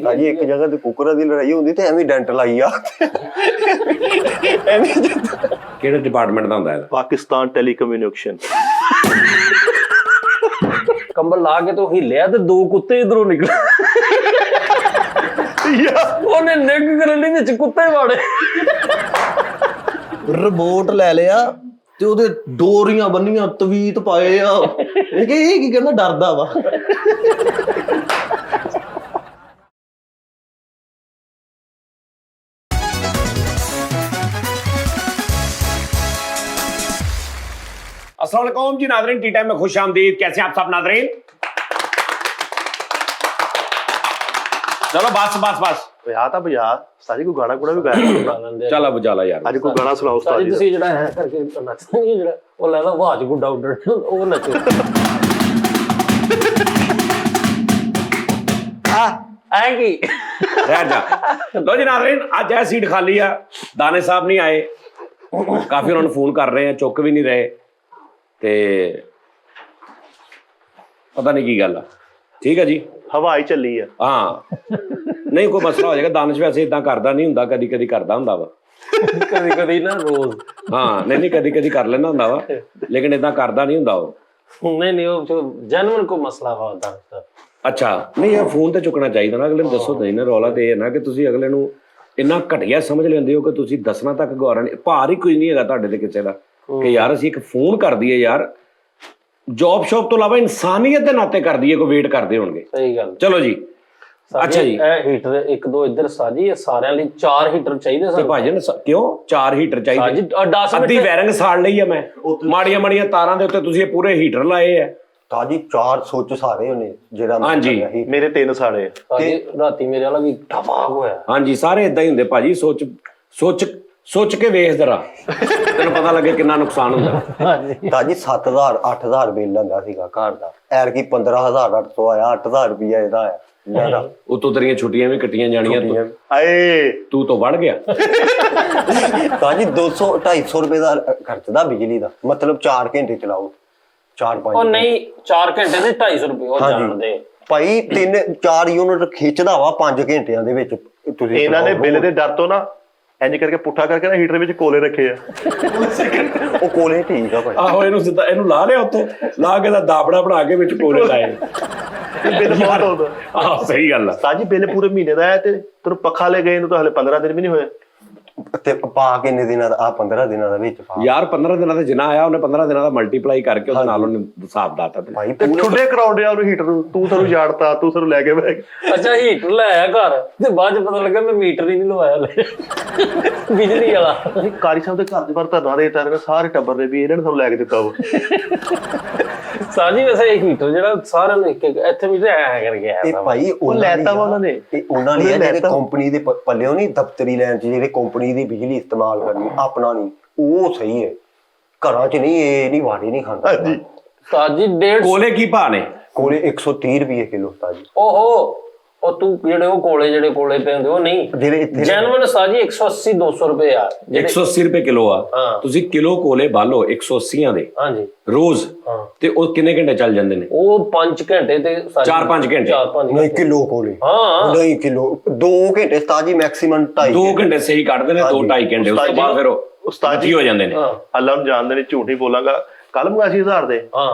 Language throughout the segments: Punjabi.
ਭਾਜੀ ਇੱਕ ਜਗ੍ਹਾ ਤੇ ਕੁੱਕਰਾਂ ਦੀ ਲੜਾਈ ਹੁੰਦੀ ਤੇ ਐਵੇਂ ਡੈਂਟ ਲਾਈ ਆ ਕਿਹੜੇ ਡਿਪਾਰਟਮੈਂਟ ਦਾ ਹੁੰਦਾ ਹੈ? ਪਾਕਿਸਤਾਨ ਟੈਲੀਕਮਿਊਨੀਕੇਸ਼ਨ। ਕੰਬਲ ਲਾ ਕੇ ਤੋਂ ਹਿੱਲਿਆ ਤੇ ਦੋ ਕੁੱਤੇ ਇਧਰੋਂ ਨਿਕਲੇ ਉਹਨੇ ਨਿੱਘ ਕਰਨ ਲਈ ਵਿੱਚ ਕੁੱਤੇ ਵਾੜੇ। ਰਿਮੋਟ ਲੈ ਲਿਆ ਤੇ ਉਹਦੇ ਡੋਰੀਆਂ ਬੰਨੀਆਂ ਤਵੀਤ ਪਾਏ ਆ। ਇਹ ਕੀ ਕਹਿੰਦਾ ਡਰਦਾ ਵਾ। अस्सलाम वालेकुम जी नाज़रीन, टी टाइम में खुश आमदीद। कैसे आप सब नाज़रीन? चलो बस बस बस ਯਾਦ ਤਾਂ ਬਾਜ਼ਾਰ ਸਾਜੀ ਕੋਈ ਗਾਣਾ ਗੁਣਾ ਵੀ ਗਾਇਆ। चला बुझा ला यार। ਅੱਜ ਕੋਈ ਗਾਣਾ ਸੁਣਾਓ ਉਸਤਾਦ ਜੀ। ਤੁਸੀਂ ਜਿਹੜਾ ਹੈ ਕਰਕੇ ਨੱਚਦੇ ਨਹੀਂ ਜਿਹੜਾ ਉਹ ਲੈ ਲਾ ਆਵਾਜ਼ ਗੁੱਡਾ ਉੱਡਣ ਉਹ ਨੱਚੋ। ਐ ਕੀ रह जा। लो जी नाज़रीन, आज है सीट खाली है, दाने साहब नहीं आए, काफी उन्होंने फोन कर रहे हैं, चुक भी नहीं रहे, ते पता नहीं की गल है। ठीक है जी, ਹਵਾ ਹੀ ਚੱਲੀ ਆ। हाँ नहीं कोई मसला हो जाएगा। दानिश वैसे इदा करता नहीं हुंदा, कदी कदी करता हुंदा वा। ਕਦੀ ਕਦੀ ਨਾ ਰੋਜ਼ हाँ नहीं नहीं कदी कदी कर लेना हुंदा वा, लेकिन इदा करता नहीं हुंदा वो। नहीं नहीं वो जो जन्मन को मसला वा होता है। ਅੱਛਾ ਨਹੀਂ ਯਾਰ ਫੋਨ ਤੇ ਚੁੱਕਣਾ ਚਾਹੀਦਾ ਨਾ, ਅਗਲੇ ਨੂੰ ਦੱਸੋ ਨਹੀਂ ਨਾ। ਰੌਲਾ ਤੇ ਇਹ ਨਾ ਕਿ ਤੁਸੀਂ ਅਗਲੇ ਨੂੰ ਇੰਨਾ ਘਟੀਆ ਸਮਝ ਲੈਂਦੇ ਹੋ ਕਿ ਤੁਸੀਂ ਦੱਸਣਾ ਤੱਕ ਗੌਰ ਨਹੀਂ। ਭਾਰ ਹੀ ਕੋਈ ਨਹੀਂ ਹੈਗਾ ਤੁਹਾਡੇ ਤੇ ਕਿਸੇ ਦਾ ਕਿ ਯਾਰ ਅਸੀਂ ਇੱਕ ਫੋਨ ਕਰ ਦਈਏ ਯਾਰ। ਜੌਬ ਸ਼ੌਪ ਤੋਂ ਇਲਾਵਾ ਇਨਸਾਨੀਅਤ ਦੇ ਨਾਤੇ ਕਰ ਦਈਏ, ਕੋਈ ਵੇਟ ਕਰਦੇ ਹੋਣਗੇ। ਸਹੀ ਗੱਲ। ਚਲੋ ਜੀ ਅੱਛਾ ਜੀ, ਇਹ ਹੀਟਰ ਇੱਕ ਦੋ ਇੱਧਰ ਸਾਜੀ, ਇਹ ਸਾਰਿਆਂ ਲਈ 4 ਹੀਟਰ ਚਾਹੀਦੇ ਤੇ ਸਨ। ਭਾਜਨ ਕਿਉਂ 4 ਹੀਟਰ ਚਾਹੀਦੇ? ਸਾਜੀ 10 ਅੱਧੀ ਵਾਇਰਿੰਗ ਸਾੜ ਲਈ ਆ ਮੈਂ, ਮਾੜੀਆਂ ਮਾੜੀਆਂ ਤਾਰਾਂ ਦੇ ਉੱਤੇ ਤੁਸੀਂ ਇਹ ਪੂਰੇ ਹੀਟਰ ਲਾਏ ਆ। ਤਾਜੀ 4 ਸੁੱਚ ਸਾਰੇ ਉਹਨੇ ਜਿਹੜਾ ਹਾਂਜੀ। ਮੇਰੇ 3 ਸਾੜੇ। ਸਾਜੀ ਰਾਤੀ ਮੇਰੇ ਵਾਲਾ ਵੀ ਧਮਾਕ ਹੋਇਆ। ਹਾਂਜੀ ਸਾਰੇ ਇਦਾਂ ਹੀ ਹੁੰਦੇ ਭਾਜੀ। ਸੋਚ ਸੋਚ ਸੋਚ ਕੇ ਵੇਖ ਜ਼ਰਾ, ਤੈਨੂੰ ਪਤਾ ਲੱਗੇ ਕਿੰਨਾ ਨੁਕਸਾਨ ਹੁੰਦਾ। ਤਾਜੀ 7000 8000 ਬਿੱਲ ਆਂਦਾ ਸੀਗਾ ਘਰ ਦਾ, ਐਰ ਕੀ 15800 ਆਇਆ। 8000 ਰੁਪਇਆ ਇਹਦਾ ਆਇਆ ਮੇਰਾ। ਉਤੋਂ ਤੇਰੀਆਂ ਛੁੱਟੀਆਂ ਵੀ ਕੱਟੀਆਂ ਜਾਣੀਆਂ, ਆਏ ਤੂੰ ਤੋਂ ਵੜ ਗਿਆ। ਤਾਜੀ 200 250 ਰੁਪਏ ਦਾ ਖਰਚਦਾ ਬਿਜਲੀ ਦਾ, ਮਤਲਬ 4 ਘੰਟੇ ਚਲਾਓ 4-5। ਉਹ ਨਹੀਂ 4 ਘੰਟੇ ਦੇ 250 ਰੁਪਏ ਉਹ ਜਾਣਦੇ ਭਾਈ। 3-4 ਯੂਨਿਟ ਖਿੱਚਦਾ ਵਾ 5 ਘੰਟਿਆਂ ਦੇ ਵਿੱਚ। ਤੁਸੀਂ ਇਹਨਾਂ ਨੇ ਬਿੱਲ ਦੇ ਡਰ ਤੋਂ ਨਾ ਇੰਜ ਕਰਕੇ ਪੁੱਠਾ ਕਰਕੇ ਨਾ ਹੀਟਰ ਵਿੱਚ ਕੋਲੇ ਰੱਖੇ ਆ। ਉਹ ਕੋਲੇ ਠੀਕ ਆ ਭਾਈ। ਆਹੋ ਇਹਨੂੰ ਸਿੱਧਾ ਇਹਨੂੰ ਲਾ ਲਿਆ ਉੱਤੋਂ, ਲਾ ਕੇ ਦਾ ਦਾਬੜਾ ਬਣਾ ਕੇ ਵਿੱਚ ਕੋਲੇ ਲਾਏ। ਬਿੱਲ ਬਹੁਤ ਆਉਂਦਾ। ਆਹ ਸਹੀ ਗੱਲ ਆ। ਸਾਜੀ ਬਿੱਲ ਪੂਰੇ ਮਹੀਨੇ ਦਾ ਆਇਆ ਤੇ ਤੈਨੂੰ ਪੱਖਾ ਲੈ ਗਏ ਨੂੰ ਤਾਂ ਹਲੇ 15 ਦਿਨ ਵੀ ਨਹੀਂ ਹੋਏ। ਤੇ ਪਾ ਕਿੰਨੇ ਦਿਨਾਂ ਦਾ? ਆ 15 ਦਿਨਾਂ ਦਾ ਵਿੱਚ ਪਾ ਯਾਰ 15 ਦਿਨਾਂ ਦਾ ਜਿੰਨਾ ਆਇਆ ਉਹਨੇ 15 ਦਿਨਾਂ ਦਾ ਮਲਟੀਪਲਾਈ ਕਰਕੇ ਉਹਦੇ ਨਾਲ ਉਹਨੇ ਹਿਸਾਬ ਦਾਤਾ। ਭਾਈ ਤੇ ਠੁੱਡੇ ਕਰਾਉਂਦੇ ਆ ਉਹਨੂੰ ਹੀਟਰ ਨੂੰ। ਤੂੰ ਸਾਨੂੰ ਜਾੜਤਾ, ਤੂੰ ਸਾਨੂੰ ਲੈ ਕੇ ਬਹਿ ਗਿਆ। ਅੱਛਾ ਹੀਟਰ ਲੈ ਆਇਆ ਘਰ ਤੇ ਬਾਅਦ ਚ ਪਤਾ ਲੱਗਾ ਮੈਂ ਮੀਟਰ ਹੀ ਨਹੀਂ ਲਵਾਇਆ ਲੈ ਬਿਜਲੀ ਵਾਲਾ। ਕਾਰੀ ਸਾਹਿਬ ਦੇ ਘਰ ਦੇ ਬਾਹਰ ਧਰਨਾ ਦੇ ਦਿੱਤਾ ਸਾਰੇ ਟੱਬਰ ਨੇ ਵੀ ਇਹਨਾਂ ਨੇ ਸਾਨੂੰ ਲੈ ਕੇ ਦਿੱਤਾ ਵਾ। ਸਾਜੀ ਵੈਸੇ ਇਹ ਹੀਟਰ ਜਿਹੜਾ ਸਾਰਿਆਂ ਨੂੰ ਇੱਕ ਇੱਥੇ ਵੀ ਆਇਆ ਕਰ ਗਿਆ। ਤੇ ਭਾਈ ਉਹ ਲੈਤਾ ਵਾ ਉਹਨਾਂ ਨੇ। ਉਹਨਾਂ ਨੇ ਜਿਹੜੇ ਕੰਪਨੀ ਦੇ ਪੱਲਿਓ ਨਹੀਂ ਦਫ਼ਤਰੀ ਲੈਣ ਚ ਜਿਹੜੇ ਕੰਪਨੀ ਦੀ ਬਿਜਲੀ ਇਸਤੇਮਾਲ ਕਰਨੀ, ਆਪਣਾ ਨਹੀਂ, ਉਹ ਸਹੀ ਹੈ। ਘਰਾਂ ਚ ਨਹੀਂ, ਇਹ ਨਹੀਂ ਵਾੜੀ ਨਹੀਂ ਖਾਂਦਾ। ਸਾਜੀ 150 ਕੋਲੇ ਕੀ ਭਾਅ ਨੇ? ਕੋਲੇ 130 ਰੁਪਏ ਕਿਲੋ ਤਾਜੀ। ਓਹੋ ਉਹ ਤੂੰ ਜਿਹੜੇ ਉਹ ਕੋਲੇ ਜਿਹੜੇ ਕੋਲੇ ਪਏ ਹੁੰਦੇ ਉਹ ਨਹੀਂ, ਜਿਹੜੇ ਇੱਥੇ ਜੈਨੂਇਨ ਸਾਜੀ 180 200 ਰੁਪਏ ਆ। 180 ਰੁਪਏ ਕਿਲੋ ਆ। ਤੁਸੀਂ ਕਿਲੋ ਕੋਲੇ ਬਾਲੋ 180 ਦੇ ਹਾਂਜੀ ਰੋਜ਼, ਤੇ ਉਹ ਕਿੰਨੇ ਘੰਟੇ ਚੱਲ ਜਾਂਦੇ ਨੇ? ਉਹ 5 ਘੰਟੇ ਤੇ 4-5 ਘੰਟੇ। 4-5 ਨਹੀਂ ਕਿਲੋ ਕੋਲੇ। ਹਾਂ ਨਹੀਂ ਕਿਲੋ 2 ਘੰਟੇ ਤਾਜੀ ਮੈਕਸਿਮਮ 2.5 2 ਘੰਟੇ ਸਹੀ ਕੱਢਦੇ ਨੇ, 2-2.5 ਘੰਟੇ। ਉਸ ਤੋਂ ਬਾਅਦ ਫਿਰ ਉਸਤਾਦ ਜੀ ਹੋ ਜਾਂਦੇ ਨੇ। ਅੱਲਾ ਨੂੰ ਜਾਣਦੇ ਨੇ, ਝੂਠ ਨਹੀਂ ਬੋਲਾਂਗਾ। ਕੱਲ ਮੰਗਾਇਆ ਸੀ 1000 ਦੇ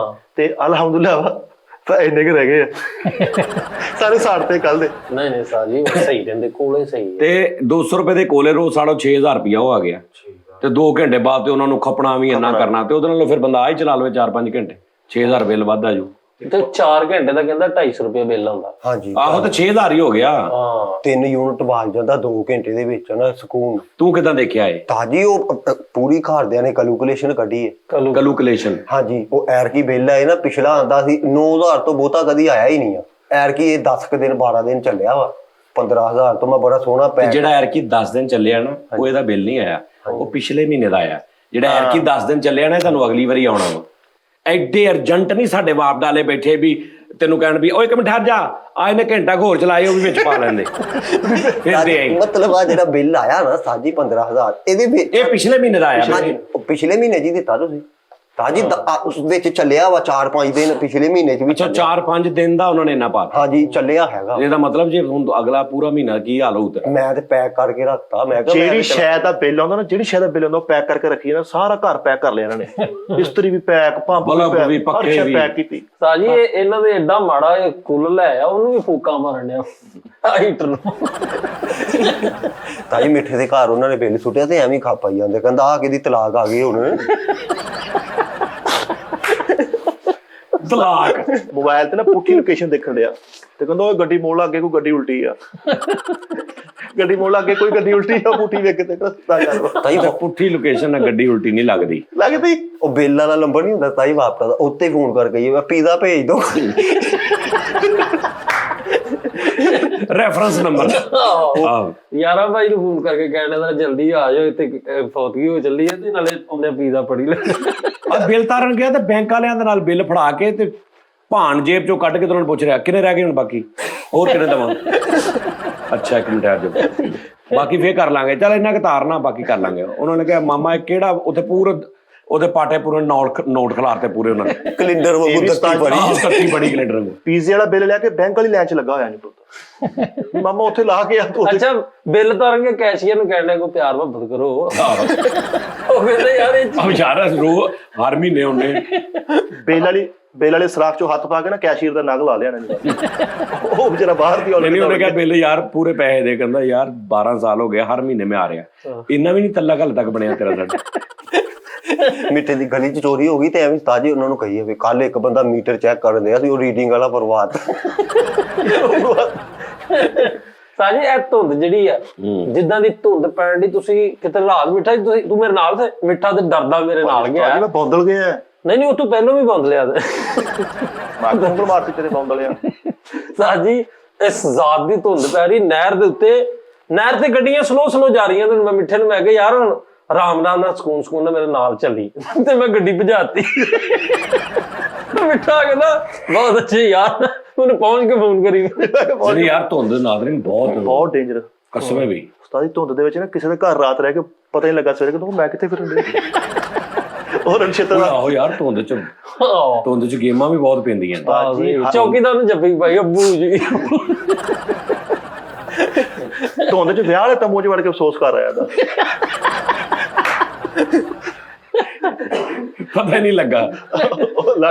ਤੇ ਅਲਹਮਦੁਲਿਲਾ ਵਾ ਇੰਨੇ ਕੁ ਰਹਿ ਗਏ ਆ ਸਾਰੇ ਸਾੜਤੇ ਕੱਲ ਦੇ। ਨਹੀਂ ਨਹੀਂ ਸਾਜੀ ਸਹੀ ਦਿੰਦੇ ਕੋਲੇ ਸਹੀ ਹੈ। ਤੇ 200 ਰੁਪਏ ਦੇ ਕੋਲੇ ਰੋਜ਼ ਸਾੜੋ 6000 ਰੁਪਇਆ ਉਹ ਆ ਗਿਆ। ਤੇ 2 ਘੰਟੇ ਬਾਅਦ ਤੇ ਉਹਨਾਂ ਨੂੰ ਖਪਣਾ ਵੀ ਇੰਨਾ ਕਰਨਾ, ਤੇ ਉਹਦੇ ਨਾਲੋਂ ਫਿਰ ਬੰਦਾ ਆ ਹੀ ਚਲਾ ਲਵੇ 4-5 ਘੰਟੇ। 6000 ਬਿੱਲ ਵੱਧ ਆ ਜੂ। ਤੇ 4 ਘੰਟੇ ਦਾ ਕਹਿੰਦਾ 250 ਰੁਪਏ ਬਿੱਲ ਆਉਂਦਾ। ਹਾਂਜੀ ਆਹੋ ਤੇ 6000 ਹੀ ਹੋ ਗਿਆ। 3 ਯੂਨਿਟ ਬਾਲ ਜਾਂਦਾ 2 ਘੰਟੇ ਦੇ ਵਿੱਚ ਨਾ ਸਕੂਨ। ਤੂੰ ਕਿਦਾਂ ਦੇਖਿਆ ਏ ਤਾਜੀ ਉਹ ਪੂਰੀ ਘਰਦਿਆਂ ਨੇ ਕੈਲਕੂਲੇਸ਼ਨ ਕੱਢੀ ਹੈ। ਕੈਲਕੂਲੇਸ਼ਨ? ਹਾਂਜੀ ਉਹ ਐਰ ਕੀ ਬਿੱਲ ਆਏ ਨਾ, ਪਿਛਲਾ ਆਂਦਾ ਸੀ 9000 ਤੋਂ ਬਹੁਤਾ ਕਦੀ ਆਇਆ ਹੀ ਨਹੀਂ ਆ। ਐਰ ਕੀ ਇਹ 10 ਕੁ ਦਿਨ 12 ਦਿਨ ਚੱਲਿਆ ਵਾ। 15000 ਤੋਂ ਮੈਂ ਬੜਾ ਸੋਹਣਾ ਪੈ ਜਿਹੜਾ ਐਰਕੀ 10 ਦਿਨ ਚੱਲਿਆ ਨਾ, ਉਹ ਇਹਦਾ ਬਿੱਲ ਨਹੀਂ ਆਇਆ, ਉਹ ਪਿਛਲੇ ਮਹੀਨੇ ਦਾ ਆਇਆ। ਜਿਹੜਾ ਐਰਕੀ 10 ਦਿਨ ਚੱਲਿਆ ਨਾ, ਤੁਹਾਨੂੰ ਅਗਲੀ ਵਾਰੀ ਆਉਣਾ ਵਾ। ਐਡੇ ਅਰਜੈਂਟ ਨਹੀਂ ਸਾਡੇ ਬਾਪ ਡਾਲੇ ਬੈਠੇ ਵੀ ਤੈਨੂੰ ਕਹਿਣ ਵੀ ਓਏ ਇੱਕ ਮਿੰਟ ਠਹਿਰ ਜਾ, ਆ ਇਹਨੇ ਘੰਟਾ ਹੋਰ ਚਲਾਏ, ਉਹ ਵੀ ਵਿੱਚ ਪਾ ਲੈਂਦੇ। ਮਤਲਬ ਆ ਜਿਹੜਾ ਬਿੱਲ ਆਇਆ ਨਾ ਸਾਜੀ 15000, ਇਹਦੇ ਵਿੱਚ ਇਹ ਪਿਛਲੇ ਮਹੀਨੇ ਦਾ ਆਇਆ। ਪਿਛਲੇ ਮਹੀਨੇ ਜੀ ਦਿੱਤਾ ਤੁਸੀਂ ਤਾਜੀ ਉਸ ਵਿੱਚ ਚੱਲਿਆ ਵਾ 4-5 ਦਿਨ ਪਿਛਲੇ ਮਹੀਨੇ ਚ ਵੀ ਅੱਛਾ ਚੱਲਿਆ। 4-5 ਦਿਨ ਦਾ ਉਹਨਾਂ ਨੇ ਇੰਨਾ ਪਾਤਾ। ਹਾਂਜੀ ਚੱਲਿਆ ਹੈਗਾ। ਇਹਦਾ ਮਤਲਬ ਜੇ ਹੁਣ ਅਗਲਾ ਪੂਰਾ ਮਹੀਨਾ ਕੀ ਹਾਲ ਹੋਊ ਤੇ ਮੈਂ ਤੇ ਪੈਕ ਕਰਕੇ ਰੱਖਤਾ। ਮੈਂ ਕਿਹਾ ਜਿਹੜੀ ਸ਼ੈ ਦਾ ਬਿੱਲ ਆਉਂਦਾ ਨਾ, ਜਿਹੜੀ ਸ਼ੈ ਦਾ ਬਿੱਲ ਆਉਂਦਾ ਉਹ ਪੈਕ ਕਰਕੇ ਰੱਖੀ ਨਾ, ਸਾਰਾ ਘਰ ਪੈਕ ਕਰ ਲਿਆ ਇਹਨਾਂ ਨੇ। ਇਸਤਰੀ ਵੀ ਪੈਕ, ਪੰਪ ਬਲਬ ਵੀ, ਵੀ ਪੱਖੇ ਪੈਕ, ਹਰ ਵੀ। ਸ਼ੈ ਪੈਕ ਕੀਤੀ। ਸਾਜੀ ਇਹਨਾਂ ਦੇ ਐਡਾ ਮਾੜਾ ਇਹ ਕੁੱਲ ਲੈ ਆ, ਉਹਨੂੰ ਵੀ ਫੂਕਾ ਮਾਰਨ ਡਿਆ ਹੀਟਰ ਨੂੰ। ਤਾਜੀ ਮਿੱਠੇ ਦੇ ਘਰ ਉਹਨਾਂ ਨੇ ਬਿੱਲ ਸੁੱਟਿਆ ਤੇ ਐਵੇਂ ਖਾ ਪਾਈ ਜਾਂਦੇ। ਕਹਿੰਦਾ ਆ ਕਿਹਦੀ ਤਲਾਕ ਆ ਗਈ ਹੁਣ। ਤਲਾਕ। ਮੋਬਾਈਲ ਤੇ ਨਾ ਪੁੱਠੀ ਲੋਕੇਸ਼ਨ ਦੇਖਣ ਡਿਆ ਤੇ ਕਹਿੰਦਾ ਉਹ ਗੱਡੀ ਮੋੜ ਲੱਗੇ, ਕੋਈ ਗੱਡੀ ਉਲਟੀ ਆ। ਗੱਡੀ ਮੋੜ ਲੱਗੇ, ਕੋਈ ਗੱਡੀ ਉਲਟੀ ਆ, ਪੁੱਠੀ ਵੇਖ ਕੇ ਤੇ ਤਾਈ ਪੁੱਠੀ ਲੋਕੇਸ਼ਨ ਨਾਲ ਗੱਡੀ ਉਲਟੀ ਨਹੀਂ ਲੱਗਦੀ। ਲੱਗਦੀ ਉਹ ਬਿੱਲ ਵਾਲਾ ਨੰਬਰ ਨਹੀਂ ਹੁੰਦਾ ਤਾਈ ਵਾਪਸ ਦਾ, ਉੱਤੇ ਫੋਨ ਕਰਕੇ ਗਈ ਪੀਜ਼ਾ ਭੇਜ ਦੋ। Reference number. ਆਹ ਯਾਰਾ ਭਾਈ ਨੂੰ ਫੋਨ ਕਰਕੇ ਕਹਿਣ ਦਾ ਜਲਦੀ ਆ ਜਾਓ, ਇੱਥੇ ਫੌਤਗੀ ਹੋ ਚੱਲੀ ਹੈ ਤੇ ਨਾਲੇ ਉਹਨੇ ਪੀਜ਼ਾ ਫੜੀ ਲੈ। ਆ ਬਿੱਲ ਤਾਰਨ ਗਿਆ ਤੇ ਬੈਂਕ ਵਾਲਿਆਂ ਦੇ ਨਾਲ ਬਿੱਲ ਫੜਾ ਕੇ ਤੇ ਭਾਣ ਜੇਬ ਚੋਂ ਕੱਢ ਕੇ ਤੁਹਾਨੂੰ ਪੁੱਛ ਰਿਹਾ ਕਿੰਨੇ ਰਹਿ ਗਏ ਹੁਣ ਬਾਕੀ, ਹੋਰ ਕਿੰਨੇ ਦਵਾਂ। ਅੱਛਾ ਇੱਕ ਮਿੰਟ ਆ ਜਾਓ, ਬਾਕੀ ਫੇਰ ਕਰ ਲਾਂਗੇ। ਚੱਲ ਇੰਨਾ ਕੁ ਤਾਰਨਾ, ਬਾਕੀ ਕਰ ਲਾਂਗੇ। ਉਹਨਾਂ ਨੇ ਕਿਹਾ ਮਾਮਾ ਕਿਹੜਾ ਉੱਥੇ ਪੂਰਾ ਉਹਦੇ ਪਾਟੇ ਪੂਰੇ ਨੋਟ ਖਿਲਾਰਤੇ ਪੂਰੇ ਉਹਨਾਂ ਨੇ। ਕੈਲੰਡਰ ਵਾਂਗੂ ਤੱਤੀ ਬੜੀ ਕੈਲੰਡਰ ਨੂੰ। ਪੀਜ਼ੇ ਵਾਲਾ ਬਿੱਲ ਲਿਆ ਕੇ ਬੈਂਕ ਵਾਲੀ ਲਾਈਨ 'ਚ ਲੱਗਾ ਹੋਇਆ ਨਹੀਂ ਮਾਮਾ, ਉੱਥੇ ਲਾ ਕੇ ਆ। ਅੱਛਾ ਬਿੱਲ ਤਾਰਨ ਕੇ ਕੈਸ਼ੀਅਰ ਨੂੰ ਕਹਿਣਾ ਕੋਈ ਪਿਆਰ ਮੁਹੱਬਤ ਕਰੋ। ਉਹ ਕਹਿੰਦੇ ਯਾਰ ਇਹ ਵਿਚਾਰਾ ਰੋ ਹਰ ਮਹੀਨੇ ਉਹਨੇ ਬਿੱਲ ਵਾਲੇ ਸਰਾਖ 'ਚੋਂ ਹੱਥ ਪਾ ਕੇ ਨਾ ਕੈਸ਼ੀਅਰ ਦਾ ਨਗ ਲਾ ਲਿਆ ਨਾ। ਉਹ ਵਿਚਾਰਾ ਬਾਹਰ ਦੀ ਨਹੀਂ, ਉਹਨੇ ਕਿਹਾ ਬਿੱਲ ਯਾਰ ਪੂਰੇ ਪੈਸੇ ਦੇ। ਕਹਿੰਦਾ ਯਾਰ 12 ਸਾਲ ਹੋ ਗਏ, ਹਰ ਮਹੀਨੇ ਮੈਂ ਆ ਰਿਹਾ, ਇੰਨਾ ਵੀ ਨਹੀਂ ਤੱਲਾ ਗੱਲ ਤੱਕ ਬਣਿਆ ਤੇਰਾ ਸਾਡਾ। ਮੀਟਰ ਦੀ ਗਲੀ ਚ ਚੋਰੀ ਹੋ ਗਈ ਤੇ ਐਵੇਂ ਤਾਜੀ ਉਹਨਾਂ ਨੂੰ ਕਹੀਏ ਵੀ ਕੱਲ ਇੱਕ ਬੰਦਾ ਮੀਟਰ ਚੈੱਕ ਕਰਨ ਦਿਆ ਸੀ, ਉਹ ਰੀਡਿੰਗ ਵਾਲਾ ਪਰਵਾਤ। ਸਾਜੀ ਇਹ ਧੁੰਦ ਜਿਹੜੀ ਆ, ਜਿੱਦਾਂ ਦੀ ਧੁੰਦ ਪੈਣ ਦੀ, ਤੁਸੀਂ ਕਿਤੇ ਰਾਤ ਮਿੱਠਾ ਤੂੰ ਮੇਰੇ ਨਾਲ ਸੀ, ਮਿੱਠਾ ਤੇ ਡਰਦਾ ਮੇਰੇ ਨਾਲ ਗਿਆ। ਮੈਂ ਬੌਂਦਲ ਗਿਆ। ਨਹੀਂ ਉਹ ਤੂੰ ਪਹਿਲਾਂ ਵੀ ਬੰਦ ਲਿਆ ਤੇ ਮੈਂ ਮਾਰਤੀ ਤੇਰੇ ਬੌਂਦਲ ਲਿਆ। ਸਾਜੀ ਇਸ ਜ਼ਾਤ ਦੀ ਧੁੰਦ ਪੈ ਰਹੀ ਨਹਿਰ ਦੇ ਉੱਤੇ, ਨਹਿਰ ਤੇ ਗੱਡੀਆਂ ਸਲੋ ਜਾ ਰਹੀਆਂ ਤੇ ਮੈਂ ਮਿੱਠੇ ਨੂੰ ਮੈਂ ਕਿਹਾ ਯਾਰ ਹੁਣ ਆਰਾਮ ਨਾਲ ਸਕੂਨ ਨਾਲ ਮੇਰੇ ਨਾਲ ਚੱਲੀ, ਤੇ ਮੈਂ ਗੱਡੀ ਭਜਾਤੀ। ਮਿੱਠਾ ਕਹਿੰਦਾ ਬਹੁਤ ਅੱਛੇ ਯਾਰ, ਉਹਨੂੰ ਪਹੁੰਚ ਕੇ ਫੋਨ ਕਰੀ। ਜਿਹੜੀ ਯਾਰ ਧੁੰਦ ਨਾਜ਼ਰੀਨ ਬਹੁਤ ਡੇਂਜਰ ਕਸਮੇ ਵੀ। ਉਸਤਾਦ ਧੁੰਦ ਦੇ ਵਿੱਚ ਨਾ ਕਿਸੇ ਦੇ ਘਰ ਰਾਤ ਰਹਿ ਕੇ ਪਤਾ ਨਹੀਂ ਲੱਗਾ ਸਵੇਰੇ ਕਿ ਮੈਂ ਕਿੱਥੇ ਫਿਰਨ ਡਿਆ। ਹੋਰ ਨਛੇਤਰ ਆਹੋ ਯਾਰ ਧੁੰਦ ਚ ਗੇਮਾਂ ਵੀ ਬਹੁਤ ਪੈਂਦੀਆਂ। ਚੌਕੀਦਾਰ ਨੂੰ ਜੱਫੀ ਪਾਈ ਅੱਬੂ ਜੀ। ਧੁੰਦ ਚ ਵਿਆਹ ਵਾਲੇ ਤੰਬੂ ਚ ਵੜ ਕੇ ਅਫਸੋਸ ਕਰ ਰਿਹਾ ਦਾ। ਪਤਾ ਨਹੀਂ ਲੱਗਾ।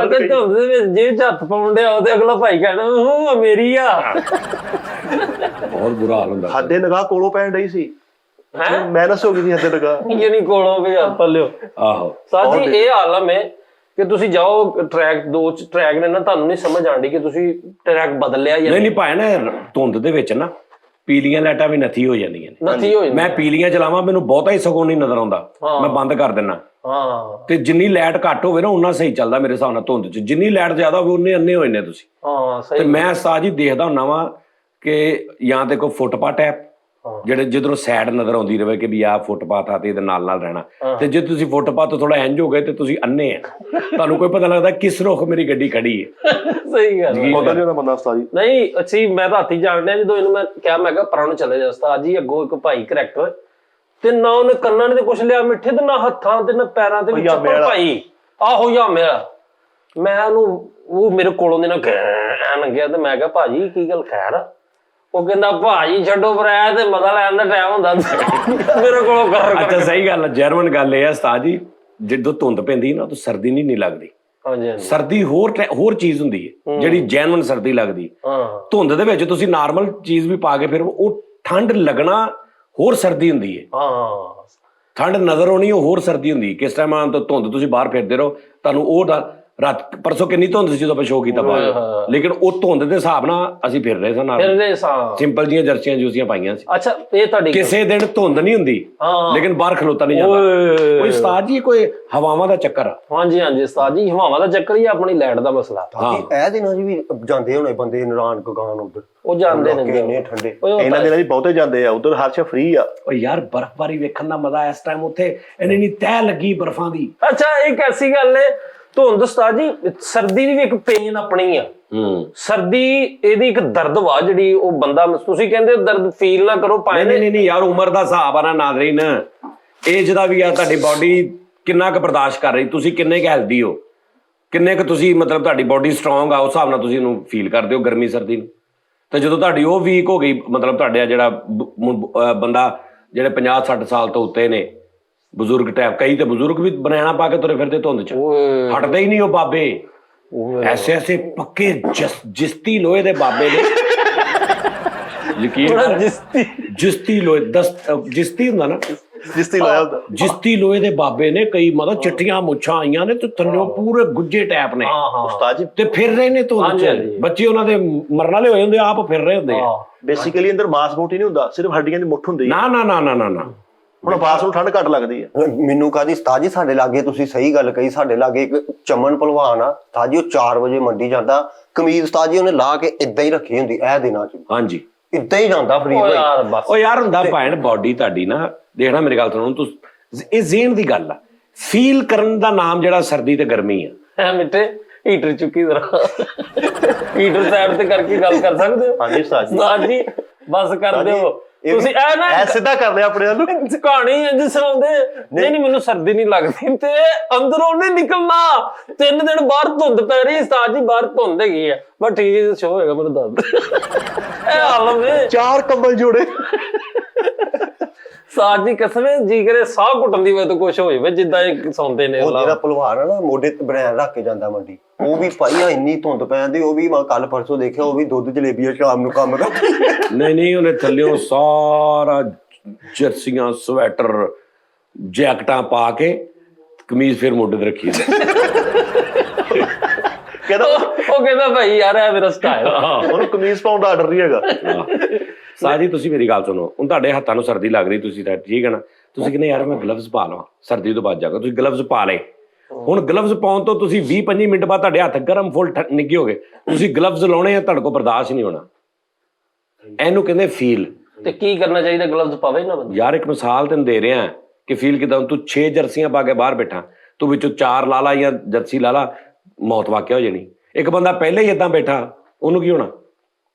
ਅਗਰ ਧੁੰਦ ਦੇ ਵਿੱਚ ਜੇ ਹੱਥ ਪਾਉਣ ਡਿਆ ਤੇ ਅਗਲਾ ਭਾਈ ਕਹਿਣਾ ਉਹ ਮੇਰੀ ਆ। ਬਹੁਤ ਬੁਰਾ ਹਾਲ ਹੁੰਦਾ। ਹੱਦੇ ਨਿਗਾਹ ਕੋਲੋਂ ਪੈਣ ਡਈ ਸੀ, ਮੈਨਸ ਹੋ ਗਈ ਸੀ ਹੱਦੇ ਨਿਗਾਹ। ਇਹ ਨਹੀਂ ਕੋਲੋਂ ਵੀ ਹੱਥ ਲਿਓ। ਆਹੋ ਸਾਜੀ ਇਹ ਆਲਮ ਹੈ ਕਿ ਤੁਸੀਂ ਜਾਓ ਟਰੈਕ 2 ਚ, ਟਰੈਕ ਨੇ ਨਾ ਤੁਹਾਨੂੰ ਨਹੀਂ ਸਮਝ ਆਉਂਦੀ ਕਿ ਤੁਸੀਂ ਟਰੈਕ ਬਦਲ ਲਿਆ ਜਾਂ ਨਹੀਂ ਭਾਈ ਨਾ ਧੁੰਦ ਦੇ ਵਿੱਚ ਨਾ ਪੀਲੀਆਂ ਲਾਈਟਾਂ ਵੀ ਨੱਥੀ ਹੋ ਜਾਂਦੀਆਂ ਨੇ। ਨੱਥੀ ਹੋ ਜਾਂਦੀ। ਮੈਂ ਪੀਲੀਆਂ ਚਲਾਵਾਂ ਮੈਨੂੰ ਬਹੁਤਾ ਹੀ ਸਗੋਂ ਨਹੀਂ ਨਜ਼ਰ ਆਉਂਦਾ, ਮੈਂ ਬੰਦ ਕਰ ਦਿੰਦਾ। ਹਾਂ ਤੇ ਜਿੰਨੀ ਲਾਈਟ ਘੱਟ ਹੋਵੇ ਨਾ ਉਨਾ ਸਹੀ ਚੱਲਦਾ ਮੇਰੇ ਹਿਸਾਬ ਨਾਲ ਧੁੰਦ ਚ। ਜਿੰਨੀ ਲਾਈਟ ਜ਼ਿਆਦਾ ਹੋਵੇ ਉਨੇ ਅੰਨੇ ਹੋ ਜਾਂਦੇ ਤੁਸੀਂ। ਹਾਂ ਤੇ ਸਹੀ। ਮੈਂ ਸਾਜੀ ਦੇਖਦਾ ਹੁੰਦਾ ਵਾਂ ਕਿ ਜਾਂ ਤੇ ਕੋਈ ਫੁੱਟਪਾਥ ਹੈ ਜਿਹੜੇ ਜਿੱਧਰੋਂ ਸਾਈਡ ਨਜ਼ਰ ਆਉਂਦੀ ਰਹੇ ਕਿ ਵੀ ਆਹ ਫੁੱਟਪਾਥ ਆ ਤੇ ਇਹਦੇ ਨਾਲ ਰਹਿਣਾ। ਤੇ ਜੇ ਤੁਸੀਂ ਫੁੱਟਪਾਥ ਤੋਂ ਥੋੜਾ ਇੰਜ ਹੋ ਗਏ ਤੇ ਤੁਸੀਂ ਅੰਨੇ ਆ, ਤੁਹਾਨੂੰ ਕੋਈ ਪਤਾ ਲੱਗਦਾ ਕਿਸ ਰੁੱਖ ਮੇਰੀ ਗੱਡੀ ਖੜੀ ਹੈ। ਸਹੀ ਗੱਲ ਉਹਦਾ ਜਿਹੜਾ ਬੰਦਾ ਉਸਤਾਦ ਜੀ ਨਹੀਂ ਅੱਛੀ। ਮੈਂ ਰਾਤੀ ਜਾਣ ਡਿਆ ਜਦੋਂ ਇਹਨੂੰ ਮੈਂ ਕਿਹਾ, ਮੈਂ ਕਿਹਾ ਪਰਾਂ ਨੂੰ ਚਲੇ ਜਾ ਉਸਤਾਦ ਜੀ, ਅੱਗੋਂ ਇੱਕ ਭਾਈ ਕਰੈਕਟਰ ਤੇ ਨਾ ਉਹਨੇ ਕੰਨਾਂ ਨੇ ਤੇ ਕੁਛ ਲਿਆ ਮਿੱਠੇ ਤੇ ਨਾ ਹੱਥਾਂ ਤੇ ਨਾ ਪੈਰਾਂ ਤੇ ਵੀ ਚੱਪਲ ਪਾਈ। ਆਹੋ ਯਾ ਮੇਰਾ ਮੈਂ ਉਹਨੂੰ ਉਹ ਮੇਰੇ ਕੋਲੋਂ ਦੇ ਨਾ ਲੰਘਿਆ ਤੇ ਮੈਂ ਕਿਹਾ ਭਾਜੀ ਕੀ ਗੱਲ ਖੈਰ ਆ? ਉਹ ਕਹਿੰਦਾ ਭਾਜੀ ਛੱਡੋ ਪਰਾਇਆ ਤੇ ਮਜ਼ਾ ਲੈਣ ਦਾ ਟਾਈਮ ਹੁੰਦਾ ਮੇਰੇ ਕੋਲੋਂ ਕਰ। ਅੱਛਾ ਸਹੀ ਗੱਲ ਹੈ। ਜਰਮਨ ਗੱਲ ਇਹ ਹੈ ਉਸਤਾਦ ਜੀ, ਜਦੋਂ ਧੁੰਦ ਪੈਂਦੀ ਨਾ ਤਾਂ ਸਰਦੀ ਨਹੀਂ ਲੱਗਦੀ। ਸਰਦੀ ਹੋਰ ਚੀਜ਼ ਹੁੰਦੀ ਹੈ ਜਿਹੜੀ ਜੈਨੂਇਨ ਸਰਦੀ ਲੱਗਦੀ। ਧੁੰਦ ਦੇ ਵਿੱਚ ਤੁਸੀਂ ਨਾਰਮਲ ਚੀਜ਼ ਵੀ ਪਾ ਕੇ ਫਿਰ ਉਹ ਠੰਡ ਲੱਗਣਾ ਹੋਰ ਸਰਦੀ ਹੁੰਦੀ ਹੈ। ਠੰਡ ਨਜ਼ਰ ਆਉਣੀ ਉਹ ਹੋਰ ਸਰਦੀ ਹੁੰਦੀ। ਕਿਸ ਟਾਈਮ ਆਉਣ ਤੋਂ ਧੁੰਦ ਤੁਸੀਂ ਬਾਹਰ ਫਿਰਦੇ ਰਹੋ ਤੁਹਾਨੂੰ ਉਹ ਰਾਤ ਪਰਸੋਂ ਕਿੰਨੀ ਧੁੰਦ ਸੀ ਜਦੋਂ ਆਪਾਂ ਸ਼ੋਅ ਕੀਤਾ ਬਾਹਰ, ਲੇਕਿਨ ਉਹ ਧੁੰਦ ਦੇ ਹਿਸਾਬ ਨਾਲ ਅਸੀਂ ਫਿਰ ਰਹੇ ਸਾਂ ਨਾਲ, ਸਿੰਪਲ ਜੀਆਂ ਜਰਸੀਆਂ ਜੂਸੀਆਂ ਪਾਈਆਂ ਸੀ। ਅੱਛਾ ਇਹ ਤੁਹਾਡੀ ਕਿਸੇ ਦਿਨ ਧੁੰਦ ਨਹੀਂ ਹੁੰਦੀ ਲੇਕਿਨ ਬਾਹਰ ਖਲੋਤਾ ਨਹੀਂ ਜਾਂਦਾ। ਕੋਈ ਉਸਤਾਦ ਜੀ ਕੋਈ ਹਵਾਵਾਂ ਦਾ ਚੱਕਰ ਆ। ਹਾਂਜੀ ਉਸਤਾਦ ਜੀ ਹਵਾਵਾਂ ਦਾ ਚੱਕਰ ਹੀ ਆਪਣੀ ਲਾਈਟ ਦਾ ਮਸਲਾ। ਇਹ ਦਿਨਾਂ 'ਚ ਵੀ ਜਾਂਦੇ ਹੋਣੇ ਬੰਦੇ ਨਰਾਨ ਗਗਾਨ ਉਧਰ, ਉਹ ਜਾਂਦੇ ਨੇ ਇੰਨੇ ਠੰਡੇ। ਇਹਨਾਂ ਦਿਨਾਂ 'ਚ ਬਹੁਤੇ ਜਾਂਦੇ ਆ ਉਧਰ, ਹਰ ਸ਼ਾ ਫ੍ਰੀ ਆ। ਓ ਯਾਰ ਬਰਫ਼ਬਾਰੀ ਵੇਖਣ ਦਾ ਮਜ਼ਾ ਇਸ ਟਾਈਮ ਉੱਥੇ ਇੰਨੀ ਤਹਿ ਲੱਗੀ ਬਰਫ਼ਾਂ ਦੀ। ਅੱਛਾ ਇੱਕ ਐਸੀ ਗੱਲ ਹੈ ਧੁੰਦ ਉਸਤਾਦ ਜੀ, ਸਰਦੀ ਦੀ ਵੀ ਇੱਕ ਪੇਨ ਆਪਣੀ ਆ। ਸਰਦੀ ਇਹਦੀ ਇੱਕ ਦਰਦ ਵਾ ਜਿਹੜੀ ਉਹ ਬੰਦਾ, ਤੁਸੀਂ ਕਹਿੰਦੇ ਦਰਦ ਫੀਲ ਨਾ ਕਰੋ ਪਾਏ। ਨਹੀਂ ਯਾਰ ਉਮਰ ਦਾ ਹਿਸਾਬ ਆ ਨਾ ਨਾਜ਼ਰੀਨ, ਏਜ ਦਾ ਵੀ ਆ, ਤੁਹਾਡੀ ਬਾਡੀ ਕਿੰਨਾ ਕੁ ਬਰਦਾਸ਼ਤ ਕਰ ਰਹੀ, ਤੁਸੀਂ ਕਿੰਨੇ ਕੁ ਹੈਲਦੀ ਹੋ, ਕਿੰਨੇ ਕੁ ਤੁਸੀਂ ਮਤਲਬ ਤੁਹਾਡੀ ਬੋਡੀ ਸਟਰੋਂਗ ਆ, ਉਸ ਹਿਸਾਬ ਨਾਲ ਤੁਸੀਂ ਇਹਨੂੰ ਫੀਲ ਕਰਦੇ ਹੋ ਗਰਮੀ ਸਰਦੀ ਨੂੰ। ਤੇ ਜਦੋਂ ਤੁਹਾਡੀ ਉਹ ਵੀਕ ਹੋ ਗਈ, ਮਤਲਬ ਤੁਹਾਡੇ ਜਿਹੜਾ ਬੰਦਾ ਜਿਹੜੇ 50-60 ਸਾਲ ਤੋਂ ਉੱਤੇ ਨੇ, ਬਜ਼ੁਰਗ ਟਾਈਪ, ਕਈ ਤੇ ਬਜ਼ੁਰਗ ਵੀ ਬਨਾਨਾ ਪਾ ਕੇ ਤੁਰੇ ਫਿਰਦੇ ਧੁੰਦ ਚ, ਹਟਦੇ ਹੀ ਨਹੀਂ ਉਹ ਬਾਬੇ, ਐਸੇ ਐਸੇ ਪੱਕੇ ਜਿਸਤੀ ਲੋਹੇ ਦੇ ਬਾਬੇ ਨੇ। ਯਕੀਨ ਜਿਸਤੀ ਲੋਹੇ ਜਿਸਤੀ ਹੁੰਦਾ ਨਾ, ਜਿਸਤੀ ਲਾਇਆ ਹੁੰਦਾ, ਜਿਸਤੀ ਲੋਹੇ ਦੇ ਬਾਬੇ ਨੇ, ਕਈ ਮਤਲਬ ਚਿੱਟੀਆਂ ਮੁੱਛਾਂ ਆਈਆਂ ਨੇ ਤੇ ਥੱਲੇ ਪੂਰੇ ਗੁੱਜੇ ਟੈਪ ਨੇ ਉਸਤਾਦ ਜੀ। ਤੇ ਫਿਰ ਰਹੇ ਨੇ ਧੁੰਦ ਚ, ਬੱਚੇ ਉਹਨਾਂ ਦੇ ਮਰਨ ਵਾਲੇ ਹੋਏ ਹੁੰਦੇ, ਆਪ ਫਿਰ ਰਹੇ ਹੁੰਦੇ ਆ। ਬੇਸਿਕਲੀ ਅੰਦਰ ਮਾਸ ਮੋਟੀ ਨਹੀਂ ਹੁੰਦਾ, ਸਿਰਫ ਹੱਡੀਆਂ ਦੀ ਮੁੱਠ ਹੁੰਦੀ ਹੈ। ਨਾ ਨਾ ਨਾ ਨਾ ਨਾ ਨਾ, ਹੁਣ ਬਾਸ ਨੂੰ ਠੰਡ ਘੱਟ ਲੱਗਦੀ ਹੈ। ਮੈਨੂੰ ਕਾਦੀ ਉਸਤਾਦ ਜੀ ਸਾਡੇ ਲਾਗੇ, ਤੁਸੀਂ ਸਹੀ ਗੱਲ ਕਹੀ, ਸਾਡੇ ਲਾਗੇ ਇੱਕ ਚਮਨ ਭਲਵਾਨ ਆ ਉਸਤਾਦ ਜੀ, ਉਹ 4 ਵਜੇ ਮੰਡੀ ਜਾਂਦਾ, ਕਮੀਜ਼ ਉਸਤਾਦ ਜੀ ਉਹਨੇ ਲਾ ਕੇ ਇਦਾਂ ਹੀ ਰੱਖੀ ਹੁੰਦੀ ਇਹ ਦਿਨਾਂ ਚ, ਹਾਂਜੀ ਇਦਾਂ ਹੀ ਜਾਂਦਾ ਫਰੀ ਉਹ ਯਾਰ ਹੁੰਦਾ ਭੈਣ, ਬਾਡੀ ਤੁਹਾਡੀ ਨਾ, ਦੇਖਣਾ ਮੇਰੀ ਗੱਲ ਸੁਣੋ ਤੁਸੀਂ, ਇਹ ਜ਼ੇਨ ਦੀ ਗੱਲ ਆ, ਫੀਲ ਕਰਨ ਦਾ ਨਾਮ ਜਿਹੜਾ ਸਰਦੀ ਤੇ ਗਰਮੀ ਆ। ਐ ਮਿੱਟੇ ਹੀਟਰ ਚੁੱਕੀ ਜ਼ਰਾ, ਹੀਟਰ ਸਾਈਡ ਤੇ ਕਰਕੇ ਗੱਲ ਕਰ ਸਕਦੇ ਹੋ। ਹਾਂਜੀ ਉਸਤਾਦ ਜੀ। ਉਸਤਾਦ ਜੀ ਬਸ ਕਰ ਦਿਓ ਤੁਸੀਂ, ਐ ਨਾ ਐ ਸਿੱਧਾ ਕਰ ਲਿਆ ਆਪਣੇ ਨੂੰ, ਕਹਾਣੀ ਇੰਜ ਸੁਣਾਉਂਦੇ, ਨਹੀਂ ਮੈਨੂੰ ਸਰਦੀ ਨਹੀਂ ਲੱਗਦੀ, ਤੇ ਅੰਦਰੋਂ ਨਹੀਂ ਨਿਕਲਣਾ। 3 ਦਿਨ ਬਾਹਰ ਧੁੰਦ ਪੈ ਰਹੀ, ਉਸਤਾਦ ਜੀ ਬਾਹਰ ਧੁੰਦ ਹੈਗੀ ਆ, ਬਸ ਠੀਕ ਹੈ ਸ਼ੋ ਹੋਏਗਾ ਮੈਨੂੰ ਦੱਸ। ਇਹ ਹਾਲ ਵੇ 4 ਕੰਬਲ ਜੋੜੇ। ਉਸਤਾਦ ਜੀ ਕਸਮੇ ਜੀ ਕਰੇ ਸਾਹ ਘੁੱਟਣ ਦੀ ਵਜ੍ਹਾ ਤੋਂ ਕੁਛ ਹੋ ਜਾਵੇ, ਜਿੱਦਾਂ ਇਹ ਸੌਂਦੇ ਨੇ। ਉਹ ਜਿਹੜਾ ਭਲਵਾਨ ਆ ਨਾ, ਮੋਢੇ ਤੇ ਬਨੈਣ ਰੱਖ ਕੇ ਜਾਂਦਾ ਮੰਡੀ, ਉਹ ਵੀ ਭਾਈਆ ਇੰਨੀ ਧੁੰਦ ਪੈ ਜਾਂਦੀ, ਉਹ ਵੀ ਮੈਂ ਕੱਲ ਪਰਸੋਂ ਦੇਖਿਆ, ਉਹ ਵੀ ਦੁੱਧ ਜਲੇਬੀਆਂ ਸ਼ਾਮ ਨੂੰ ਕੰਮ ਕਰਦਾ। ਨਹੀਂ ਉਹਨੇ ਥੱਲਿਓਂ ਸਾਰਾ ਜਰਸੀਆਂ, ਸਵੈਟਰ, ਜੈਕਟਾਂ ਪਾ ਕੇ ਕਮੀਜ਼ ਫਿਰ ਮੋਢੇ ਤੇ ਰੱਖੀ। ਕਹਿੰਦਾ ਉਹ ਕਹਿੰਦਾ ਭਾਈ ਯਾਰ ਇਹ ਮੇਰਾ ਸਟਾਈਲ। ਉਹਨੂੰ ਕਮੀਜ਼ ਪਾਉਣ ਦਾ ਆਰਡਰ ਨਹੀਂ ਹੈਗਾ। ਸਾਹ ਜੀ ਤੁਸੀਂ ਮੇਰੀ ਗੱਲ ਸੁਣੋ, ਹੁਣ ਤੁਹਾਡੇ ਹੱਥਾਂ ਨੂੰ ਸਰਦੀ ਲੱਗ ਰਹੀ, ਤੁਸੀਂ ਤਾਂ ਠੀਕ ਹੈ ਨਾ, ਤੁਸੀਂ ਕਹਿੰਦੇ ਯਾਰ ਮੈਂ ਗਲਵਜ਼ ਪਾ ਲਵਾਂ, ਸਰਦੀ ਤੋਂ ਬਚ ਜਾਗਾ, ਤੁਸੀਂ ਗਲਵਜ਼ ਪਾ ਲਏ। ਹੁਣ ਗਲਵਜ਼ ਪਾਉਣ ਤੋਂ ਤੁਸੀਂ 20-25 ਮਿੰਟ ਬਾਅਦ ਤੁਹਾਡੇ ਹੱਥ ਗਰਮ ਫੁੱਲ ਨਿੱਘੇ ਹੋ ਗਏ, ਤੁਸੀਂ ਗਲਵਜ਼ ਲਾਉਣੇ ਆ, ਤੁਹਾਡੇ ਕੋਲ ਬਰਦਾਸ਼ਤ ਨਹੀਂ ਹੋਣਾ। ਇਹਨੂੰ ਕਹਿੰਦੇ ਫੀਲ। ਤੇ ਕੀ ਕਰਨਾ ਚਾਹੀਦਾ, ਗਲਵਜ਼ ਪਾਵੇ ਨਾ ਬੰਦਾ? ਯਾਰ ਇੱਕ ਮਿਸਾਲ ਤੈਨੂੰ ਦੇ ਰਿਹਾ ਕਿ ਫੀਲ ਕਿਦਾਂ, ਤੂੰ 6 ਜਰਸੀਆਂ ਪਾ ਕੇ ਬਾਹਰ ਬੈਠਾ, ਤੂੰ ਵਿੱਚੋਂ 4 ਲਾ ਲਾ ਜਾਂ ਜਰਸੀ ਲਾ ਲਾ, ਮੌਤ ਵਾਕਿਆ ਹੋ ਜਾਣੀ। ਇੱਕ ਬੰਦਾ ਪਹਿਲੇ ਹੀ ਏਦਾਂ ਬੈਠਾ, ਉਹਨੂੰ ਕੀ ਹੋਣਾ?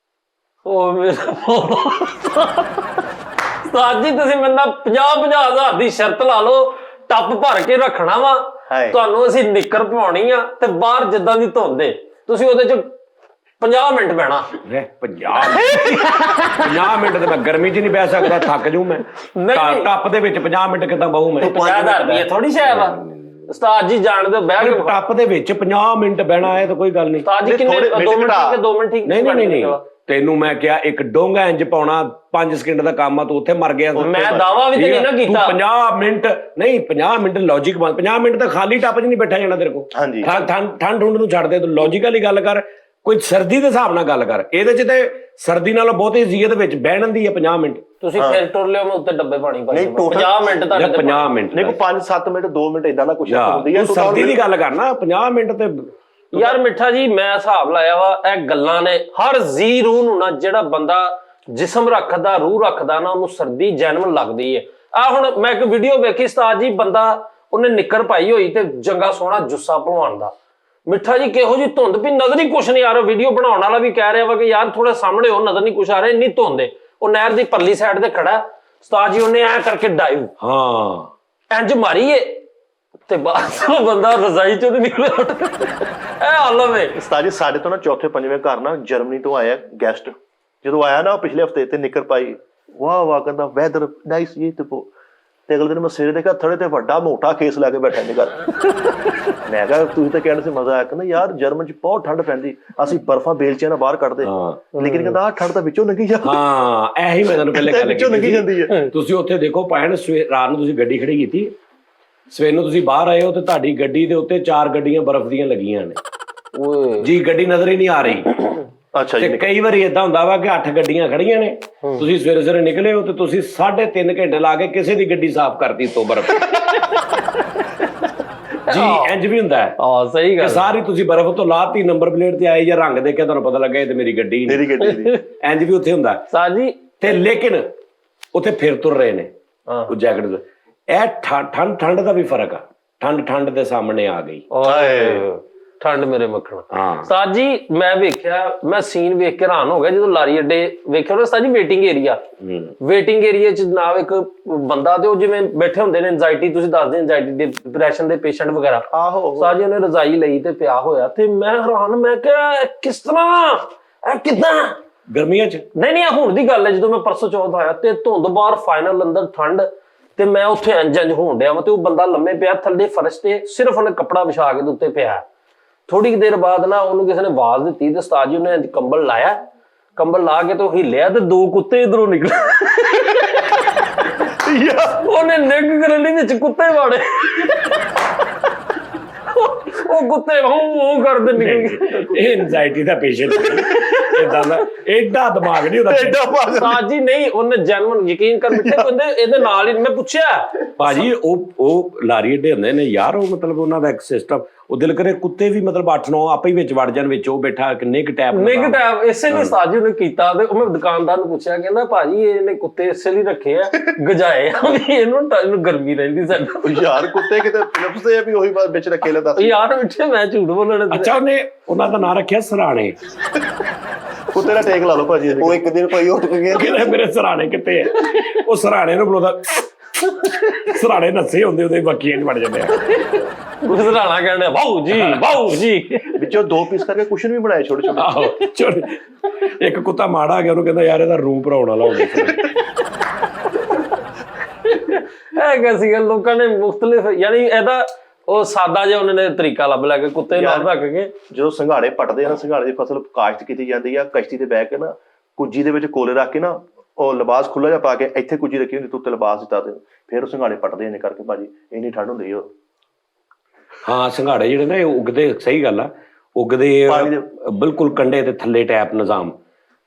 ਉਹ ਮੇਰਾ ਉਸਤਾਦ ਜੀ ਤੁਸੀਂ ਮੈਨੂੰ 50-50 ਹਜ਼ਾਰ ਦੀ ਸ਼ਰਤ ਲਾ ਲਓ, ਟੱਪ ਭਰ ਕੇ ਰੱਖਣਾ ਵਾ ਤੁਹਾਨੂੰ, ਅਸੀਂ ਨਿੱਕਰ ਪਵਾਉਣੀ ਆ, ਤੇ ਬਾਹਰ ਜਿੱਦਾਂ ਦੀ ਧੁੰਦ ਏ ਤੁਸੀਂ ਉਹਦੇ ਚ 50 ਮਿੰਟ ਬਹਿਣਾ। 50 ਮਿੰਟ ਤੇ ਮੈਂ ਗਰਮੀ 'ਚ ਨਹੀਂ ਬਹਿ ਸਕਦਾ, ਥੱਕ ਜੂ ਮੈਂ। ਟੱਪ ਦੇ ਵਿੱਚ 50 ਮਿੰਟ ਕਿੱਦਾਂ ਬਹੂ ਮੈਂ? 50,000 ਰੁਪਏ ਥੋੜੀ ਸ਼ਾਇਦ ਆ ਉਸਤਾਦ ਜੀ, ਜਾਣਦੇ ਬਹਿ ਕੇ ਟੱਪ ਦੇ ਵਿੱਚ 50 ਮਿੰਟ ਬਹਿਣਾ ਹੈ ਤਾਂ ਕੋਈ ਗੱਲ ਨਹੀਂ। ਉਸਤਾਦ ਜੀ ਕਿੰਨੇ 2 ਮਿੰਟ ਠੀਕ, 2 ਮਿੰਟ ਠੀਕ। ਨਹੀਂ ਤੈਨੂੰ ਮੈਂ ਕਿਹਾ ਇੱਕ ਡੋਂਗਾ ਇੰਜ ਪਾਉਣਾ 5 ਸਕਿੰਟ ਦਾ ਕੰਮ ਆ, ਤੂੰ ਉੱਥੇ ਮਰ ਗਿਆ। ਮੈਂ ਦਾਵਾ ਵੀ ਤੇ ਨਹੀਂ ਨਾ ਕੀਤਾ। 50 ਮਿੰਟ ਨਹੀਂ, 50 ਮਿੰਟ ਲੌਜੀਕ ਬਣ, 50 ਮਿੰਟ ਤਾਂ ਖਾਲੀ ਟੱਪ 'ਚ ਨਹੀਂ ਬੈਠਾ ਜਾਣਾ ਤੇਰੇ ਕੋਲ। ਹਾਂਜੀ ਠੰਡ ਨੂੰ ਛੱਡ ਦੇ, ਤੂੰ ਲੌਜੀਕਲੀ ਗੱਲ ਕਰ, ਕੋਈ ਸਰਦੀ ਦੇ ਹਿਸਾਬ ਨਾਲ ਗੱਲ ਕਰ। ਇਹਦੇ 'ਚ ਤੇ ਸਰਦੀ ਨਾਲੋਂ ਬਹੁਤੀ ਜ਼ੀਅਤ ਵਿੱਚ ਬਹਿਣ ਦੀ ਹੈ 50 ਮਿੰਟ। ਤੁਸੀਂ ਫਿਰ ਟੁਰ ਲਿਓ, ਮੈਂ ਉੱਤੇ ਡੱਬੇ ਪਾਣੀ ਪਾ 50 ਮਿੰਟ ਤੱਕ। 50 ਮਿੰਟ ਨਹੀਂ, 5-7 ਮਿੰਟ 2 ਮਿੰਟ ਇਦਾਂ ਦਾ ਕੁਝ ਹੁੰਦੀ ਹੈ। ਸਰਦੀ ਦੀ ਗੱਲ ਕਰਨਾ, 50 ਮਿੰਟ ਤੇ ਯਾਰ ਮਿੱਠਾ ਜੀ ਮੈਂ ਹਿਸਾਬ ਲਾਇਆ ਵਾ, ਇਹ ਗੱਲਾਂ ਨੇ ਹਰ ਜੀ ਰੂਹ ਨੂੰ ਨਾ, ਜਿਹੜਾ ਬੰਦਾ ਜਿਸਮ ਰੱਖਦਾ, ਰੂਹ ਰੱਖਦਾ ਨਾ, ਉਹਨੂੰ ਸਰਦੀ ਜੈਨੂਇਨ ਲੱਗਦੀ ਹੈ। ਆ ਹੁਣ ਮੈਂ ਇੱਕ ਵੀਡੀਓ ਵੇਖੀ ਉਸਤਾਦ ਜੀ, ਬੰਦਾ ਉਹਨੇ ਨਿੱਕਰ ਪਾਈ ਹੋਈ ਤੇ ਜੰਗਾ ਸੋਹਣਾ ਜੁੱਸਾ ਭਲਵਾਨ ਦਾ। ਮਿੱਠਾ ਜੀ ਕਿਹੋ ਜੀ ਧੁੰਦ ਵੀ, ਨਜ਼ਰ ਹੀ ਕੁਛ ਨਹੀਂ ਆ ਰਿਹਾ। ਵੀਡੀਓ ਬਣਾਉਣ ਵਾਲਾ ਵੀ ਕਹਿ ਰਿਹਾ ਵਾ ਕਿ ਯਾਰ ਥੋੜਾ ਸਾਹਮਣੇ ਹੋ, ਨਜ਼ਰ ਨਹੀਂ ਕੁਛ ਆ ਰਿਹਾ, ਇੰਨੀ ਧੁੰਦ ਹੈ। ਉਹ ਨਹਿਰ ਦੀ ਪਰਲੀ ਸਾਈਡ ਤੇ ਖੜਾ ਉਸਤਾਦ ਜੀ, ਉਹਨੇ ਐ ਕਰਕੇ ਡਾਈਵ ਇੰਜ ਮਾਰੀਏ ਤੇ ਬਾਅਦ ਬੰਦਾ ਰਜ਼ਾਈ ਚੋਂ ਨਹੀਂ ਨਿਕਲਿਆ। ਇਹ ਹਾਲ ਵੇ ਉਸਤਾਦ ਜੀ। ਸਾਡੇ ਤੋਂ ਨਾ 4ਵੇਂ-5ਵੇਂ ਘਰ ਨਾ ਜਰਮਨੀ ਤੋਂ ਆਇਆ ਗੈਸਟ, ਜਦੋਂ ਆਇਆ ਨਾ ਪਿਛਲੇ ਹਫਤੇ, ਤੇ ਨਿੱਕਰ ਪਾਈ, ਵਾਹ ਵਾਹ ਕਹਿੰਦਾ ਵੈਦਰ ਨਾਈਸ ਜੀ। ਤੇ ਅਗਲੇ ਦਿਨ ਮੈਂ ਸਵੇਰੇ ਦੇਖਿਆ ਥੜੇ ਤੇ ਵੱਡਾ ਮੋਟਾ ਕੇਸ ਲੈ ਕੇ ਬੈਠਾ ਨੇ ਘਰ। ਮੈਂ ਕਿਹਾ ਤੁਸੀਂ ਤਾਂ ਕਹਿਣ ਸੀ ਮਜ਼ਾ ਆਇਆ। ਕਹਿੰਦਾ ਯਾਰ ਜਰਮਨ ਚ ਬਹੁਤ ਠੰਡ ਪੈਂਦੀ, ਅਸੀਂ ਬਰਫਾਂ ਬੇਲਚਿਆਂ ਨਾਲ ਬਾਹਰ ਕੱਢਦੇ, ਲੇਕਿਨ ਕਹਿੰਦਾ ਆਹ ਠੰਡ ਤਾਂ ਵਿੱਚੋਂ ਲੰਘੀ ਜਾ। ਇਹੀ ਮੈਂ ਤੁਹਾਨੂੰ ਪਹਿਲੇ ਗੱਲ ਵਿੱਚੋਂ ਲੰਘੀ ਜਾਂਦੀ ਹੈ। ਤੁਸੀਂ ਉੱਥੇ ਦੇਖੋ ਭੈਣ, ਰਾਤ ਨੂੰ ਤੁਸੀਂ ਗੱਡੀ ਖੜੀ ਕੀਤੀ, ਸਵੇਰ ਨੂੰ ਤੁਸੀਂ ਬਾਹਰ ਆਏ ਹੋ ਤੇ ਤੁਹਾਡੀ ਗੱਡੀ ਦੇ ਉੱਤੇ 4 ਗੱਡੀਆਂ ਬਰਫ਼ ਦੀਆਂ ਲੱਗੀਆਂ ਨੇ ਜੀ, ਗੱਡੀ ਨਜ਼ਰ ਹੀ ਨਹੀਂ ਆ ਰਹੀ। ਅੱਛਾ ਜੀ। ਕਈ ਵਾਰੀ ਏਦਾਂ ਹੁੰਦਾ ਵਾ ਕਿ 8 ਗੱਡੀਆਂ ਖੜੀਆਂ ਨੇ, ਤੁਸੀਂ ਸਵੇਰੇ ਸਵੇਰੇ ਨਿਕਲੇ ਹੋ ਤੇ ਤੁਸੀਂ 3.5 ਘੰਟੇ ਲਾ ਕੇ ਕਿਸੇ ਦੀ ਗੱਡੀ ਸਾਫ਼ ਕਰਤੀ ਤੋਂ ਬਰਫ਼ ਜੀ। ਇੰਜ ਵੀ ਹੁੰਦਾ ਹੈ। ਸਹੀ ਗੱਲ, ਸਾਰੀ ਤੁਸੀਂ ਬਰਫ਼ ਤੋਂ ਲਾਤੀ, ਨੰਬਰ ਪਲੇਟ ਤੇ ਆਏ ਜਾਂ ਰੰਗ ਦੇਖਿਆ, ਤੁਹਾਨੂੰ ਪਤਾ ਲੱਗਾ ਇਹ ਤੇ ਮੇਰੀ ਗੱਡੀ ਦੀ। ਇੰਜ ਵੀ ਉੱਥੇ ਹੁੰਦਾ ਸਾਜੀ। ਤੇ ਲੇਕਿਨ ਉੱਥੇ ਫਿਰ ਤੁਰ ਰਹੇ ਨੇ ਉਹ ਜੈਕਟ। ਇਹ ਠੰਡ ਦਾ ਵੀ ਫਰਕ ਆ, ਠੰਡ ਦੇ ਸਾਹਮਣੇ ਆ ਗਈ। ਠੰਡ ਮੇਰੇ ਮੱਖਣ। ਹਾਂ ਉਸਤਾਦ ਜੀ ਮੈਂ ਵੇਖਿਆ, ਮੈਂ ਸੀਨ ਵੇਖ ਕੇ ਹੈਰਾਨ ਹੋ ਗਿਆ ਜਦੋਂ ਲਾਰੀ ਅੱਡੇ ਵੇਖਿਆ ਨਾ ਉਸਤਾਦ ਜੀ ਵੇਟਿੰਗ ਏਰੀਆ ਚ ਜਨਾਬ ਇੱਕ ਬੰਦਾ ਤੇ ਉਹ ਜਿਵੇਂ ਬੈਠੇ ਹੁੰਦੇ ਨੇ ਐਂਜ਼ਾਈਟੀ, ਤੁਸੀਂ ਦੱਸਦੇ ਐਂਜ਼ਾਈਟੀ ਦੇ ਡਿਪਰੈਸ਼ਨ ਦੇ ਪੇਸ਼ੈਂਟ ਵਗੈਰਾ। ਆਹੋ ਉਸਤਾਦ ਜੀ ਉਹਨੇ ਰਜ਼ਾਈ ਲਈ ਤੇ ਪਿਆ ਹੋਇਆ ਤੇ ਮੈਂ ਹੈਰਾਨ, ਮੈਂ ਕਿਹਾ ਕਿਸ ਤਰ੍ਹਾਂ, ਇਹ ਕਿੱਦਾਂ? ਗਰਮੀਆਂ 'ਚ ਨਹੀਂ ਹੁਣ ਦੀ ਗੱਲ ਹੈ, ਜਦੋਂ ਮੈਂ ਪਰਸੋਂ ਚੌਥ ਆਇਆ ਤੇ ਧੁੰਦ ਬਾਹਰ, ਫਾਈਨਲ ਅੰਦਰ ਠੰਡ, ਤੇ ਮੈਂ ਉੱਥੇ ਇੰਜ ਹੋਣ ਡਿਆ ਵਾ ਤੇ ਉਹ ਬੰਦਾ ਲੰਮੇ ਪਿਆ ਥੱਲੇ ਫਰਸ਼ ਤੇ, ਸਿਰਫ ਉਹਨੇ ਕੱਪੜਾ ਵਿਛਾ ਕੇ ਦੇ ਉੱਤੇ ਪਿਆ। ਥੋੜੀ ਦੇਰ ਬਾਅਦ ਨਾ ਉਹਨੂੰ ਕਿਸੇ ਨੇ ਆਵਾਜ਼ ਦਿੱਤੀ ਤੇ ਉਸਤਾਦ ਜੀ ਉਹਨੇ ਕੰਬਲ ਲਾਇਆ, ਕੰਬਲ ਲਾ ਕੇ ਤੇ ਉਹ ਹਿੱਲਿਆ ਤੇ 2 ਕੁੱਤੇ ਇਧਰੋਂ ਨਿਕਲੇ। ਉਹਨੇ ਨਿੱਘ ਕਰਨ ਦੇ ਵਿੱਚ ਕੁੱਤੇ ਵਾੜੇ, ਉਹ ਕੁੱਤੇ ਉਹ ਕਰਦੇ ਨਿਕਲ। ਇਹ ਐਂਜ਼ਾਈਟੀ ਦਾ ਪੇਸ਼ੈਂਟ ਇਦਾਂ ਦਾ, ਐਡਾ ਦਿਮਾਗ ਨਹੀਂ ਉਹਦਾ। ਉਸਤਾਦ ਜੀ ਨਹੀਂ, ਉਹਨੇ ਜੈਨੂਇਨ ਯਕੀਨ ਕਰ ਬਿੱਟੇ ਕਹਿੰਦੇ ਇਹਦੇ ਨਾਲ ਹੀ। ਮੈਂ ਪੁੱਛਿਆ ਭਾਜੀ ਉਹ ਲਾਰੀ ਅੱਡੇ ਹੁੰਦੇ ਨੇ ਯਾਰ, ਉਹ ਮਤਲਬ ਉਹਨਾਂ ਦਾ ਇੱਕ ਸਿਸਟਮ, ਉਹ ਦਿਲ ਕਰੇ ਕੁੱਤੇ ਵੀ ਮਤਲਬ 8-9 ਆਪੇ ਹੀ ਵਿੱਚ ਵੜ ਜਾਣ, ਵਿੱਚ ਉਹ ਬੈਠਾ ਕਿੰਨੇ ਕੁ ਟੈਪ ਇਸੇ ਲਈ ਉਸਤਾਦ ਜੀ ਨੇ ਕੀਤਾ। ਤੇ ਮੈਂ ਦੁਕਾਨਦਾਰ ਨੂੰ ਪੁੱਛਿਆ, ਕਹਿੰਦਾ ਭਾਜੀ ਇਹਨੇ ਕੁੱਤੇ ਇਸੇ ਲਈ ਰੱਖੇ ਆ, ਗਜਾਏ ਆ ਵੀ ਇਹਨੂੰ ਗਰਮੀ ਰਹਿੰਦੀ ਸਾਡਾ। ਯਾਰ ਕੁੱਤੇ ਕਿਤੇ ਫਿਲਪਸ ਦੇ ਆ ਵੀ ਉਹੀ ਬਾਤ ਵਿੱਚ ਰੱਖੇ ਲੈ ਦੱਸ ਯਾਰ ਬਿੱਟੇ ਮੈਂ ਝੂਠ ਬੋਲਣਾ। ਅੱਛਾ ਉਹਨੇ ਉਹਨਾਂ ਦਾ ਨਾਂ ਰੱਖਿਆ ਸਰਾਣੇ। ਕੁੱਤੇ ਦਾ ਟੇਕ ਲਾ ਲਓ ਭਾਜੀ। ਉਹ ਇੱਕ ਦਿਨ ਭਾਈ ਉੱਠ ਕੇ ਕਹਿੰਦਾ ਮੇਰੇ ਸਰਾਣੇ ਕਿੱਥੇ ਆ? ਉਹ ਸਰਾਣੇ ਨੂੰ ਬੁਲਾਉਂਦਾ, ਸਰਾਣੇ ਨੱਸੇ ਹੁੰਦੇ ਉਹਦੇ ਬਾਕੀਆਂ 'ਚ ਵੜ ਜਾਂਦੇ ਆ। ਸਰਾਣਾ ਕਹਿੰਦੇ ਬਾਊ ਜੀ ਵਿੱਚੋਂ 2 ਪੀਸ ਕਰਕੇ ਕੁਸ਼ਨ ਵੀ ਬਣਾਏ ਛੋਟੇ ਛੋਟੇ। ਆਹੋ ਇੱਕ ਕੁੱਤਾ ਮਾੜਾ ਆ ਗਿਆ, ਉਹਨੂੰ ਕਹਿੰਦਾ ਯਾਰ ਇਹਦਾ ਰੂਮ ਭਰਾਉਣ ਵਾਲਾ ਹੋਵੇ। ਇਹ ਕਿਹਾ ਸੀਗਾ ਲੋਕਾਂ ਨੇ ਮੁਖਤਲਿਫ, ਯਾਨੀ ਇਹਦਾ ਉਹ ਸਾਦਾ ਜਿਹਾ ਉਹਨਾਂ ਨੇ ਤਰੀਕਾ ਲੱਭ ਲਿਆ ਕਿ ਕੁੱਤੇ ਨਾਲ ਰੱਖ ਕੇ ਜਦੋਂ ਸੰਘਾੜੇ ਪੱਟਦੇ ਆ ਨਾ, ਸੰਘਾੜੇ ਦੀ ਫਸਲ ਕਾਸ਼ਤ ਕੀਤੀ ਜਾਂਦੀ ਆ, ਕਸ਼ਤੀ ਤੇ ਬਹਿ ਕੇ ਨਾ ਕੁੱਜੀ ਦੇ ਵਿੱਚ ਕੋਲੇ ਰੱਖ ਕੇ ਨਾ, ਉਹ ਲਿਬਾਸ ਖੁੱਲਾ ਜਿਹਾ ਪਾ ਕੇ ਇੱਥੇ ਕੁੱਜੀ ਰੱਖੀ ਹੁੰਦੀ, ਉੱਤੇ ਲਿਬਾਸ ਦਿੱਤਾ ਤੇ ਫਿਰ ਉਹ ਸੰਘਾੜੇ ਪੱਟਦੇ ਇਹਨੇ ਕਰਕੇ ਭਾਜੀ, ਇੰਨੀ ਠੰਡ ਹੁੰਦੀ ਉਹ। ਹਾਂ ਸੰਘਾੜੇ ਜਿਹੜੇ ਨਾ ਇਹ ਉੱਗਦੇ, ਸਹੀ ਗੱਲ ਆ, ਉੱਗਦੇ ਬਿਲਕੁਲ ਕੰਢੇ ਤੇ ਥੱਲੇ ਟੈਪ ਨਿਜ਼ਾਮ,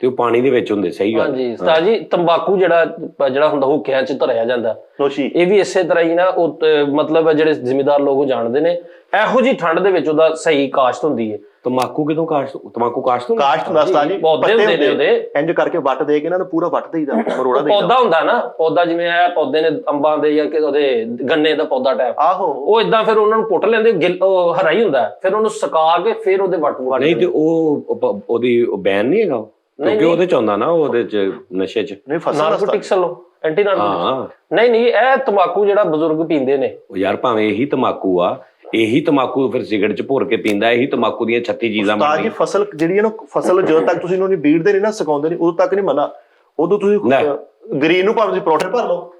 ਤੇ ਉਹ ਪਾਣੀ ਦੇ ਵਿੱਚ ਹੁੰਦੇ। ਸਹੀ ਗੱਲ। ਹਾਂਜੀ ਉਸਤਾਦ ਜੀ, ਤੰਬਾਕੂ ਜਿਹੜਾ ਹੁੰਦਾ ਹੁੱਕਿਆਂ 'ਚ ਧਰਿਆ ਜਾਂਦਾ, ਨੋਸ਼ੀ ਇਹ ਵੀ ਇਸੇ ਤਰ੍ਹਾਂ ਹੀ ਨਾ, ਉਹ ਮਤਲਬ ਜਿਹੜੇ ਜ਼ਿਮੀਦਾਰ ਲੋਕ ਉਹ ਜਾਣਦੇ ਨੇ, ਇਹੋ ਜਿਹੀ ਠੰਡ ਦੇ ਵਿੱਚ ਉਹਦਾ ਸਹੀ ਕਾਸ਼ਤ ਹੁੰਦੀ ਹੈ। ਤੰਬਾਕੂ ਕਿਦੋਂ ਕਾਸ਼ਤ? ਤੰਬਾਕੂ ਕਾਸ਼ਤ ਹੁੰਦਾ ਜੀ, ਪੌਦੇ ਹੁੰਦੇ ਨੇ ਉਹਦੇ, ਇੰਜ ਕਰਕੇ ਵੱਟ ਦੇ ਕੇ ਇਹਨਾਂ ਨੂੰ ਪੂਰਾ ਵੱਟ ਦੇਈਦਾ, ਮਰੋੜਾ ਦੇਈਦਾ। ਪੌਦਾ ਹੁੰਦਾ ਨਾ, ਪੌਦਾ ਜਿਵੇਂ ਇਹ ਪੌਦੇ ਨੇ ਅੰਬਾਂ ਦੇ ਜਾਂ ਉਹਦੇ ਗੰਨੇ ਦਾ ਪੌਦਾ ਟਾਈਪ, ਆਹੋ ਉਹ ਇਦਾਂ ਫਿਰ ਉਹਨਾਂ ਨੂੰ ਪੁੱਟ ਲੈਂਦੇ, ਹਰਾ ਹੀ ਹੁੰਦਾ, ਫਿਰ ਉਹਨੂੰ ਸੁਕਾ ਕੇ ਫਿਰ ਉਹਦੇ ਵੱਟ ਨਹੀਂ ਤੇ ਉਹਦੀ ਬੈਨ ਨਹੀਂ ਹੈਗਾ, ਕਿਉਂਕਿ ਉਹਦੇ ਚ ਹੁੰਦਾ ਨਾ, ਉਹਦੇ ਚ ਨਸ਼ੇ ਚ ਨਹੀਂ ਫਸਲ ਨਾਰਕੋਟਿਕਸ ਲੋ, ਐਂਟੀ ਨਾਰਕੋਟਿਕਸ। ਨਹੀਂ ਇਹ ਤੰਬਾਕੂ ਜਿਹੜਾ ਬਜ਼ੁਰਗ ਪੀਂਦੇ ਨੇ। ਉਹ ਯਾਰ ਭਾਵੇਂ ਇਹੀ ਤੰਬਾਕੂ ਆ, ਇਹੀ ਤੰਬਾਕੂ ਫਿਰ ਸਿਗਰਟ ਚ ਭੋਰ ਕੇ ਪੀਂਦਾ, ਇਹੀ ਤੰਬਾਕੂ ਦੀਆਂ 36 ਚੀਜ਼ਾਂ ਬਣਦੀਆਂ। ਫਸਲ ਜਿਹੜੀ ਹੈ ਨਾ, ਫਸਲ ਜਦੋਂ ਤੱਕ ਤੁਸੀਂ ਉਹਨੂੰ ਬੀੜਦੇ ਨਹੀਂ ਨਾ, ਸੁਕਾਉਂਦੇ ਨਹੀਂ, ਉਦੋਂ ਤੱਕ ਨਹੀਂ ਮਨਾ। ਉਦੋਂ ਤੁਸੀਂ ਗਰੀਨ ਨੂੰ ਭਾਵੇਂ ਤੁਸੀਂ ਪਰੌਂਠੇ ਭਰ ਲਓ,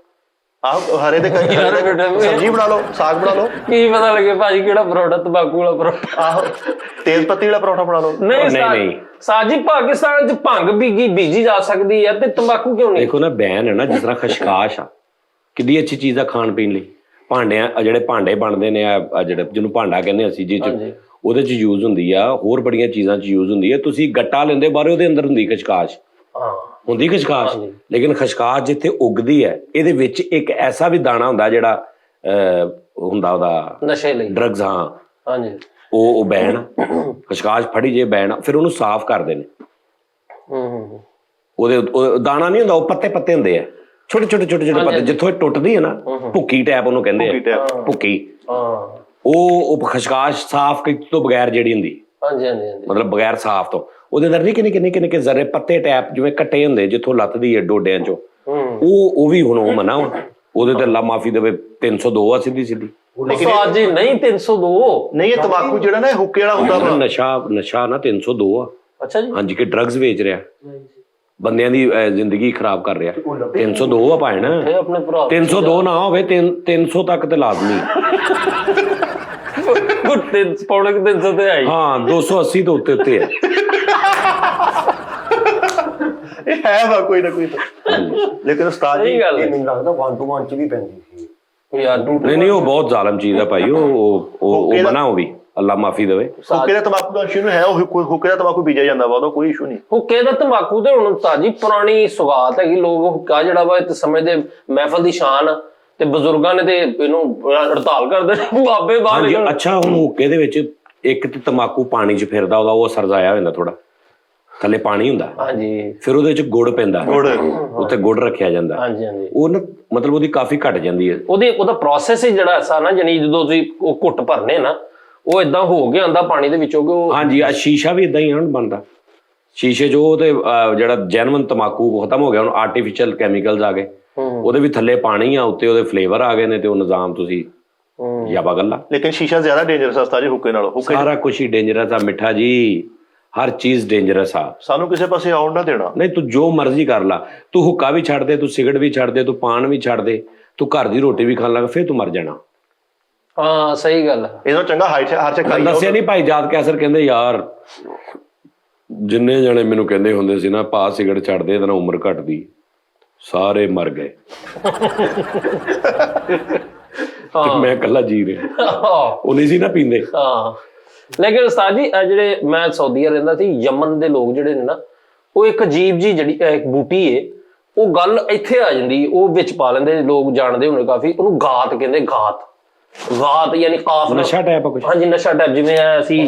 ਆਹ ਹਰੇ ਦੇ ਸਬਜ਼ੀ ਬਣਾ ਲਓ, ਸਾਗ ਬਣਾ ਲਓ। ਕੀ ਪਤਾ ਲੱਗੇ ਭਾਜੀ ਕਿਹੜਾ ਪਰੌਂਠਾ ਤੰਬਾਕੂ ਵਾਲਾ ਪਰੌਂਠਾ। ਆਹੋ ਤੇਜ਼ ਪੱਤੀ ਵਾਲਾ ਪਰੌਂਠਾ ਬਣਾ ਲਓ। ਨਹੀਂ ਸਾਜੀ, ਪਾਕਿਸਤਾਨ ਚ ਭੰਗ ਬੀਜੀ ਜਾ ਸਕਦੀ ਹੈ ਤੇ ਤੰਬਾਕੂ ਕਿਉਂ ਨਹੀਂ? ਦੇਖੋ ਨਾ ਬੈਨ ਹੈ ਨਾ, ਜਿਸ ਤਰ੍ਹਾਂ ਖਸ਼ਕਾਸ਼ ਆ, ਕਿੰਨੀ ਅੱਛੀ ਚੀਜ਼ ਆ ਖਾਣ ਪੀਣ ਲਈ। ਭਾਂਡਿਆਂ ਜਿਹੜੇ ਭਾਂਡੇ ਬਣਦੇ ਨੇ ਆ, ਜਿਹੜੇ ਜਿਹਨੂੰ ਭਾਂਡਾ ਕਹਿੰਦੇ ਅਸੀਂ, ਜਿਹ ਚ ਉਹਦੇ ਚ ਯੂਜ਼ ਹੁੰਦੀ ਆ, ਹੋਰ ਬੜੀਆਂ ਚੀਜ਼ਾਂ ਚ ਯੂਜ਼ ਹੁੰਦੀ ਆ। ਤੁਸੀਂ ਗੱਟਾ ਲੈਂਦੇ ਬਾਹਰੋਂ, ਉਹਦੇ ਅੰਦਰ ਹੁੰਦੀ ਖਸ਼ਕਾਸ਼, ਹੁੰਦੀ ਖਸ਼ਕਾਸ਼। ਲੇਕਿਨ ਖਸ਼ਕਾਸ਼ ਜਿੱਥੇ ਉੱਗਦੀ ਹੈ, ਇਹਦੇ ਵਿੱਚ ਇੱਕ ਐਸਾ ਵੀ ਦਾਣਾ ਹੁੰਦਾ ਜਿਹੜਾ ਹੁੰਦਾ ਉਹਦਾ ਨਸ਼ੇ ਲਈ, ਡਰੱਗਸ। ਹਾਂ ਹਾਂਜੀ, ਉਹ ਬੈਨ, ਖਸ਼ਕਾਸ਼ ਫੜੀ ਜੇ ਬੈਨ, ਫਿਰ ਉਹਨੂੰ ਸਾਫ਼ ਕਰਦੇ ਨੇ। ਉਹਦੇ ਦਾਣਾ ਨਹੀਂ ਹੁੰਦਾ, ਉਹ ਪੱਤੇ ਪੱਤੇ ਹੁੰਦੇ ਆ, ਛੋਟੇ ਛੋਟੇ ਪੱਤੇ, ਜਿੱਥੋਂ ਇਹ ਟੁੱਟਦੀ ਹੈ ਨਾ, ਭੁੱਕੀ ਟੈਪ ਉਹਨੂੰ ਕਹਿੰਦੇ ਆ, ਭੁੱਕੀ। ਉਹ ਖਸ਼ਕਾਸ਼ ਸਾਫ਼ ਕੀਤੇ ਤੋਂ ਬਗੈਰ ਜਿਹੜੀ ਹੁੰਦੀ, ਮਤਲਬ ਬਗੈਰ ਸਾਫ਼ ਤੋਂ, ਉਹਦੇ ਅੰਦਰ ਨਿੱਕੇ ਜ਼ਰੇ ਪੱਤੇ ਟੈਪ ਜਿਵੇਂ ਕੱਟੇ ਹੁੰਦੇ, ਜਿੱਥੋਂ ਲੱਥਦੀ ਹੈ ਡੋਡਿਆਂ ਚੋਂ, ਉਹ ਵੀ ਹੁਣ ਉਹ ਮਨਾ, ਉਹਦੇ ਤੇ ਅੱਲਾ ਮਾਫੀ ਦੇਵੇ 302 ਆ ਸਿੱਧੀ। ਉਸਤਾਦ ਜੀ ਨਹੀਂ 302 ਨਹੀਂ, ਇਹ ਤੰਬਾਕੂ ਜਿਹੜਾ ਨਾ ਹੁੱਕੇ ਵਾਲਾ ਹੁੰਦਾ ਵਾ, ਨਸ਼ਾ ਨਾ 302 ਆ। ਅੱਛਾ ਜੀ। ਹਾਂਜੀ, ਕਿ ਡਰੱਗਸ ਵੇਚ ਰਿਹਾ, ਬੰਦਿਆਂ ਦੀ ਜ਼ਿੰਦਗੀ ਖਰਾਬ ਕਰ ਰਿਹਾ। 302 ਆ ਭਾਣ, 302 ਨਾ ਹੋਵੇ 300 ਤੱਕ ਤੇ ਲਾਜ਼ਮੀ। ਪੌਣੇ 300 ਤੇ ਆਈ। ਹਾਂ 280 ਤੋਂ ਉੱਤੇ ਹੈ। ਇਹ ਹੈ ਵਾ ਕੋਈ ਨਾ ਕੋਈ। ਲੇਕਿਨ ਉਸਤਾਦ ਜੀ ਇਹ ਮੈਨੂੰ ਲੱਗਦਾ 1 to 1 ਚ ਵੀ ਪੈਂਦੀ ਸੀ ਯਾਰ। ਨਹੀਂ ਉਹ ਬਹੁਤ ਜ਼ਾਲਮ ਚੀਜ਼ ਆ ਭਾਈ, ਉਹ ਮਨਾ, ਉਹ ਵੀ ਅੱਲਾ ਮਾਫੀ ਦੇਵੇ। ਹੁੱਕੇ ਦਾ ਤੰਬਾਕੂ ਦਾ ਇਸ਼ੂ ਹੈ, ਉਹ ਹੁੱਕੇ ਦਾ ਤੰਬਾਕੂ ਬੀਜਿਆ ਜਾਂਦਾ ਵਾ, ਉਹਦਾ ਕੋਈ ਇਸ਼ੂ ਨਹੀਂ। ਹੁੱਕੇ ਦਾ ਤੰਬਾਕੂ ਤੇ ਹੁਣ ਉਸਤਾਦ ਜੀ ਪੁਰਾਣੀ ਸੁਗਾਤ ਹੈਗੀ, ਲੋਕ ਹੁੱਕਾ ਜਿਹੜਾ ਵਾ ਤੇ ਸਮਝਦੇ ਮਹਿਫਲ ਦੀ ਸ਼ਾਨ, ਤੇ ਬਜ਼ੁਰਗਾਂ ਨੇ ਤੇ ਇਹਨੂੰ ਹੜਤਾਲ ਕਰਦੇ ਨੇ ਬਾਬੇ ਬਾਹਰ। ਅੱਛਾ ਹੁਣ ਹੁੱਕੇ ਦੇ ਵਿੱਚ ਇੱਕ ਤੇ ਤੰਬਾਕੂ ਪਾਣੀ 'ਚ ਫਿਰਦਾ, ਉਹਦਾ ਉਹ ਅਸਰ ਜ਼ਾਇਆ ਹੋ ਜਾਂਦਾ, ਥੋੜਾ ਥੱਲੇ ਪਾਣੀ ਹੁੰਦਾ, ਹਾਂਜੀ, ਫਿਰ ਉਹਦੇ 'ਚ ਗੁੜ ਪੈਂਦਾ, ਉੱਤੇ ਗੁੜ ਰੱਖਿਆ ਜਾਂਦਾ, ਹਾਂਜੀ ਹਾਂਜੀ, ਉਹ ਨਾ ਮਤਲਬ ਉਹਦੀ ਕਾਫੀ ਘਟ ਜਾਂਦੀ ਹੈ। ਉਹਦਾ ਪ੍ਰੋਸੈਸ ਹੀ ਜਿਹੜਾ ਐਸਾ ਨਾ, ਜਾਨੀ ਜਦੋਂ ਤੁਸੀਂ ਉਹ ਘੁੱਟ ਭਰਨੇ ਨਾ, ਉਹ ਇਦਾਂ ਹੋ ਕੇ ਆਂਦਾ ਪਾਣੀ ਦੇ ਵਿੱਚੋਂ ਕਿ ਉਹ ਹਾਂਜੀ ਆ ਸ਼ੀਸ਼ਾ ਵੀ ਇਦਾਂ ਹੀ ਹੁਣ ਬਣਦਾ। ਸ਼ੀਸ਼ੇ ਜੋ ਉਹਦੇ ਜਿਹੜਾ ਜੈਨੂਇਨ ਤਮਾਕੂ ਖਤਮ ਹੋ ਗਿਆ, ਹੁਣ ਆਰਟੀਫੀਸ਼ੀਅਲ ਕੈਮੀਕਲਸ ਆ ਗਏ, ਉਹਦੇ ਵੀ ਥੱਲੇ ਪਾਣੀ ਆ, ਉੱਤੇ ਉਹਦੇ ਫਲੇਵਰ ਆ ਗਏ ਨੇ, ਤੇ ਉਹ ਨਿਜ਼ਾਮ ਤੁਸੀਂ ਯਾਬਾ ਗੱਲਾਂ। ਲੇਕਿਨ ਸ਼ੀਸ਼ਾ ਜ਼ਿਆਦਾ ਡੇਂਜਰਸ ਆ ਉਸਤਾਦ ਜੀ ਹੁੱਕੇ ਨਾਲੋਂ। ਹੁੱਕੇ ਸਾਰਾ ਕੁਝ ਹੀ ਡੇਂਜਰਸ ਆ ਮਿੱਠਾ ਜੀ, ਹਰ ਚੀਜ਼ ਡੇਂਜਰਸ ਆ। ਸਾਨੂੰ ਕਿਸੇ ਪਾਸੇ ਆਉਣ ਨਾ ਦੇਣਾ। ਨਹੀਂ ਤੂੰ ਜੋ ਮਰਜ਼ੀ ਕਰ ਲਾ, ਤੂੰ ਹੁੱਕਾ ਵੀ ਛੱਡ ਦੇ, ਤੂੰ ਸਿਗਰਟ ਵੀ ਛੱਡ ਦੇ, ਤੂੰ ਪਾਨ ਵੀ ਛੱਡ ਦੇ, ਤੂੰ ਘਰ ਦੀ ਰੋਟੀ ਵੀ ਖਾਣ ਲੱਗ, ਫਿਰ ਤੂੰ ਮਰ ਜਾਣਾ। ਹਾਂ ਸਹੀ ਗੱਲ। ਇਹਦੋਂ ਚੰਗਾ ਹਰ ਚ ਖਾਈ ਦੱਸਿਆ ਨਹੀਂ ਭਾਈ ਜਾਤ ਕੈਸਰ ਕਹਿੰਦੇ ਯਾਰ ਜਿੰਨੇ ਜਣੇ ਮੈਨੂੰ ਕਹਿੰਦੇ ਹੁੰਦੇ ਸੀ ਨਾ ਭਾ ਸਿਗਰਟ ਛੱਡ ਦੇ, ਇਹਦੇ ਨਾਲ ਉਮਰ ਘਟਦੀ, ਸਾਰੇ ਮਰ ਗਏ ਤੇ ਮੈਂ ਇਕੱਲਾ ਜੀ ਰਿਹਾ। ਉਹ ਨਹੀਂ ਸੀ ਨਾ ਪੀਂਦੇ। ਹਾਂ ਲੇਕਿਨ ਉਸਤਾਦ ਜੀ ਜਿਹੜੇ ਮੈਂ ਸਾਊਦੀ ਰਹਿੰਦਾ ਸੀ, ਯਮਨ ਦੇ ਲੋਕ ਜਿਹੜੇ ਨੇ ਨਾ, ਉਹ ਇੱਕ ਅਜੀਬ ਜੀ ਜਿਹੜੀ ਇੱਕ ਬੂਟੀ ਏ, ਉਹ ਗੱਲ ਇੱਥੇ ਆ ਜਾਂਦੀ, ਉਹ ਵਿੱਚ ਪਾ ਲੈਂਦੇ ਲੋਕ, ਜਾਣਦੇ ਹੋਣੇ ਕਾਫੀ, ਉਹਨੂੰ ਗਾਤ ਕਹਿੰਦੇ। ਗਾਤ ਯਾਨੀ ਕਾਫ ਨਸ਼ਾ ਟਾਈਪ ਆ ਕੁਛ। ਹਾਂਜੀ ਨਸ਼ਾ ਟਾਈਪ, ਜਿਵੇਂ ਅਸੀਂ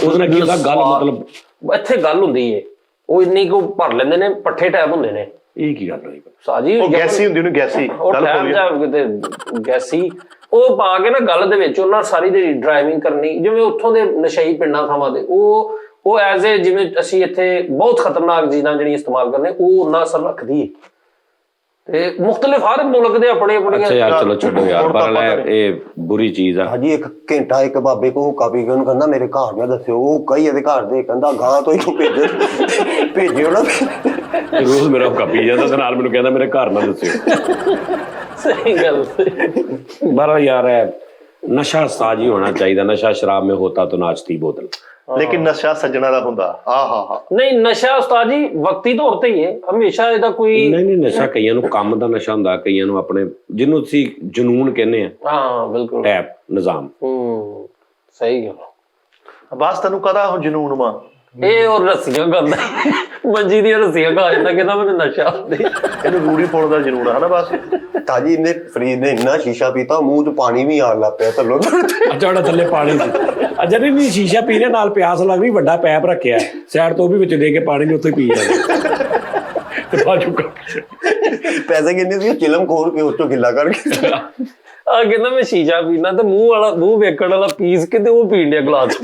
ਉਹਦੇ ਨਾਲ ਕੀ ਹੁੰਦਾ ਗੱਲ, ਮਤਲਬ ਇੱਥੇ ਗੱਲ ਹੁੰਦੀ ਏ, ਉਹ ਇੰਨੀ ਕੁ ਭਰ ਲੈਂਦੇ ਨੇ, ਪੱਠੇ ਟਾਈਪ ਹੁੰਦੇ ਨੇ। ਇਹ ਕੀ ਗੱਲ ਹੋਈ ਸਾਜੀ ਉਹ ਗੈਸੀ ਹੁੰਦੀ, ਉਹਨੂੰ ਗੈਸੀ ਗੈਸੀ ਉਹ ਪਾ ਕੇ ਨਾ ਗੱਲ ਦੇ ਵਿੱਚ ਉਹਨਾਂ ਸਾਰੀ ਦੀ ਡਰਾਈਵਿੰਗ ਕਰਨੀ, ਜਿਵੇਂ ਉੱਥੋਂ ਦੇ ਨਸ਼ਈ ਪਿੰਡਾਂ ਥਾਵਾਂ ਦੇ ਉਹ ਐਜ਼ ਏ ਜਿਵੇਂ ਅਸੀਂ ਇੱਥੇ ਬਹੁਤ ਖਤਰਨਾਕ ਚੀਜ਼ਾਂ ਜਿਹੜੀਆਂ ਇਸਤੇਮਾਲ ਕਰਨੇ, ਉਹ ਉਹਨਾਂ ਅਸਰ ਰੱਖਦੀ। ਤੇ ਮੁਖਤਲਿਫ ਹਰ ਮੁਲਕ ਦੇ ਆਪਣੇ ਆਪਣੀਆਂ। ਅੱਛਾ ਯਾਰ ਚਲੋ ਛੱਡੋ ਯਾਰ, ਪਰ ਇਹ ਬੁਰੀ ਚੀਜ਼ ਆ। ਹਾਂਜੀ ਇੱਕ ਘੰਟਾ ਇੱਕ ਬਾਬੇ ਕੋ ਕਾਪੀ ਉਹਨੂੰ ਕਹਿੰਦਾ ਮੇਰੇ ਘਰ ਨਾ ਦੱਸਿਓ, ਉਹ ਕਈ ਇਹਦੇ ਘਰ ਦੇ ਕਹਿੰਦਾ ਗਾਂ ਤੋਂ ਹੀ ਭੇਜਿਓ ਨਾ। ਰੋਜ਼ ਮੇਰਾ ਕਾਪੀ ਜਾਂਦਾ ਤੇ ਨਾਲ ਮੈਨੂੰ ਕਹਿੰਦਾ ਮੇਰੇ ਘਰ ਨਾ ਦੱਸਿਓ। ਸਹੀ ਗੱਲ। ਪਰ ਯਾਰ ਨਸ਼ਾ ਸਾਜੀ ਹੋਣਾ ਚਾਹੀਦਾ। ਨਸ਼ਾ ਸ਼ਰਾਬ में होता तो नाचती बोतल। ਲੇਕਿਨ ਨਸ਼ਾ ਸੱਜਣਾ ਦਾ ਹੁੰਦਾ। ਨਹੀਂ ਨਸ਼ਾ ਉਸਤਾਦ ਜੀ ਵਕਤੀ ਤੌਰ ਤੇ ਹੀ ਹੈ, ਹਮੇਸ਼ਾ ਇਹਦਾ ਕੋਈ ਨਹੀਂ ਨਸ਼ਾ ਕਈਆਂ ਨੂੰ ਕੰਮ ਦਾ ਨਸ਼ਾ ਹੁੰਦਾ, ਕਈਆਂ ਨੂੰ ਆਪਣੇ ਜਿਹਨੂੰ ਅਸੀਂ ਜਨੂਨ ਕਹਿੰਦੇ ਆ। ਹਾਂ ਬਿਲਕੁਲ ਟੈਪ ਨਿਜ਼ਾਮ। ਸਹੀ ਗੱਲ। ਬਸ ਤੈਨੂੰ ਕਦਾ ਹੁਣ ਜਨੂਨ ਮਾ ਇਹ ਉਹ ਰੱਸੀਆਂ ਕਰਦਾ, ਮੰਜੀ ਦੀਆਂ ਰੱਸੀਆਂ ਖਾ ਜਾਂਦਾ, ਕਹਿੰਦਾ ਮੈਨੂੰ ਨਸ਼ਾ ਇਹਨੂੰ ਰੂੜੀ ਪਾਉਣ ਦਾ ਜਨੂਨ ਆ ਨਾ ਬਸ। ਤਾਜੀ ਨੇ ਫਰੀਦ ਨੇ ਇੰਨਾ ਸ਼ੀਸ਼ਾ ਪੀਤਾ ਮੂੰਹ ਚ ਪਾਣੀ ਵੀ ਆਣ ਲੱਗ ਪਿਆ ਥੱਲੋਂ। ਅੱਛਾ ਉਹਦਾ ਥੱਲੇ ਪਾਣੀ ਸੀ। ਅੱਛਾ ਨਹੀਂ ਸ਼ੀਸ਼ਾ ਪੀ ਰਿਹਾ, ਨਾਲ ਪਿਆਸ ਲੱਗ ਰਹੀ, ਵੱਡਾ ਪੈਪ ਰੱਖਿਆ ਸਾਈਡ ਤੋਂ, ਉਹ ਵੀ ਵਿੱਚ ਦੇ ਕੇ ਪਾਣੀ ਨੂੰ ਉੱਥੇ ਪੀ ਜਾਂਦਾ। ਪੈਸੇ ਕਿੰਨੇ ਸੀ? ਚਿਲਮ ਖੋਲ ਕੇ ਉੱਚੋਂ ਗਿੱਲਾ ਕਰਕੇ ਆ ਕਹਿੰਦਾ ਮੈਂ ਸ਼ੀਸ਼ਾ ਪੀਣਾ, ਤੇ ਮੂੰਹ ਵੇਖਣ ਵਾਲਾ ਪੀਸ ਕੇ ਤੇ ਉਹ ਪੀਣ ਡਿਆ ਗਲਾਸ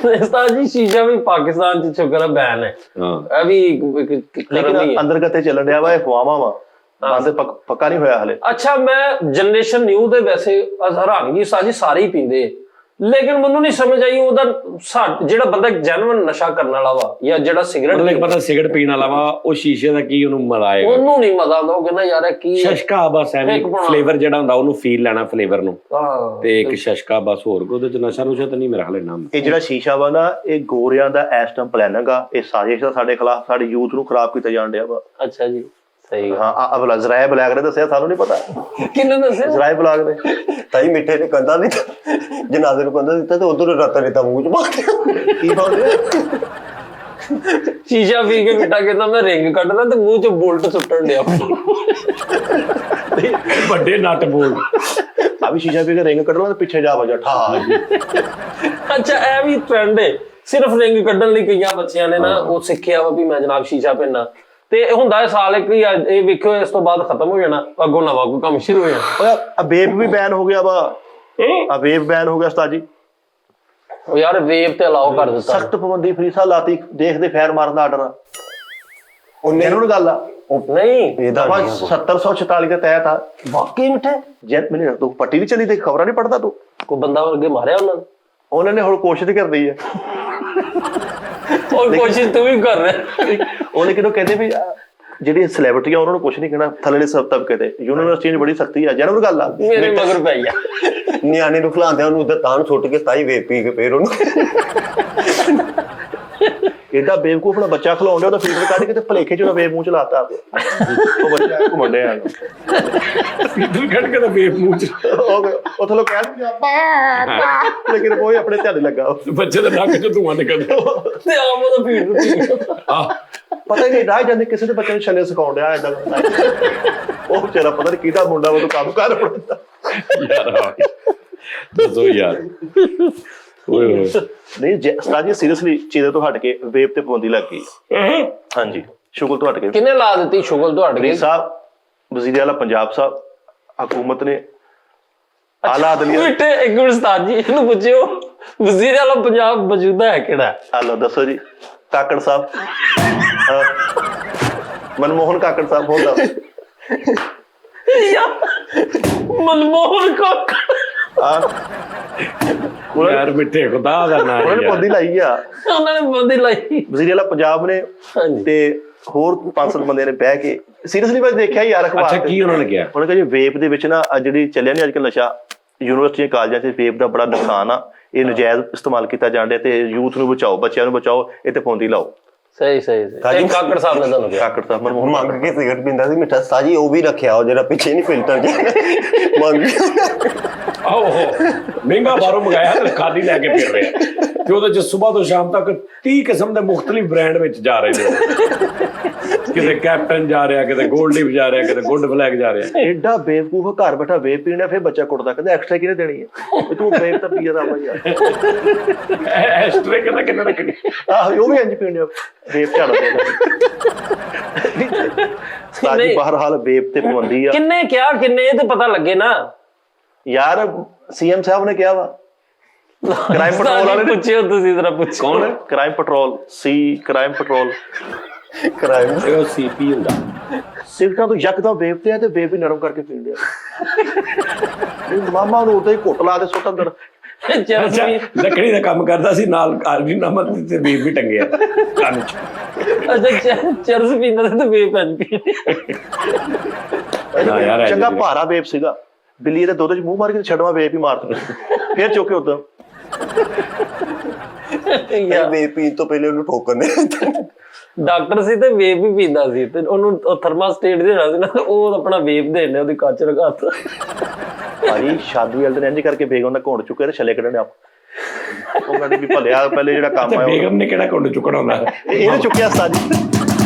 ਉਸਤਾਦ ਜੀ। ਸ਼ੀਸ਼ਾ ਵੀ ਪਾਕਿਸਤਾਨ ਚ ਸ਼ੁਕਰ ਬੈਨ ਹੈ। ਇਹ ਵੀ ਲੇਕਿਨ ਅੰਦਰ ਕਤੇ ਚੱਲਣ ਡਿਆ ਵਾ, ਇਹ ਫਵਾਵਾਂ ਵਾ, ਪੱਕਾ ਨਹੀਂ ਹੋਇਆ ਹਲੇ। ਅੱਛਾ ਮੈਂ ਜਨਰੇਸ਼ਨ ਨਿਊ ਦੇ ਵੈਸੇ ਹੈਰਾਨਗੀ ਉਸਤਾਦ ਜੀ ਸਾਰੇ ਹੀ ਪੀਂਦੇ, ਲੇਕਿਨ ਮੈਨੂੰ ਨਹੀਂ ਸਮਝ ਆਈ ਉਹਦਾ ਜਿਹੜਾ ਬੰਦਾ ਜੈਨੂਇਨ ਨਸ਼ਾ ਕਰਨ ਵਾਲਾ ਵਾ, ਜਾਂ ਜਿਹੜਾ ਸਿਗਰਟ ਪਤਾ ਸਿਗਰਟ ਪੀਣ ਵਾਲਾ ਵਾ, ਉਹ ਸ਼ੀਸ਼ੇ ਦਾ ਕੀ ਉਹਨੂੰ ਮਲਾਏਗਾ, ਉਹਨੂੰ ਨਹੀਂ ਮਜ਼ਾ ਆਉਂਦਾ। ਉਹ ਕਹਿੰਦਾ ਯਾਰ ਇਹ ਕੀ ਸ਼ਸ਼ਕਾ ਬਸ ਐਵੇਂ ਫਲੇਵਰ ਜਿਹੜਾ ਹੁੰਦਾ ਉਹਨੂੰ ਫੀਲ ਲੈਣਾ ਫਲੇਵਰ ਨੂੰ, ਤੇ ਇੱਕ ਸ਼ਸ਼ਕਾ ਬਸ, ਹੋਰ ਉਹਦੇ ਚ ਨਸ਼ਾ ਨੁਸ਼ਾ ਤਾਂ ਨਹੀਂ ਮੇਰਾ ਹਾਲੇ ਨਾਮ। ਇਹ ਜਿਹੜਾ ਸ਼ੀਸ਼ਾ ਵਾ ਨਾ, ਇਹ ਗੋਰਿਆਂ ਦਾ ਇਸ ਟਾਈਮ ਪਲਾਨਿੰਗ ਆ, ਇਹ ਸਾਜ਼ਿਸ਼ ਦਾ ਸਾਡੇ ਖਿਲਾਫ, ਸਾਡੇ ਯੂਥ ਨੂੰ ਖਰਾਬ ਕੀਤਾ ਜਾਣ ਡਿਆ ਵਾ। ਅੱਛਾ ਜੀ ਸਹੀ। ਹਾਂ ਅਵਲਾ ਜ਼ਰਾਇ ਬਲੈਕ ਨੇ ਦੱਸਿਆ, ਸਾਨੂੰ ਨਹੀਂ ਪਤਾ ਕਿਹਨੇ ਦੱਸਿਆ? ਜ਼ਰਾਇ ਬਲੈਕ ਨੇ। ਤਾਈ ਮਿੱਠੇ ਨੇ ਕੰਦਾ ਦਿੱਤਾ, ਜਨਾਜ਼ੇ ਨੂੰ ਕੰਦਾ ਦਿੱਤਾ, ਤੇ ਉਧਰ ਰਤਨ ਨੇ ਤਾਂ ਮੂੰਹ ਚ ਪਾ ਲਿਆ। ਕੀ ਬੋਲਦੇ? ਸ਼ੀਸ਼ਾ ਪੀ ਕੇ ਮਿੱਠਾ ਕਹਿੰਦਾ ਮੈਂ ਰਿੰਗ ਕੱਢਦਾ, ਤੇ ਮੂੰਹ ਚ ਬੁਲਟ ਸੁੱਟਣ ਡਿਆ। ਵੱਡੇ ਨੱਟ ਬੋਲ ਆ ਵੀ ਸ਼ੀਸ਼ਾ ਪੀ ਕੇ ਰਿੰਗ ਕੱਢ ਲਾ ਤੇ ਪਿੱਛੇ ਜਾ ਵਜਾ ਠਾ। ਅੱਛਾ ਇਹ ਵੀ ਟ੍ਰੈਂਡ ਹੈ, ਸਿਰਫ ਰਿੰਗ ਕੱਢਣ ਲਈ ਕਈਆਂ ਬੱਚਿਆਂ ਨੇ ਨਾ ਉਹ ਸਿੱਖਿਆ ਵਾ ਵੀ ਮੈਂ ਜਨਾਬ ਸ਼ੀਸ਼ਾ ਪੀਣਾ, ਤੇ ਹੁੰਦਾ ਹੈ ਸਾਲ ਇੱਕ ਹੀ, ਇਹ ਵੇਖਿਓ ਇਸ ਤੋਂ ਬਾਅਦ ਖਤਮ ਹੋ ਜਾਣਾ, ਅੱਗੋਂ ਨਵਾਂ ਕੋਈ ਕੰਮ ਸ਼ੁਰੂ ਹੋ ਜਾਣਾ। ਓਏ ਵੇਪ ਵੀ ਬੈਨ ਹੋ ਗਿਆ ਵਾ, ਆ ਵੇਪ ਬੈਨ ਹੋ ਗਿਆ ਉਸਤਾਦ ਜੀ। ਉਹ ਯਾਰ ਵੇਵ ਤੇ ਅਲਾਓ ਕਰ ਦਿੱਤਾ, ਸਖਤ ਪਾਬੰਦੀ ਫਰੀਸਾ ਲਾਤੀ, ਦੇਖਦੇ ਫੈਰ ਮਾਰਨ ਦਾ ਆਰਡਰ ਆ। ਉਹਨੇ ਇਹਨੂੰ ਗੱਲ ਆ ਨਹੀਂ ਇਹਦਾ 746 ਦੇ ਤਹਿਤ ਆ। ਵਾਕਈ ਮਿੱਠੇ ਜੈਨ ਮੈਨੂੰ ਤੂੰ ਪੱਟੀ ਨਹੀਂ ਚੱਲੀ ਤੇ ਖਬਰਾਂ ਨਹੀਂ ਪੜਦਾ ਤੂੰ? ਕੋਈ ਬੰਦਾ ਅੱਗੇ ਮਾਰਿਆ ਉਹਨਾਂ ਨੇ ਹੁਣ ਕੋਸ਼ਿਸ਼ ਕਰਦੀ ਹੈ। ਉਹ ਕੋਸ਼ਿਸ਼ ਤੂੰ ਵੀ ਕਰ ਰਿਹਾ। ਉਹ ਲੇਕਿਨ ਉਹ ਕਹਿੰਦੇ ਵੀ ਜਿਹੜੀ ਸੈਲੀਬ੍ਰਿਟੀ ਆ ਉਹਨਾਂ ਨੂੰ ਕੁਝ ਨਹੀਂ ਕਹਿਣਾ, ਥੱਲੇ ਸਭ ਤਬਕੇ ਤੇ ਯੂਨੀਵਰਸਿਟੀ ਚ ਬੜੀ ਸਖਤੀ ਆ। ਜਨਮ ਗੱਲ ਆ ਮੇਰੇ ਮਗਰ ਪੈ ਗਿਆ, ਨਿਆਣੇ ਨੂੰ ਖਿਲਾਉਂਦੇ ਉਹਨੂੰ ਉਧਰ ਤਾਂ ਸੁੱਟ ਕੇ ਤਾਈ ਵੇਪ ਪੀ ਕੇ ਫੇਰ ਉਹਨੂੰ ਏਡਾ ਬੇਵਕੂਫ ਨਾ ਬੱਚਾ ਖਿਲਾਉਣ ਡਿਆ, ਉਹਦਾ ਫਿਲਟਰ ਕੱਢ ਕੇ ਤੇ ਭਲੇਖੇ ਚ ਉਹਦਾ ਵੇਪ ਮੂੰਹ ਚ ਲਾਤਾ। ਉਹ ਬੱਚਾ ਘੁੰਮਣ ਡਿਆ ਫਿਲਟਰ ਕੱਢ ਕੇ ਤਾਂ ਵੇਪ ਮੂੰਹ ਚ, ਉਹ ਥੱਲੋਂ ਕਹਿ ਲੇਕਿਨ ਕੋਈ ਆਪਣੇ ਧਿਆਨ ਲੱਗਾ, ਬੱਚੇ ਦੇ ਨੱਕ ਚ ਧੂਆਂ ਨਿਕਲਦਾ ਤੇ ਆਪ ਉਹਦਾ ਫਿਲਟਰ ਪਤਾ ਹੀ ਨਹੀਂ ਰਾਹ ਜਾਂਦੇ ਕਿਸੇ ਦੇ ਬੱਚੇ ਨੂੰ ਛੱਲੇ ਸਿਖਾਉਣ ਡਿਆ ਏਦਾਂ। ਉਹ ਵਿਚਾਰਾ ਪਤਾ ਨਹੀਂ ਕਿਹਦਾ ਮੁੰਡਾ ਉਹ ਕੰਮ ਕਰ ਪੜਦਾ ਯਾਰ। ਦੱਸੋ ਯਾਰ ਨਹੀਂ ਉਸਤਾਦ ਜੀ ਸੀਰੀਅਸਲੀ ਚੀਜ਼ਾਂ ਤੋਂ ਹਟ ਕੇ ਵੇਪ ਤੇ ਪਾਬੰਦੀ ਲੱਗ ਗਈ। ਹਾਂਜੀ ਸ਼ੁਗਲ ਤੋਂ ਹਟ ਕੇ। ਕਿਹਨੇ ਲਾ ਦਿੱਤੀ ਸ਼ੁਗਲ ਤੋਂ ਹਟ ਗਈ? ਸਾਹਿਬ ਵਜ਼ੀਰ ਆਲਾ ਪੰਜਾਬ ਸਾਹਿਬ ਹਕੂਮਤ ਨੇ ਆਲਾ ਅਦਲੀਆ ਮਿੱਠੇ ਇੱਕ ਮਿੰਟ ਉਸਤਾਦ ਜੀ ਇਹਨੂੰ ਪੁੱਛਿਓ ਵਜ਼ੀਰ ਆਲਮ ਪੰਜਾਬ ਮੌਜੂਦਾ ਹੈ ਕਿਹੜਾ? ਹਲੋ ਦੱਸੋ ਜੀ। ਕਾਕੜ ਸਾਹਿਬ, ਮਨਮੋਹਨ ਕਾਕੜ ਸਾਹਿਬ ਬੋਲਦਾ। ਮਨਮੋਹਨ ਕਾਕੜ ਯਾਰ ਮਿੱਠੇ ਖੁਦਾ ਦਾ ਨਾਮ ਉਹਨਾਂ ਨੇ ਪੌਦੀ ਲਾਈ ਆ, ਉਹਨਾਂ ਨੇ ਬੰਦੀ ਲਾਈ ਵਜ਼ੀਰ ਆਲਾ ਪੰਜਾਬ ਨੇ ਹਾਂਜੀ। ਤੇ ਹੋਰ 500 ਬੰਦੇ ਨੇ ਬਹਿ ਕੇ ਸੀਰੀਅਸਲੀ ਮੈਂ ਦੇਖਿਆ ਯਾਰ ਅਖਬਾਰ ਅੱਛਾ ਤੇ। ਕੀ ਉਹਨਾਂ ਨੇ ਕਿਹਾ? ਉਹਨੇ ਕਿਹਾ ਜੀ ਵੇਪ ਦੇ ਵਿੱਚ ਨਾ ਆਹ ਜਿਹੜੀ ਚੱਲਿਆ ਨਹੀਂ ਅੱਜ ਕੱਲ੍ਹ ਨਸ਼ਾ, ਯੂਨੀਵਰਸਿਟੀਆਂ ਕਾਲਜਾਂ 'ਚ ਵੇਪ ਦਾ ਬੜਾ ਨੁਕਸਾਨ ਆ, ਇਹ ਨਜਾਇਜ਼ ਇਸਤੇਮਾਲ ਕੀਤਾ ਜਾਣ ਡਿਆ ਤੇ ਯੂਥ ਨੂੰ ਬਚਾਓ, ਬੱਚਿਆਂ ਨੂੰ ਬਚਾਓ, ਇਹ ਤੇ ਪਾਬੰਦੀ ਲਾਓ। ਸਹੀ ਇਹ ਕਾਕੜ ਸਾਹਿਬ ਨੇ ਤੁਹਾਨੂੰ ਕਿਹਾ। ਕਾਕੜ ਸਾਹਿਬ ਉਹ ਮਨਮੋਹਨ ਮੰਗ ਕੇ ਸਿਗਰਟ ਪੀਂਦਾ ਸੀ ਮਿੱਠਾ ਉਸਤਾਦ ਜੀ, ਉਹ ਵੀ ਰੱਖਿਆ ਉਹ ਜਿਹੜਾ ਪਿੱਛੇ ਨਹੀਂ ਫਿਲਟਰ ਜਿਹਾ ਮੰਗ ਕੇ। ਆਹੋ ਮਹਿੰਗਾ ਬਾਹਰੋਂ ਮੰਗਾਇਆ ਤੇ ਖਾਲੀ ਲੈ ਕੇ ਫਿਰ ਰਿਹਾ ਤੇ ਉਹਦੇ ਚ ਸਵੇਰ ਤੋਂ ਸ਼ਾਮ ਤੱਕ 30 ਕਿਸਮ ਦੇ ਮੁxtਲਿਫ ਬ੍ਰਾਂਡ ਵਿੱਚ ਜਾ ਰਹੇ ਨੇ। ਕਿਤੇ ਕੈਪਟਨ ਜਾ ਰਿਹਾ, ਕਿਤੇ ਗੋਲਡ ਜਾ ਰਿਹਾ, ਕਿਤੇ ਗੁੱਡ ਫਲੈਗ ਜਾ ਰਿਹਾ। ਐਡਾ ਬੇਵਕੂਫ ਘਰ ਬੈਠਾ ਵੇਪ ਪੀਣਾ, ਫਿਰ ਬੱਚਾ ਕੁੱਟਦਾ, ਕਹਿੰਦਾ ਐਕਸਟਰਾ ਕਿਹਨੇ ਦੇਣੀ ਹੈ, ਵੀ ਤੂੰ ਵੇਪ ਤਾਂ ਪੀਆ ਦਾ ਯਾਰ। ਐਸਟਰੇ ਕਹਿੰਦਾ ਕਿੰਨਾ ਰੱਖਣੀ। ਆਹ ਉਹ ਵੀ ਇੰਜ ਪੀਂਦੇ ਵੇਪ ਝੜਦੇ ਸਾਡੀ ਬਹਰਹਾਲ ਵੇਪ ਤੇ ਪਾਬੰਦੀ ਆ। ਕਿੰਨੇ ਕਿਹਾ ਕਿੰਨੇ ਇਹ ਤੇ ਪਤਾ ਲੱਗੇ ਨਾ ਯਾਰ ਸੀਐਮ ਸਾਹਿਬ ਨੇ ਕਿਹਾ ਵਾ, ਕ੍ਰਾਈਮ ਪੈਟਰੋਲ ਵਾਲੇ ਨੇ ਪੁੱਛਿਓ ਤੁਸੀਂ ਜ਼ਰਾ ਪੁੱਛੋ। ਕੌਣ? ਕ੍ਰਾਈਮ ਪੈਟਰੋਲ ਕ੍ਰਾਈਮ ਪੈਟਰੋਲ ਕਰਾਇਆ ਇਹ ਉਹ ਸੀਪੀ ਹੁੰਦਾ। ਸਿਗਰਟਾਂ ਤੋਂ ਯਕਦਮ ਵੇਪ ਤੇ ਆ ਤੇ ਵੇਪ ਹੀ ਨਰਮ ਕਰਕੇ ਪੀਣ ਡਿਆ। ਮਾਮਾ ਉਹਨੂੰ ਉਦਾਂ ਹੀ ਘੁੱਟ ਲਾ ਦੇ ਸੁੱਟ ਅੰਦਰ। ਅੱਛਾ ਲੱਕੜੀ ਦਾ ਕੰਮ ਕਰਦਾ ਸੀ ਨਾਲ ਆਰਮੀ ਨਾਮਾ ਤੇ ਬੀਬ ਵੀ ਟੰਗਿਆ ਕੰਨ ਚ। ਅੱਛਾ ਚਰਸ ਪੀਂਦਾ ਤੇ ਵੇ ਪੈਨ ਪੀ। ਨਾ ਯਾਰ ਚੰਗਾ ਭਾਰਾ ਵੇਪ ਸੀਗਾ, ਬਿੱਲੀ ਦੇ ਦੁੱਧ 'ਚ ਮੂੰਹ ਮਾਰ ਕੇ ਛੱਡਵਾ ਵੇਪ ਹੀ ਮਾਰ ਦਿੱਤਾ, ਫੇਰ ਚੁੱਕ ਕੇ ਉਦਾਂ। ਯਾਰ ਵੇ ਪੀਣ ਤੋਂ ਪਹਿਲੇ ਉਹਨੂੰ ਠੋਕਰ ਨੇ ਡਾਕਟਰ ਸੀ ਤੇ ਵੇਪ ਵੀ ਪੀਂਦਾ ਸੀ ਤੇ ਉਹਨੂੰ ਥਰਮਾਸਟੇਟ ਦੇਣਾ ਸੀ ਨਾ, ਉਹ ਆਪਣਾ ਵੇਪ ਦੇਣੇ ਉਹਦੀ ਕੱਚ ਰਗਾਤ। ਭਾਈ ਸ਼ਾਦੀ ਵਾਲੇ ਦਿਨ ਇੰਜ ਕਰਕੇ ਬੇਗਮ ਦਾ ਘੋੜ ਚੁੱਕਿਆ ਤੇ ਛੱਲੇ ਕੱਢਣੇ ਆਪ। ਉਹ ਕਹਿੰਦੀ ਵੀ ਭਲਿਆ ਪਹਿਲੇ ਜਿਹੜਾ ਕੰਮ ਆਇਆ ਬੇਗਮ ਨੇ ਕਿਹੜਾ ਕੁੰਡ ਚੁੱਕਣਾ ਹੁੰਦਾ? ਇਹਨੇ ਚੁੱਕਿਆ ਸਾਜੀ।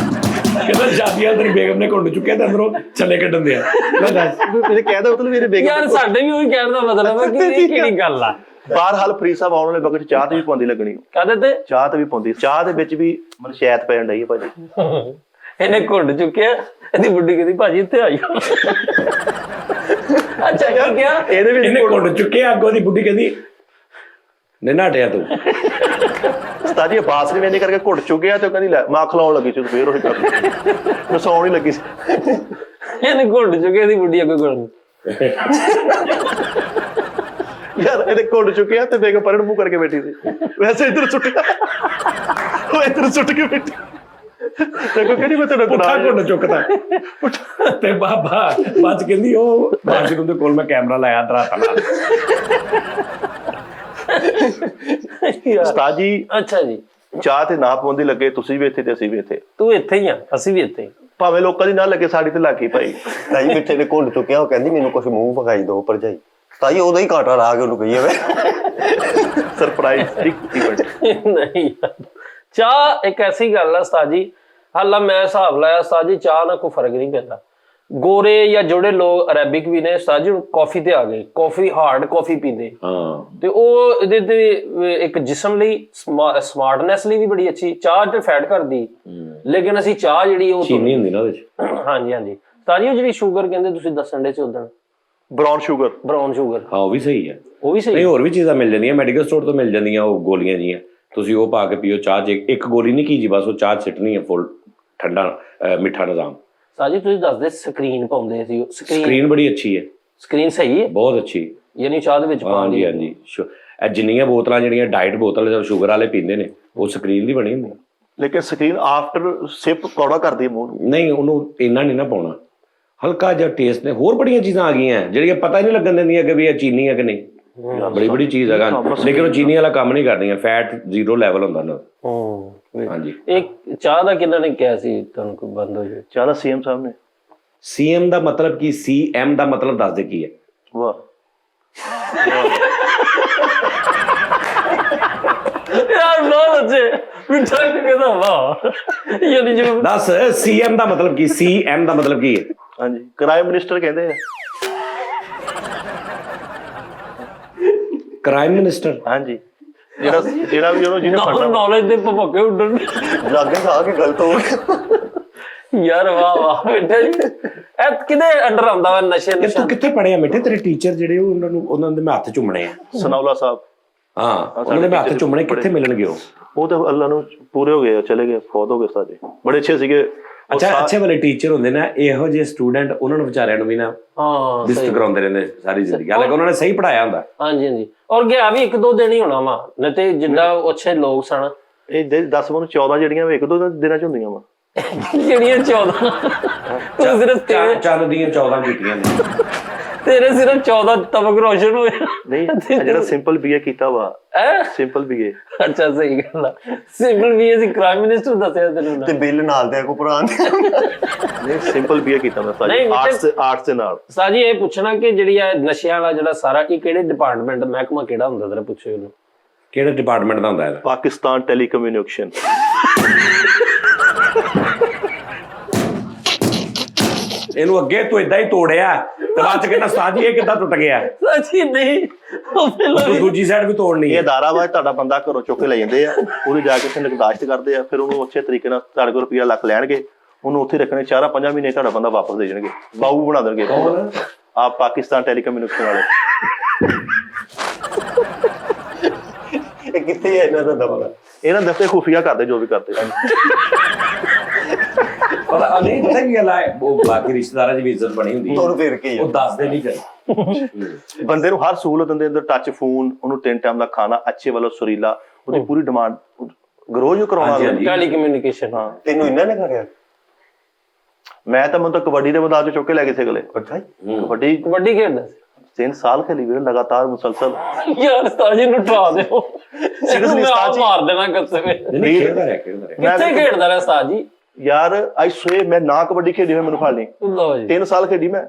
ਕਹਿੰਦਾ ਸ਼ਾਦੀਆਂ ਅੰਦਰ ਬੇਗਮ ਨੇ ਕੁੰਡ ਚੁੱਕਿਆ ਤੇ ਅੰਦਰੋਂ ਛੱਲੇ ਕੱਢਣ ਦਿਆ। ਮੈਂ ਦੱਸ ਮੇਰੇ ਕਹਿਦਾ ਮਤਲਬ ਮੇਰੇ ਬੇਗਮ ਯਾਰ ਸਾਡੇ ਵੀ ਉਹੀ ਕਹਿਣ ਦਾ ਮਤਲਬ ਹੈ ਕਿ ਇਹ ਕਿਹੜੀ ਗੱਲ ਆ। ਬਾਹਰਹਾਲ ਫਰੀਦ ਸਾਹਿਬ ਆਉਣ ਵਾਲੇ ਵਕਤ ਚਾਹ ਤੇ ਵੀ ਪਾਉਂਦੀ ਲੱਗਣੀ, ਕਹਦੇ ਤੇ ਚਾਹ ਤੇ ਵੀ ਪਾਉਂਦੀ, ਚਾਹ ਦੇ ਵਿੱਚ ਵੀ ਮਨ ਸ਼ੈਤ ਪੈਣ ਡਈ ਹੈ ਭਾਜੀ। ਇਹਨੇ ਘੁੰਡ ਚੁੱਕਿਆ, ਇਹਦੀ ਬੁੱਢੀ ਕਹਿੰਦੀ ਭਾਜੀ ਇੱਥੇ ਆਈ। ਅੱਛਾ ਕੀ ਕਿਹਾ ਇਹਦੇ ਵਿੱਚ ਇਹਨੇ ਕੁੰਡ ਚੁੱਕਿਆ, ਅੱਗੋਂ ਦੀ ਬੁੱਢੀ ਕਹਿੰਦੀ ਨਿੰਨਾ ਹਟਿਆ ਤੂੰ। ਉਸਤਾਦ ਜੀ ਬਾਸ ਨੇ ਵੇਂਦੇ ਕਰਕੇ ਘੁੱਟ ਚੁੱਕਿਆ ਤੇ ਉਹ ਕਹਿੰਦੀ ਲੈ ਮਾਂ ਖਲਾਉਣ ਲੱਗੀ ਸੀ, ਫੇਰ ਉਹ ਕਰ ਮੈਂ ਸੌਣ ਹੀ ਲੱਗੀ ਸੀ। ਇਹਨੇ ਘੁੰਡ ਚੁੱਕਿਆ, ਇਹਦੀ ਬੁੱਢੀ ਅੱਗੋਂ ਘੁੰਡ। ਯਾਰ ਇਹਦੇ ਘੁੱਟ ਚੁੱਕਿਆ ਤੇ ਬੇਗਮ ਪਰਣ ਮੂੰਹ ਕਰਕੇ ਬੈਠੀ ਸੀ, ਵੈਸੇ ਇੱਧਰ ਸੁੱਟਿਆ, ਉਹ ਇੱਧਰ ਸੁੱਟ ਕੇ ਬੈਠੀ। ਦੇਖੋ ਕਹਿੰਦੀ ਮੈਂ ਤੈਨੂੰ ਪੁੱਠਾ ਕੁੰਡ ਚੁੱਕਦਾ ਤੇ ਬਾਬਾ ਬਾਅਦ ਕਹਿੰਦੀ ਉਹ ਬਾਸ਼ਰੂਮ ਦੇ ਕੋਲ ਮੈਂ ਕੈਮਰਾ ਲਾਇਆ ਦਰਾਤਾ ਨਾਲ। ਉਸਤਾਦ ਜੀ ਅੱਛਾ ਜੀ ਚਾਹ ਤੇ ਨਾ ਪਾਉਂਦੀ ਲੱਗੇ, ਤੁਸੀਂ ਵੀ ਇੱਥੇ ਤੇ ਅਸੀਂ ਵੀ ਇੱਥੇ, ਤੂੰ ਇੱਥੇ ਹੀ ਆ, ਅਸੀਂ ਵੀ ਇੱਥੇ ਹੀ। ਭਾਵੇਂ ਲੋਕਾਂ ਦੀ ਨਾ ਲੱਗੇ ਸਾਡੀ ਤੇ ਲੱਗੀ ਭਾਈ। ਤਾਈ ਮਿੱਠੇ ਨੇ ਘੁੰਡ ਚੁੱਕਿਆ, ਉਹ ਕਹਿੰਦੀ ਮੈਨੂੰ ਕੁਝ ਮੂੰਹ ਪਕਾਈ ਦੋ ਭਰਜਾਈ। ਤਾਈ ਉਹਦਾ ਹੀ ਕਾਂਟਾ ਲਾ ਕੇ ਉਹਨੂੰ ਕਹੀਏ ਵੇ ਸਰਪ੍ਰਾਈਜ਼ ਇਵੈਂਟ। ਨਹੀਂ ਯਾਰ, ਚਾਹ ਇੱਕ ਐਸੀ ਗੱਲ ਆ ਉਸਤਾਦ ਜੀ, ਹਾਲਾ ਮੈਂ ਹਿਸਾਬ ਲਾਇਆ ਉਸਤਾਦ ਜੀ, ਚਾਹ ਨਾਲ ਕੋਈ ਫਰਕ ਨਹੀਂ ਪੈਂਦਾ। ਗੋਰੇ ਜਾਂ ਜਿਹੜੇ ਲੋਕ ਅਰੈਬਿਕ ਵੀ ਨੇ ਉਸਤਾਦ ਜੀ, ਕਾਫੀ ਤੇ ਆ ਗਏ, ਕਾਫੀ ਹਾਰਡ ਕਾਫੀ ਪੀਂਦੇ ਤੇ ਉਹ ਇਹਦੇ ਤੇ ਇੱਕ ਜਿਸਮ ਲਈ ਸਮਾਰਟਨੈਸ ਲਈ ਵੀ ਬੜੀ ਅੱਛੀ। ਚਾਹ ਤੇ ਫੈਟ ਕਰਦੀ, ਲੇਕਿਨ ਅਸੀਂ ਚਾਹ ਜਿਹੜੀ ਉਹ ਚੀਨੀ ਹੁੰਦੀ ਨਾ ਉਹਦੇ ਚ। ਹਾਂਜੀ ਹਾਂਜੀ ਉਸਤਾਦ ਜੀ, ਉਹ ਜਿਹੜੀ ਸ਼ੂਗਰ ਕਹਿੰਦੇ ਤੁਸੀਂ ਦੱਸਣ ਦੇ ਸੀ ਉਦੋਂ, ਬ੍ਰਾਊਨ ਸ਼ੂਗਰ, ਬਰਾਊਨ ਸ਼ੂਗਰ, ਹਾਂ ਉਹ ਵੀ ਸਹੀ ਹੈ। ਉਹ ਵੀ ਸਹੀ ਨਹੀਂ ਹੋਰ ਵੀ ਚੀਜ਼ਾਂ ਮਿਲ ਜਾਂਦੀਆਂ, ਮੈਡੀਕਲ ਸਟੋਰ ਤੋਂ ਮਿਲ ਜਾਂਦੀਆਂ ਉਹ ਗੋਲੀਆਂ ਜੀਆਂ, ਤੁਸੀਂ ਉਹ ਪਾ ਕੇ ਪੀਓ ਚਾਹ 'ਚ। ਇੱਕ ਗੋਲੀ ਨਹੀਂ ਕੀ ਜੀ, ਬਸ ਉਹ ਚਾਹ ਸਿੱਟਣੀ ਹੈ ਫੁੱਲ ਠੰਡਾ ਮਿੱਠਾ ਨਿਜ਼ਾਮ। ਸਾਜੀ ਤੁਸੀਂ ਦੱਸਦੇ ਸਕਰੀਨ ਪਾਉਂਦੇ ਸੀ, ਸਕਰੀਨ ਬੜੀ ਅੱਛੀ ਹੈ, ਸਕਰੀਨ ਸਹੀ ਹੈ ਬਹੁਤ ਅੱਛੀ, ਯਾਨੀ ਚਾਹ ਦੇ ਵਿੱਚ ਹਾਂਜੀ ਹਾਂਜੀ। ਇਹ ਜਿੰਨੀਆਂ ਬੋਤਲਾਂ ਜਿਹੜੀਆਂ ਡਾਈਟ ਬੋਤਲ ਸ਼ੂਗਰ ਵਾਲੇ ਪੀਂਦੇ ਨੇ ਉਹ ਸਕਰੀਨ ਦੀ ਬਣੀ ਹੁੰਦੀ। ਲੇਕਿਨ ਸਕਰੀਨ ਆਫਟਰ ਸਿਪ ਕੌੜਾ ਕਰਦੀ ਹੈ ਮੂੰਹ ਨੂੰ। ਨਹੀਂ ਉਹਨੂੰ ਇੰਨਾ ਨਹੀਂ ਨਾ ਪਾਉਣਾ, ਹਲਕਾ ਜਿਹਾ ਟੇਸਟ ਨੇ। ਹੋਰ ਬੜੀਆਂ ਚੀਜ਼ਾਂ ਆ ਗਈਆਂ ਜਿਹੜੀਆਂ ਪਤਾ ਹੀ ਨਹੀਂ ਲੱਗਣ ਦਿੰਦੀਆਂ ਕਿ ਵੀ ਇਹ ਚੀਨੀ ਹੈ ਕਿ ਨਹੀਂ। ਬੜੀ ਚੀਜ਼ ਹੈਗਾ, ਲੇਕਿਨ ਉਹ ਚੀਨੀ ਵਾਲਾ ਕੰਮ ਨਹੀਂ ਕਰਦੀਆਂ, ਫੈਟ 0 ਲੈਵਲ ਹੁੰਦਾ ਨਾ। ਹਾਂਜੀ ਇੱਕ ਚਾਹ ਦਾ ਕਿੰਨਾ ਨੇ ਕਿਹਾ ਸੀ ਤੁਹਾਨੂੰ ਕੋਈ ਬੰਦ ਹੋ ਜਾਵੇ? ਚਾਹ ਦਾ ਸੀਐਮ ਸਾਹਿਬ ਨੇ। ਸੀਐਮ ਦਾ ਮਤਲਬ ਕੀ? ਸੀਐਮ ਦਾ ਮਤਲਬ ਦੱਸ ਦੇ ਕੀ ਹੈ? ਵਾਹ ਯਾਰ ਬਹੁਤ ਅੱਛੇ ਮਿੱਠਾ ਕਿਹਦਾ ਵਾਹ, ਯਾਨੀ ਜਿਵੇਂ ਦੱਸ ਸੀਐਮ ਦਾ ਮਤਲਬ ਕੀ? ਸੀਐਮ ਦਾ ਮਤਲਬ ਕੀ ਹੈ? ਹਾਂਜੀ ਕ੍ਰਾਈਮ ਮਿਨਿਸਟਰ ਕਹਿੰਦੇ ਆ। Crime minister. ਹਾਂਜੀ ਜਿਹੜਾ ਵੀ ਉਹਨੂੰ ਜਿਹਨੇ ਫੜਨਾ ਨੌਲੇਜ ਦੇ ਭਪਕੇ ਉੱਡਣ ਲਾਗੇ ਖਾ ਕੇ ਗਲਤ ਹੋ ਗਿਆ। ਯਾਰ ਵਾਹ ਵਾਹ ਬੇਟਾ ਜੀ, ਇਹ ਕਿਹਦੇ ਅੰਡਰ ਆਉਂਦਾ ਵਾ ਨਸ਼ੇ ਇਹ ਨੁਸ਼ੇ? ਤੂੰ ਕਿੱਥੇ ਪੜਿਆ ਮਿੱਠੇ? ਤੇਰੇ ਟੀਚਰ ਜਿਹੜੇ ਉਹਨਾਂ ਦੇ ਮੈਂ ਹੱਥ ਚੁੰਮਣੇ ਆ। ਸਨਾਉਲਾ ਸਾਹਿਬ ਹਾਂ, ਉਹਨਾਂ ਦੇ ਮੈਂ ਹੱਥ ਚੁੰਮਣੇ, ਕਿੱਥੇ ਮਿਲਣਗੇ ਉਹ ਤਾਂ ਅੱਲਾ ਨੂੰ ਪੂਰੇ ਹੋ ਗਏ, ਚਲੇ ਗਏ, ਫੌਤ ਹੋ ਗਏ ਸਾਡੇ, ਬੜੇ ਅੱਛੇ ਸੀਗੇ। ਅੱਛਾ, ਅੱਛੇ ਵਾਲੇ ਟੀਚਰ ਹੁੰਦੇ ਨਾ, ਇਹੋ ਜਿਹੇ ਸਟੂਡੈਂਟ ਉਹਨਾਂ ਨੂੰ ਵਿਚਾਰਿਆਂ ਨੂੰ ਵੀ ਨਾ ਡਿਸਟ ਕਰਾਉਂਦੇ ਰਹਿੰਦੇ ਸਾਰੀ ਜ਼ਿੰਦਗੀ, ਹਾਲਾਂਕਿ ਉਹਨਾਂ ਨੇ ਸਹੀ ਪੜਾਇਆ ਹੁੰਦਾ। ਹਾਂਜੀ ਹਾਂਜੀ, ਔਰ ਗਿਆ ਵੀ 1-2 ਦਿਨ ਹੀ ਹੋਣਾ ਵਾ, ਨਹੀਂ ਤੇ ਜਿੱਦਾਂ ਅੱਛੇ ਲੋਕ ਸਨ। ਇਹ 10 ਨੂੰ 14 ਜਿਹੜੀਆਂ 1-2 ਦਿਨਾਂ ਚ ਹੁੰਦੀਆਂ ਵਾ, ਜਿਹੜੀਆਂ 14 ਤੂੰ ਸਿਰਫ ਚੰਦ ਦੀਆਂ 14 ਕੀਤੀਆਂ ਨੇ। ਤੇਰੇ ਸਿਰਫ 14 ਤਬਕ ਰੋਸ਼ਨ ਹੋਏ। ਨਹੀਂ ਜਿਹੜਾ ਸਿੰਪਲ ਬੀਏ ਕੀਤਾ ਵਾ, ਸਿੰਪਲ ਬੀਏ। ਅੱਛਾ, ਸਹੀ ਗੱਲ ਆ, ਸਿੰਪਲ ਬੀਏ ਸੀ, ਕ੍ਰਾਈਮ ਮਿਨਿਸਟਰ ਦੱਸਿਆ ਤੈਨੂੰ ਤੇ ਬਿੱਲ ਨਾਲ ਦੇ ਕੋ ਪੁਰਾਣ ਨਹੀਂ ਸਿੰਪਲ ਬੀਏ ਕੀਤਾ ਮੈਂ ਸਾਜੀ, ਆਰਟਸ ਦੇ ਨਾਲ। ਸਾਜੀ ਇਹ ਪੁੱਛਣਾ ਕਿ ਜਿਹੜੀ ਆ ਨਸ਼ਿਆਂ ਵਾਲਾ ਜਿਹੜਾ ਸਾਰਾ, ਇਹ ਕਿਹੜੇ ਡਿਪਾਰਟਮੈਂਟ ਮਹਿਕਮਾ ਕਿਹੜਾ ਹੁੰਦਾ ਤੇਰਾ? ਪੁੱਛੋ ਇਹਨੂੰ, ਕਿਹੜੇ ਡਿਪਾਰਟਮੈਂਟ ਦਾ ਹੁੰਦਾ ਹੈ? ਪਾਕਿਸਤਾਨ ਟੈਲੀਕਮਿਊਨੀਕੇਸ਼ਨ। ਇਹਨੂੰ ਅੱਗੇ ਤੂੰ ਇਦਾਂ ਹੀ ਤੋੜਿਆ ਤੇ ਬਾਅਦ ਚ ਕਹਿੰਦਾ ਸਾਜੀ ਇਹ ਕਿੱਦਾਂ ਟੁੱਟ ਗਿਆ? ਸਾਜੀ ਨਹੀਂ, ਤੂੰ ਦੂਜੀ ਸਾਈਡ ਵੀ ਤੋੜਨੀ ਇਹ ਹੈ। ਅਦਾਰਾ ਵਾ, ਤੁਹਾਡਾ ਬੰਦਾ ਘਰੋਂ ਚੁੱਕ ਕੇ ਲੈ ਜਾਂਦੇ ਆ, ਉਹਦੇ ਜਾ ਕੇ ਉੱਥੇ ਨਿਗਦਾਸ਼ਤ ਕਰਦੇ ਆ, ਫਿਰ ਉਹਨੂੰ ਅੱਛੇ ਤਰੀਕੇ ਨਾਲ ਤੁਹਾਡੇ ਕੋਲ ਰੁਪਿਆ ਲੱਖ ਲੈਣਗੇ, ਉਹਨੂੰ ਉੱਥੇ ਰੱਖਣੇ 4-5 ਮਹੀਨੇ, ਤੁਹਾਡਾ ਬੰਦਾ ਵਾਪਸ ਦੇ ਜਾਣਗੇ, ਬਾਊ ਬਣਾ ਦੇਣਗੇ। ਆਪ ਪਾਕਿਸਤਾਨ ਟੈਲੀਕਮਿਊਨੀਕੇਸ਼ਨ ਵਾਲੇ। ਇਹ ਕਿੱਥੇ ਹੈ ਇਹਨਾਂ ਦਾ ਦਫਤਰ? ਇਹਨਾਂ ਦਫਤਰ ਖੁਫੀਆ ਕਰਦੇ ਜੋ ਵੀ ਕਰਦੇ। ਪਤਾ ਨਹੀਂ, ਪਤਾ ਕੀ ਗੱਲ ਹੈ, ਉਹ ਬਾਕੀ ਰਿਸ਼ਤੇਦਾਰਾਂ ਦੀ ਵੀ ਇੱਜ਼ਤ ਬਣੀ ਹੁੰਦੀ ਤੁਰ ਫਿਰ ਕੇ ਉਹ ਦੱਸਦੇ ਨਹੀਂ ਫਿਰ। ਬੰਦੇ ਨੂੰ ਹਰ ਸਹੂਲਤ ਦਿੰਦੇ, ਅੰਦਰ ਟੱਚ ਫੋਨ, ਉਹਨੂੰ 3 ਟਾਈਮ ਦਾ ਖਾਣਾ, ਅੱਛੇ ਵੱਲੋਂ ਸੁਰੀਲਾ, ਉਹਦੀ ਪੂਰੀ ਡਿਮਾਂਡ ਗਰੋਜ ਕਰਾਉਣਾ। ਟੈਲੀਕਮਿਊਨੀਕੇਸ਼ਨ। ਹਾਂ, ਤੈਨੂੰ ਇਹਨਾਂ ਨੇ ਕਰਿਆ? ਮੈਂ ਤਾਂ ਮੈਨੂੰ ਤਾਂ ਕਬੱਡੀ ਦੇ ਮੈਦਾਨ ਚ ਚੁੱਕ ਕੇ ਲੈ ਗਏ ਸੀ ਅਗਲੇ। ਅੱਛਾ, ਕਬੱਡੀ ਖੇਡਦਾ ਸੀ 3 ਸਾਲ ਖੇਲੀ ਵੀਰੇ ਲਗਾਤਾਰ ਮੁਸਲਸਲ। ਯਾਰ ਉਸਤਾਦ ਜੀ ਨੂੰ ਉਠਾ ਦਿਓ, Seriously, ਉਸਤਾਦ ਜੀ। ਮਾਰ ਦੇਣਾ ਕੱਸੇ ਵੇ। ਨਹੀਂ ਖੇਡਦਾ ਰਿਹਾ। ਕਿੱਥੇ ਖੇਡਦਾ ਰਿਹਾ ਉਸਤਾਦ ਜੀ? ਯਾਰ ਆਈ ਸਵੇ ਮੈਂ ਨਾ ਕਬੱਡੀ ਖੇਡੀ ਹੋਈ, ਮੈਨੂੰ ਫੜ ਲਈ। ਲਓ ਜੀ, 3 ਸਾਲ ਖੇਡੀ ਮੈਂ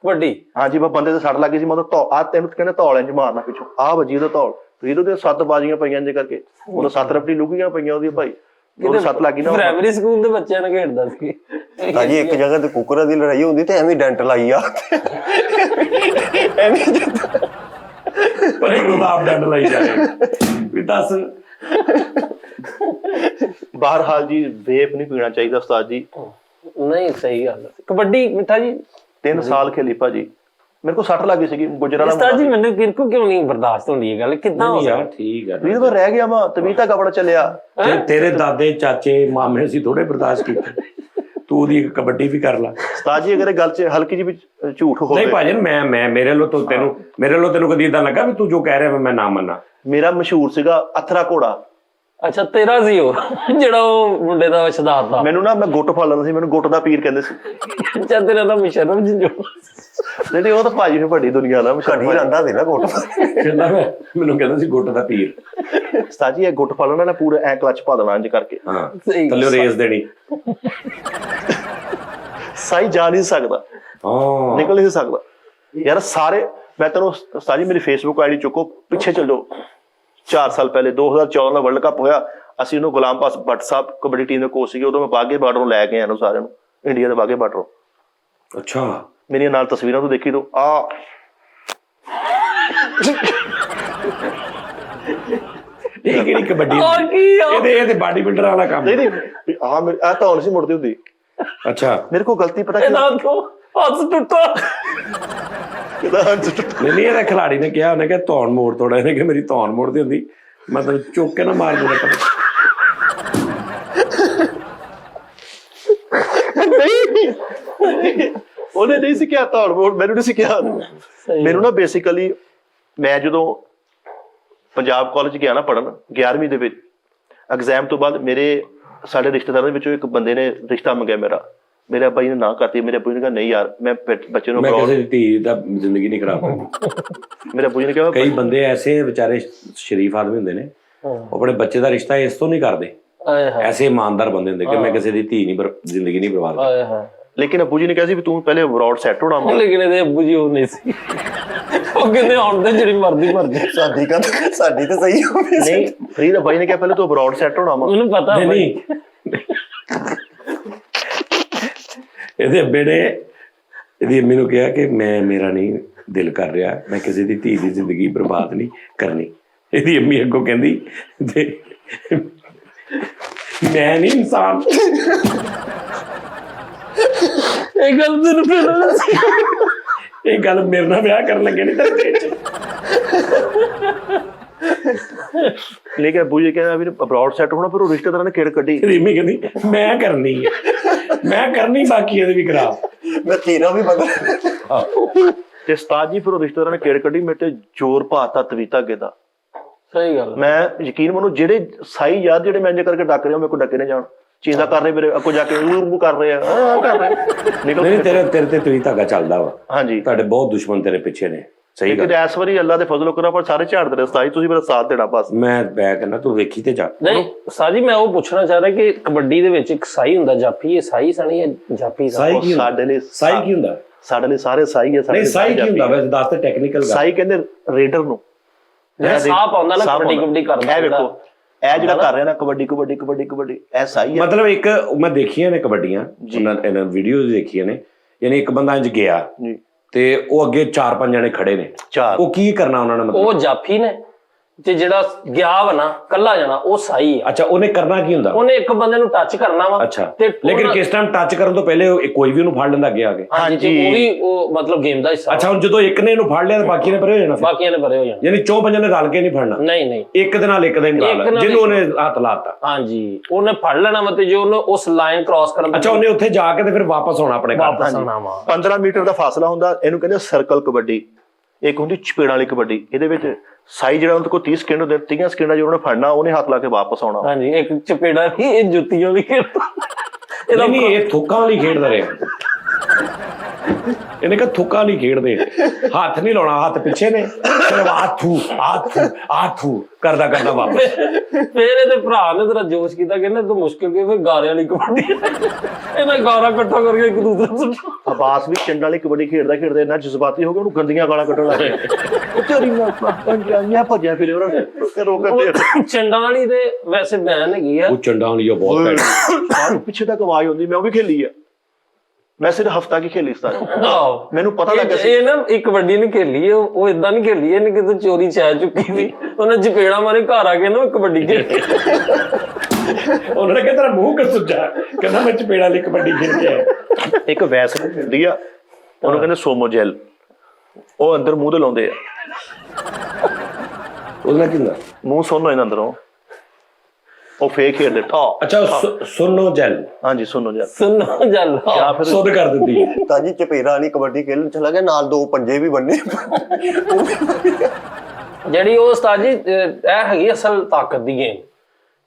ਵੱਡੀ। ਹਾਂਜੀ, ਮੈਂ ਬੰਦੇ ਤੇ ਸੱਟ ਲੱਗੀ ਸੀ, ਮੈਂ ਤਾਂ ਆ ਤੈਨੂੰ ਕਹਿੰਦੇ ਧੌਲ ਇੰਜ ਮਾਰਨਾ ਪਿੱਛੋਂ, ਆ ਵੱਜੀ ਉਹਦਾ ਧੌਲ, ਵੀਰੋ ਤੇ 7 ਬਾਜ਼ੀਆਂ ਪਈਆਂ ਜੇ ਕਰਕੇ, ਉਹਨੂੰ 7 ਰਪਟੀ ਲੁਕੀਆਂ ਪਈਆਂ ਉਹਦੀ ਭਾਈ, ਉਹਨੂੰ 7 ਲੱਗੀ ਨਾ। ਪ੍ਰਾਇਮਰੀ ਸਕੂਲ ਦੇ ਬੱਚਿਆਂ ਨਾਲ ਖੇਡਦਾ ਸੀ। ਹਾਂਜੀ, ਇੱਕ ਜਗ੍ਹਾ ਤੇ ਕੁੱਕਰਾਂ ਦੀ ਲੜਾਈ ਹੁੰਦੀ ਤੇ ਐਵੇਂ ਡੈਂਟ ਲਾਈ ਆ, ਐਵੇਂ ਪਰ ਇਹ ਆਪ ਡੰਡ ਲਾਈ ਜਾਏ ਵੀ ਦੱਸ। ਬਹਰਹਾਲ ਜੀ, ਵੇਪ ਨਹੀਂ ਪੀਣਾ ਚਾਹੀਦਾ ਉਸਤਾਦ ਜੀ। ਨਹੀਂ, ਸਹੀ ਗੱਲ ਹੈ। ਕਬੱਡੀ ਮਿੱਠਾ ਜੀ 3 ਸਾਲ ਖੇਲੀ ਭਾਜੀ, ਮੇਰੇ ਕੋਲ ਸੱਟ ਲੱਗੀ ਸੀਗੀ, ਗੁਜਰਾਲਾ ਉਸਤਾਦ ਜੀ ਮੈਨੂੰ ਕਿਰਕੋ ਕਿਉਂ ਨਹੀਂ ਬਰਦਾਸ਼ਤ ਹੁੰਦੀ ਇਹ ਗੱਲ? ਕਿੱਦਾਂ ਹੋ ਯਾਰ ਠੀਕ ਹੈ, ਵੀਰ ਮੈਂ ਰਹਿ ਗਿਆ ਵਾ, ਤਵੀਤਾ ਕਪੜਾ ਚੱਲਿਆ। ਤੇਰੇ ਦਾਦੇ ਚਾਚੇ ਮਾਮੇ ਸੀ ਥੋੜੇ ਬਰਦਾਸ਼ਤ ਕੀਤੇ, ਤੂੰ ਉਹਦੀ ਕਬੱਡੀ ਵੀ ਕਰ ਲਾ। ਉਸਤਾਦ ਜੀ ਅਗਰ ਇਹ ਗੱਲ 'ਚ ਹਲਕੀ ਜਿਹੀ ਵੀ ਝੂਠ ਹੋਵੇ। ਨਹੀਂ ਭਾਜੀ, ਮੈਂ ਮੇਰੇ ਵੱਲੋਂ ਤੈਨੂੰ ਕਦੀ ਇਦਾਂ ਲੱਗਾ ਵੀ ਤੂੰ ਜੋ ਕਹਿ ਰਿਹਾ ਮੈਂ ਨਾ ਮੰਨਾਂ? ਮੇਰਾ ਮਸ਼ਹੂਰ ਸੀਗਾ ਅਥਰਾ ਘੋੜਾ। ਅੱਛਾ, ਤੇਰਾ ਸੀ ਉਹ ਜਿਹੜਾ ਉਹ ਮੁੰਡੇ ਦਾ ਸ਼ਦਾਰਤਾ? ਮੈਨੂੰ ਨਾ, ਮੈਂ ਗੁੱਟ ਫੜ ਲੈਂਦਾ ਸੀ, ਮੈਨੂੰ ਗੁੱਟ ਦਾ ਪੀਰ ਕਹਿੰਦੇ ਸੀ। ਅੱਛਾ, ਤੇਰਾ ਤਾਂ ਮੁਸ਼ਰਫ ਜਿੰਜੋ। ਨਹੀਂ ਉਹ ਤਾਂ ਭਾਜੀ ਨੇ ਵੱਡੀ ਦੁਨੀਆ ਦਾ ਘੜੀ ਰਹਿੰਦਾ ਸੀ ਨਾ ਕੋਟ। ਕਹਿੰਦਾ ਮੈਨੂੰ ਕਹਿੰਦਾ ਸੀ ਗੁੱਟ ਦਾ ਪੀਰ। ਉਸਤਾਦ ਜੀ ਇਹ ਗੁੱਟ ਫੜ ਲੈਣਾ ਨਾ, ਪੂਰਾ ਐ ਕਲਚ ਪਾ ਦੇਣਾ ਇੰਜ ਕਰਕੇ। ਹਾਂ, ਥੱਲੇ ਰੇਸ ਦੇਣੀ। ਸਾਈ ਜਾ ਨਹੀਂ ਸਕਦਾ, ਹਾਂ, ਨਿਕਲ ਨਹੀਂ ਸਕਦਾ ਯਾਰ। ਸਾਰੇ ਮੈਂ ਤੈਨੂੰ ਉਸਤਾਦ ਜੀ ਮੇਰੀ ਫੇਸਬੁੱਕ ਆਈਡੀ ਚੁੱਕੋ, ਪਿੱਛੇ ਚੱਲੋ 4 ਸਾਲ ਪਹਿਲੇ 2014 ਦਾ ਵਰਲਡ ਕੱਪ ਹੋਇਆ, ਅਸੀਂ ਉਹਨੂੰ ਗੁਲਾਮ ਪਾਸ ਭੱਟ ਸਾਹਿਬ ਕਬੱਡੀ ਟੀਮ ਦੇ ਕੋਚ ਸੀਗੇ, ਉਦੋਂ ਮੈਂ ਬਾਗੇ ਬਾਰਡਰੋਂ ਲੈ ਕੇ ਆਇਆ ਨੂੰ ਸਾਰਿਆਂ ਨੂੰ, ਇੰਡੀਆ ਦੇ ਬਾਗੇ ਬਾਰਡਰੋਂ। ਅੱਛਾ, ਮੇਰੀਆਂ ਨਾਲ ਤਸਵੀਰਾਂ ਤੋਂ ਦੇਖੀ ਤੂੰ ਆ ਇਹ ਕਿਹੜੀ ਕਬੱਡੀ ਔਰ ਕੀ ਆ? ਇਹਦੇ ਬਾਡੀ ਬਿਲਡਰ ਵਾਲਾ ਕੰਮ। ਨਹੀਂ ਨਹੀਂ ਆ ਤਾਂ ਹੁਣ ਸੀ ਮੁੜਦੀ ਹੁੰਦੀ। ਅੱਛਾ, ਮੇਰੇ ਕੋਲ ਗਲਤੀ ਪਤਾ ਇਹਦਾ ਤੋਂ ਹੱਥ ਟੁੱਟਾ। ਨਹੀਂ ਇਹਦਾ ਖਿਲਾੜੀ ਨੇ ਕਿਹਾ, ਉਹਨੇ ਕਿਹਾ ਧੌਣ ਮੋੜ ਤੋੜਾ, ਇਹਨੇ ਕਿ ਮੇਰੀ ਧੌਣ ਮੋੜਦੀ ਹੁੰਦੀ ਮੈਂ ਤਾਂ ਚੁੱਕ ਕੇ ਨਾ ਮਾਰ ਦੂੰਗਾ। ਉਹਨੇ ਨਹੀਂ ਸਿੱਖਿਆ ਧੌਣ ਮੋੜ, ਮੈਨੂੰ ਨਹੀਂ ਸਿੱਖਿਆ। ਮੈਨੂੰ ਨਾ ਬੇਸਿਕਲੀ ਮੈਂ ਜਦੋਂ ਪੰਜਾਬ ਕਾਲਜ ਗਿਆ ਨਾ ਪੜ੍ਹਨ 11ਵੀਂ ਦੇ ਵਿੱਚ, ਐਗਜ਼ਾਮ ਤੋਂ ਬਾਅਦ ਸਾਡੇ ਰਿਸ਼ਤੇਦਾਰਾਂ ਦੇ ਵਿੱਚੋਂ ਇੱਕ ਬੰਦੇ ਨੇ ਰਿਸ਼ਤਾ ਮੰਗਿਆ ਮੇਰੇ ਬਾਈ ਨੇ ਨਾ ਕਰਤੀ। ਮੇਰੇ ਬਾਈ ਨੇ ਕਿਹਾ ਨਹੀਂ ਯਾਰ, ਮੈਂ ਬੱਚੇ ਨੂੰ ਕਿਸੇ ਦੀ ਧੀ ਦਾ ਜ਼ਿੰਦਗੀ ਨਹੀਂ ਖਰਾਬ ਕਰਦੀ। ਮੇਰੇ ਬਾਈ ਨੇ ਕਿਹਾ ਕਈ ਬੰਦੇ ਐਸੇ ਵਿਚਾਰੇ ਸ਼ਰੀਫ ਆਦਮੀ ਹੁੰਦੇ ਨੇ, ਉਹ ਆਪਣੇ ਬੱਚੇ ਦਾ ਰਿਸ਼ਤਾ ਇਸ ਤੋਂ ਨਹੀਂ ਕਰਦੇ। ਐਸੇ ਇਮਾਨਦਾਰ ਬੰਦੇ ਹੁੰਦੇ ਕਿ ਮੈਂ ਕਿਸੇ ਦੀ ਧੀ ਜ਼ਿੰਦਗੀ ਨਹੀਂ ਬਰਬਾਦ ਕਰਦਾ। ਲੇਕਿਨ ਅੱਬੂ ਜੀ ਨੇ ਕਿਹਾ ਸੀ ਵੀ ਤੂੰ ਪਹਿਲੇ ਅਬਰੋਡ ਸੈੱਟ ਹੋਣਾ। ਲੇਕਿਨ ਇਹਦੇ ਅੱਬੂ ਜੀ ਉਹ ਨਹੀਂ ਸੀ, ਉਹ ਕਹਿੰਦੇ ਹੁਣ ਤੇ ਜਿਹੜੀ ਮਰਦੀ ਮਰਦੀ। ਸਾਡੀ ਤਾਂ ਸਹੀ ਹੋਵੇ। ਨਹੀਂ, ਫਰੀਦ ਬਾਈ ਨੇ ਕਿਹਾ ਪਹਿਲੇ ਤੂੰ ਅਬਰੋਡ ਸੈੱਟ ਹੋਣਾ ਵਾ। ਉਹਨੂੰ ਪਤਾ ਨਹੀਂ ਇਹਦੇ ਅੱਬੇ ਨੇ ਇਹਦੀ ਅੰਮੀ ਨੂੰ ਕਿਹਾ ਕਿ ਮੇਰਾ ਨਹੀਂ ਦਿਲ ਕਰ ਰਿਹਾ, ਮੈਂ ਕਿਸੇ ਦੀ ਧੀ ਦੀ ਜ਼ਿੰਦਗੀ ਬਰਬਾਦ ਨਹੀਂ ਕਰਨੀ। ਇਹਦੀ ਅੰਮੀ ਅੱਗੋਂ ਕਹਿੰਦੀ ਮੈਂ ਨਹੀਂ ਇਨਸਾਨ। ਇਹ ਗੱਲ ਤੈਨੂੰ ਪਹਿਲਾਂ ਦੱਸੀ। ਇਹ ਗੱਲ ਮੇਰੇ ਨਾਲ ਵਿਆਹ ਕਰਨ ਲੱਗੇ ਨਹੀਂ ਤੇਰੇ ਚ। ਲੇਕਿਨ ਅਬੂ ਜੀ ਕਹਿੰਦਾ ਵੀ ਅਬਰੋਡ ਸੈੱਟ ਹੋਣਾ, ਫਿਰ ਉਹ ਰਿਸ਼ਤੇਦਾਰਾਂ ਨੇ ਕਿਹੜ ਕੱਢੀ। ਰੀਮੀ ਕਹਿੰਦੀ ਮੈਂ ਕਰਨੀ ਹੈ, ਮੈਂ ਕਰਨੀ, ਬਾਕੀ ਇਹਦੇ ਵੀ ਕਰਾ। ਮੈਂ ਤੇਰਾ ਵੀ ਬਦਲ। ਤੇ ਉਸਤਾਦ ਜੀ ਫਿਰ ਉਹ ਰਿਸ਼ਤੇਦਾਰਾਂ ਨੇ ਕਿਹੜ ਕੱਢੀ, ਮੇਰੇ ਤੇ ਜ਼ੋਰ ਪਾਤਾ ਤਵੀਤਾ ਅੱਗੇ ਦਾ। ਸਹੀ ਗੱਲ। ਮੈਂ ਯਕੀਨ ਮੰਨੋ ਜਿਹੜੇ ਸਾਈ ਯਾਰ ਜਿਹੜੇ ਮੈਂ ਇੰਜ ਕਰਕੇ ਡੱਕ ਰਿਹਾ, ਮੇਰੇ ਕੋਲ ਡੱਕੇ ਨੇ ਜਾਣ ਚੀਜ਼ਾਂ ਕਰ ਰਹੇ, ਮੇਰੇ ਅੱਗੋਂ ਜਾ ਕੇ ਉਹ ਕਰ ਰਹੇ ਆ ਕਰ ਰਹੇ ਨਿਕਲ। ਨਹੀਂ ਤੇਰੇ ਤੇ ਤੁਸੀਂ ਧਾਗਾ ਚੱਲਦਾ ਵਾ। ਹਾਂਜੀ, ਤੁਹਾਡੇ ਬਹੁਤ ਦੁਸ਼ਮਣ ਤੇਰੇ ਪਿੱਛੇ ਨੇ। ਸਹੀ ਗੱਲ। ਇਸ ਵਾਰੀ ਅੱਲਾ ਦੇ ਫਜ਼ਲ ਕਰਾ, ਪਰ ਸਾਰੇ ਝਾੜਦੇ ਰਹੇ ਉਸਤਾਦ ਜੀ, ਤੁਸੀਂ ਮੇਰਾ ਸਾਥ ਦੇਣਾ ਬਸ। ਮੈਂ ਕਹਿੰਦਾ ਤੂੰ ਵੇਖੀ ਤੇ ਜਾ। ਨਹੀਂ ਸਾਜੀ, ਮੈਂ ਉਹ ਪੁੱਛਣਾ ਚਾਹ ਰਿਹਾ ਕਿ ਕਬੱਡੀ ਦੇ ਵਿੱਚ ਇੱਕ ਸਾਈ ਹੁੰਦਾ ਜਾਫੀ, ਇਹ ਸਾਈ ਸਣੀ ਹੈ ਜਾਫੀ? ਸਾਈ ਕੀ ਹੁੰਦਾ? ਸਾਡੇ ਲਈ ਸਾਈ ਕੀ ਹੁੰਦਾ? ਸਾਡੇ ਲਈ ਸਾਰੇ ਸਾਈ ਹੈ। ਨਹੀਂ ਸਾਈ ਕੀ ਹੁੰਦਾ ਵੈਸੇ ਦੱਸ ਤੇ ਟੈਕਨੀਕਲ ਗੱਲ। ਸਾਈ ਕਹਿੰਦੇ ਰੇਡਰ ਨੂੰ, ਜਿਹੜਾ ਸਾਹ ਪਾਉਂਦਾ ਨਾ ਕਬੱਡੀ ਕਬੱਡੀ ਕਰਦਾ। ਇਹ ਵੇਖੋ, ਇਹ ਜਿਹੜਾ ਕਰ ਰਿਹਾ ਨਾ ਕਬੱਡੀ ਕਬੱਡੀ ਕਬੱਡੀ ਕਬੱਡੀ, ਇਹ ਸਾਈ ਹੈ। ਮਤਲਬ ਇੱਕ ਮੈਂ ਦੇਖੀਆਂ ਨੇ ਕਬੱਡੀਆਂ, ਇਹਨਾਂ ਵੀਡੀਓਜ਼ ਦੇਖੀਆਂ ਨੇ, ਯਾਨੀ ਇੱਕ ਬੰਦਾ ਇੰਜ ਗਿਆ ਜੀ ਤੇ ਉਹ ਅੱਗੇ 4-5 ਜਣੇ ਖੜੇ ਨੇ, ਉਹ ਕੀ ਕਰਨਾ ਉਹਨਾਂ ਨੇ? ਮਤਲਬ ਉਹ ਜਾਫੀ ਨੇ, ਤੇ ਜਿਹੜਾ ਗਿਆ ਵਾ ਨਾ ਕੱਲਾ ਜਾਣਾ ਉਹ ਸਾਈ ਆ। ਅੱਛਾ, ਉਹਨੇ ਕਰਨਾ ਕੀ ਹੁੰਦਾ? ਉਹਨੇ ਇੱਕ ਬੰਦੇ ਨੂੰ ਟੱਚ ਕਰਨਾ ਵਾ। ਅੱਛਾ, ਲੇਕਿਨ ਕਿਸ ਟਾਈਮ ਟੱਚ ਕਰਨ ਤੋਂ ਪਹਿਲੇ ਕੋਈ ਵੀ ਉਹਨੂੰ ਫੜ ਲੈਂਦਾ ਅੱਗੇ ਆ ਕੇ? ਹਾਂਜੀ, ਉਹ ਵੀ ਉਹ ਮਤਲਬ ਗੇਮ ਦਾ ਹਿੱਸਾ। ਅੱਛਾ, ਹੁਣ ਜਦੋਂ ਇੱਕ ਨੇ ਇਹਨੂੰ ਫੜ ਲਿਆ ਤਾਂ ਬਾਕੀ ਨੇ ਪਰੇ ਹੋ ਜਾਣਾ? ਬਾਕੀਆਂ ਨੇ ਪਰੇ ਹੋ ਜਾਣਾ। ਯਾਨੀ 4-5 ਨੇ ਰਲ ਕੇ ਨਹੀਂ ਫੜਨਾ? ਨਹੀਂ ਨਹੀਂ, ਇੱਕ ਦੇ ਨਾਲ ਇੱਕ ਦਾ ਹੀ ਮੁਕਾਬਲਾ, ਜਿਹਨੂੰ ਉਹਨੇ ਹੱਥ ਲਾਤਾ। ਹਾਂਜੀ, ਉਹਨੇ ਫੜ ਲੈਣਾ ਵਾ, ਤੇ ਜੋ ਉਹਨੇ ਉਸ ਲਾਈਨ ਕ੍ਰਾਸ ਕਰਨ। ਅੱਛਾ, ਉਹਨੇ ਉੱਥੇ ਜਾ ਕੇ ਤੇ ਫਿਰ ਵਾਪਸ ਆਉਣਾ ਆਪਣੇ ਘਰ? ਵਾਪਸ ਆਉਣਾ ਵਾ। 15 ਮੀਟਰ ਦਾ ਫਾਸਲਾ ਹੁੰਦਾ, ਇਹਨੂੰ ਕਹਿੰਦੇ ਸਰਕਲ ਕਬੱਡੀ। ਇੱਕ ਹੁੰਦੀ ਚਪੇੜਾਂ ਵਾਲੀ ਕਬੱਡੀ, ਇਹਦੇ ਵਿੱਚ ਸਾਈ ਜਿਹੜਾ ਉਹਨਾਂ ਕੋਲ 30 ਸਕਿੰਟ ਹੁੰਦੇ, 30 ਸਕਿੰਟਾਂ ਜੋ ਉਹਨੇ ਫੜਨਾ, ਉਹਨੇ ਹੱਥ ਲਾ ਕੇ ਵਾਪਸ ਆਉਣਾ। ਹਾਂਜੀ, ਇੱਕ ਚਪੇੜਾ ਵੀ, ਇਹ ਜੁੱਤੀਆਂ ਵੀ ਖੇਡਦਾ। ਨਹੀਂ, ਇਹ ਥੁੱਕਾਂ ਵਾਲੀ ਖੇਡਦਾ ਰਿਹਾ। ਇਹਨੇ ਕਿਹਾ ਥੁੱਕਾਂ ਨਹੀਂ ਖੇਡਦੇ, ਹੱਥ ਨਹੀਂ ਲਾਉਣਾ, ਹੱਥ ਪਿੱਛੇ ਨੇ, ਸਿਰਫ ਆਥੂ ਕਰਦਾ ਕਰਦਾ ਵਾਪਸ। ਫਿਰ ਇਹਦੇ ਭਰਾ ਨੇ ਤੇਰਾ ਜੋਸ਼ ਕੀਤਾ, ਕਹਿੰਦਾ ਤੂੰ ਮੁਸ਼ਕਿਲ ਕੀ, ਫਿਰ ਗਾਰੇ ਵਾਲੀ ਕਬੱਡੀ। ਇਹਨਾਂ ਗਾਰਾ ਇਕੱਠਾ ਕਰਕੇ ਇੱਕ ਦੂਸਰੇ ਨੂੰ ਸੁੱਟਣਾ। ਅਬਾਸ ਵੀ ਚੰਡਾ ਵਾਲੀ ਕਬੱਡੀ ਖੇਡਦਾ ਖੇਡਦੇ ਇੰਨਾ ਜਜ਼ਬਾਤੀ ਹੋ ਗਿਆ, ਉਹਨੂੰ ਗੰਦੀਆਂ ਗਾਲਾਂ ਕੱਢਣ ਲੱਗ ਗਿਆ। ਤੇਰੀ ਮੈਂ ਭੱਜਿਆ ਫਿਰ ਉਹਨਾਂ ਨੇ ਰੋਕਦੇ। ਚੰਡਾਂ ਵਾਲੀ ਤੇ ਵੈਸੇ ਬੈਨ ਹੈਗੀ ਆ। ਉਹ ਚੰਡਾਂ ਵਾਲੀ ਉਹ ਬਹੁਤ ਸਾਰੇ ਪਿੱਛੇ ਤੱਕ ਆਵਾਜ਼ ਆਉਂਦੀ, ਮੈਂ ਉਹ ਵੀ ਖੇਲੀ ਆ। ਮੈਂ ਸਿਰਫ ਹਫਤਾ ਕੀ ਖੇਲੀ ਸੀ, ਮੈਨੂੰ ਪਤਾ ਲੱਗਾ ਸੀ। ਇਹ ਨਾ ਇੱਕ ਕਬੱਡੀ ਨਹੀਂ ਖੇਲੀ, ਉਹ ਇਦਾਂ ਨਹੀਂ ਖੇਲੀ, ਇਹਨੇ ਕਿਤੇ ਚੋਰੀ ਛਾ ਚੁੱਕੀ ਸੀ, ਉਹਨੇ ਚਪੇੜਾ ਮਾਰੇ, ਘਰ ਆ ਕੇ ਨਾ ਕਬੱਡੀ ਖੇਡੀ। ਉਹਨਾਂ ਨੇ ਕਿਹਾ ਤੇਰਾ ਮੂੰਹ ਕਿਉਂ ਸੁੱਜਾ? ਕਹਿੰਦਾ ਮੈਂ ਚਪੇੜਾ ਲਈ ਕਬੱਡੀ ਖੇਡ ਕੇ ਆਇਆ। ਇੱਕ ਵੈਸਲੀਨ ਹੁੰਦੀ ਆ, ਉਹਨੂੰ ਕਹਿੰਦੇ ਸੋਮੋ ਜੈਲ, ਉਹ ਅੰਦਰ ਮੂੰਹ ਤੇ ਲਾਉਂਦੇ ਆ। ਉਹਦੇ ਨਾਲ ਕੀ ਹੁੰਦਾ? ਮੂੰਹ ਸੁੰਨ ਹੋ ਜਾਂਦਾ ਅੰਦਰੋਂ, ਉਹ ਫੇਕ ਖੇਡਦੇ ਠਾ। ਅੱਛਾ, ਸੁਣੋ ਜੈਲ। ਹਾਂਜੀ, ਸੁਣੋ ਜੈਲ। ਸੁਣੋ ਜਲ ਜਾਂ ਫਿਰ ਸੁੱਧ ਕਰ ਦਿੰਦੀ। ਤਾਂ ਜੀ ਚਪੇੜਾ ਵਾਲੀ ਕਬੱਡੀ ਖੇਲਣ ਚਲਾ ਗਿਆ, ਨਾਲ 2 ਪੰਜੇ ਵੀ ਬੰਨੇ। ਜਿਹੜੀ ਉਹ ਉਸਤਾਦ ਜੀ ਇਹ ਹੈਗੀ ਅਸਲ ਤਾਕਤ ਦੀ ਗੇਮ,